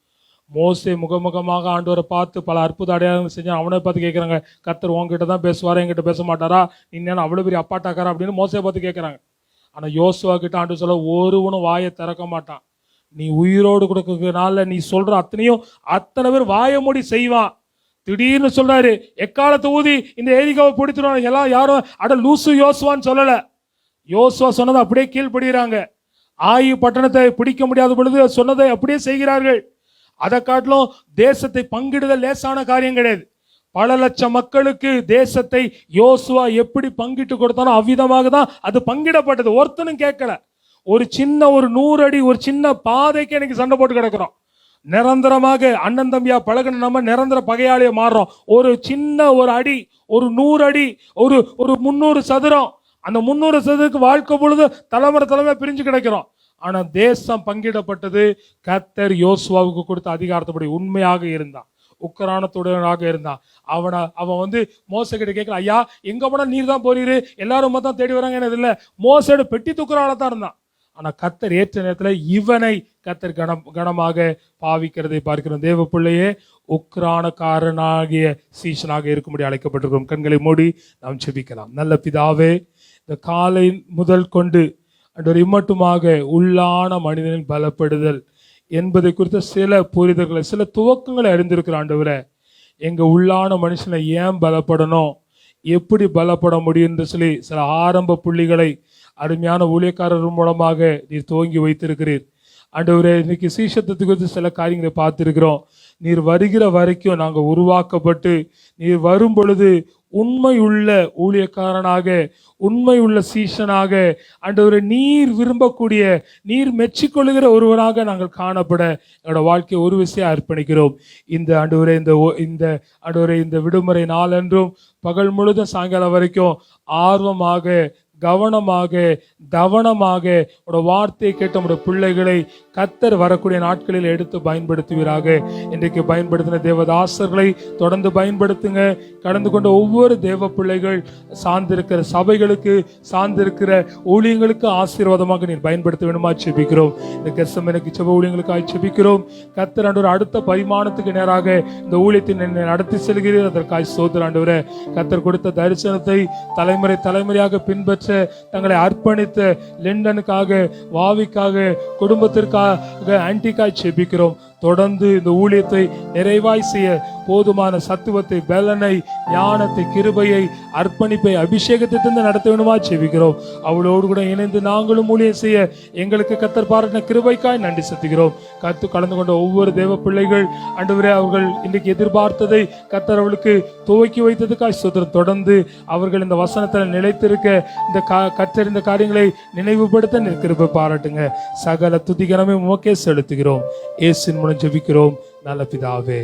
மோசே முகமுகமாக ஆண்டவரை பார்த்து பல அற்புத அடையாளங்கள் செஞ்சான். அவனை பார்த்து கேட்குறாங்க, கர்த்தர் உங்ககிட்ட தான் பேசுவாரா, என்கிட்ட பேச மாட்டாரா, இன்னும் அவ்வளோ பெரிய அப்பாட்டாக்காரா அப்படின்னு மோசையை பார்த்து கேட்குறாங்க. ஆனால் யோசுவா கிட்ட ஆண்டு சொல்ல ஒருவனும் வாயை திறக்க மாட்டான். நீ உயிரோடு கொடுக்கறதுனால நீ சொல்ற அத்தனை பேர் வாயை மூடி செய்வான். திடீர்னு சொல்றாரு, எக்காலத்தை ஊதி இந்த எரிகாவை பிடித்துருவாங்க. எல்லாம் யாரும் அட லூசு யோசுவான்னு சொல்லல. யோசுவா சொன்னதை அப்படியே கீழ்படுகிறாங்க. ஆயி பட்டணத்தை பிடிக்க முடியாத பொழுது சொன்னதை அப்படியே செய்கிறார்கள். அதை காட்டிலும் தேசத்தை பங்கிடுதல் லேசான காரியம் கிடையாது. பல லட்சம் மக்களுக்கு தேசத்தை யோசுவா எப்படி பங்கிட்டு கொடுத்தானோ அவ்விதமாக தான் அது பங்கிடப்பட்டது. ஒருத்தனும் கேட்கல. ஒரு 100 அடி ஒரு சின்ன பாதைக்கு எனக்கு சண்டை போட்டு கிடக்கிறோம். நிரந்தரமாக அண்ணன் தம்பியா பழகின நம்ம நிரந்தர பகையாளியை மாறுறோம். ஒரு அடி, ஒரு 100 அடி, ஒரு 300 சதுரம், அந்த 300 சதுரத்துக்கு வாழ்க்கை பொழுது தலைமுறை பிரிஞ்சு கிடக்கிறோம். ஆனா தேசம் பங்கிடப்பட்டது. கர்த்தர் யோசுவாவுக்கு கொடுத்த அதிகாரத்தப்படி உண்மையாக இருந்தான், உக்கரானத்துடனாக இருந்தான். அவன் மோசே கிட்ட கேட்கல, ஐயா எங்க போனா நீர் தான் போறீரு, எல்லாரும் தான் தேடி வராங்க. இல்ல, மோசோட பெட்டி தூக்குறால தான் இருந்தான். ஆனா கர்த்தர் ஏற்ற நேரத்தில் இவனை கர்த்தர் கனமாக பாவிக்கிறதை பார்க்கிறோம். தேவ பிள்ளையே, உக்ரானக்காரனாகிய சீஷனாக இருக்கும்படி அழைக்கப்பட்டிருக்கிறோம். கண்களை மூடி நாம் செபிக்கலாம். நல்ல பிதாவே, இந்த காலை முதல் கொண்டு அன்றொரு இம்மட்டுமாக உள்ளான மனிதனின் பலப்படுதல் என்பதை குறித்த சில புரிதல்களை, சில துவக்கங்களை அறிந்திருக்கிற ஆண்டவரே, எங்க உள்ளான மனுஷனை ஏன் பலப்படணும், எப்படி பலப்பட முடியும் என்று சொல்லி சில ஆரம்ப புள்ளிகளை அருமையான ஊழியக்காரர் மூலமாக நீர் துவங்கி வைத்திருக்கிறீர். ஆண்டவரே, இன்னைக்கு சீஷத்தை குறித்து சில காரியங்களை பார்த்திருக்கிறோம். நீர் வருகிற வரைக்கும் நாங்கள் உருவாக்கப்பட்டு, நீர் வரும் பொழுது உண்மையுள்ள ஊழியக்காரனாக, உண்மையுள்ள சீஷனாக, ஆண்டவரே நீர் விரும்பக்கூடிய, நீர் மெச்சிக்கொள்ளுகிற ஒருவராக நாங்கள் காணப்பட எங்களோட வாழ்க்கையை ஒரு விஷயம் அர்ப்பணிக்கிறோம். இந்த ஆண்டவரே, இந்த விடுமுறை நாளென்றும் பகல் முழுதும் சாயங்காலம் வரைக்கும் ஆர்வமாக, கவனமாக, தவனமாக உடைய வார்த்தையை கேட்ட உடைய பிள்ளைகளை கர்த்தர் வரக்கூடிய நாட்களில் எடுத்து பயன்படுத்துவீராக. இன்றைக்கு பயன்படுத்தின தேவதாசர்களை தொடர்ந்து பயன்படுத்துங்க. கடந்து கொண்ட ஒவ்வொரு தேவ பிள்ளைகள் சார்ந்திருக்கிற சபைகளுக்கு, சார்ந்திருக்கிற ஊழியங்களுக்கு ஆசீர்வாதமாக நீர் பயன்படுத்த வேண்டுமா செபிக்கிறோம். இந்த கெர்சமேனிக்கு செப ஊழியங்களுக்காக செபிக்கிறோம். கர்த்தர் ஆண்டவர் அடுத்த பரிமாணத்துக்கு நேராக இந்த ஊழியத்தை நடத்தி செல்கிறீர். அதற்காக ஸ்தோத்திரம் ஆண்டவரே. கர்த்தர் கொடுத்த தரிசனத்தை தலைமுறையாக பின்பற்ற தங்களை அர்ப்பணித்த லெண்டனுக்காக, வாவிக்காக, குடும்பத்திற்காக, ஆன்டிக்காய் செபிக்கிறோம். தொடர்ந்து இந்த ஊழியத்தை நிறைவாய் செய்ய போதுமான சத்துவத்தை, பலனை, ஞானத்தை, கிருபையை, அர்ப்பணிப்பை, அபிஷேகத்தை தந்து நடத்த வேண்டுமா செபிக்கிறோம். அவளோடு கூட இணைந்து நாங்களும் ஊழியம் செய்ய எங்களுக்கு கர்த்தர் பாராட்டின கிருபைக்காய் நன்றி செலுத்துகிறோம். கலந்து கொண்ட ஒவ்வொரு தேவ பிள்ளைகள் ஆண்டவரே, அவர்கள் இன்றைக்கு எதிர்பார்த்ததை கர்த்தர் அவர்களுக்கு துவக்கி வைத்ததுக்காய் ஸ்தோத்திரம். தொடர்ந்து அவர்கள் இந்த வசனத்தில் நிலைத்திருக்க, இந்த கர்த்தர் இந்த காரியங்களை நினைவுபடுத்த கிருபை பாராட்டுங்க. சகல துதிகரமே உமக்கே செலுத்துகிறோம். இயேசுவின் மூலம் ஜெபிக்கிறோம் நல்ல பிதாவே.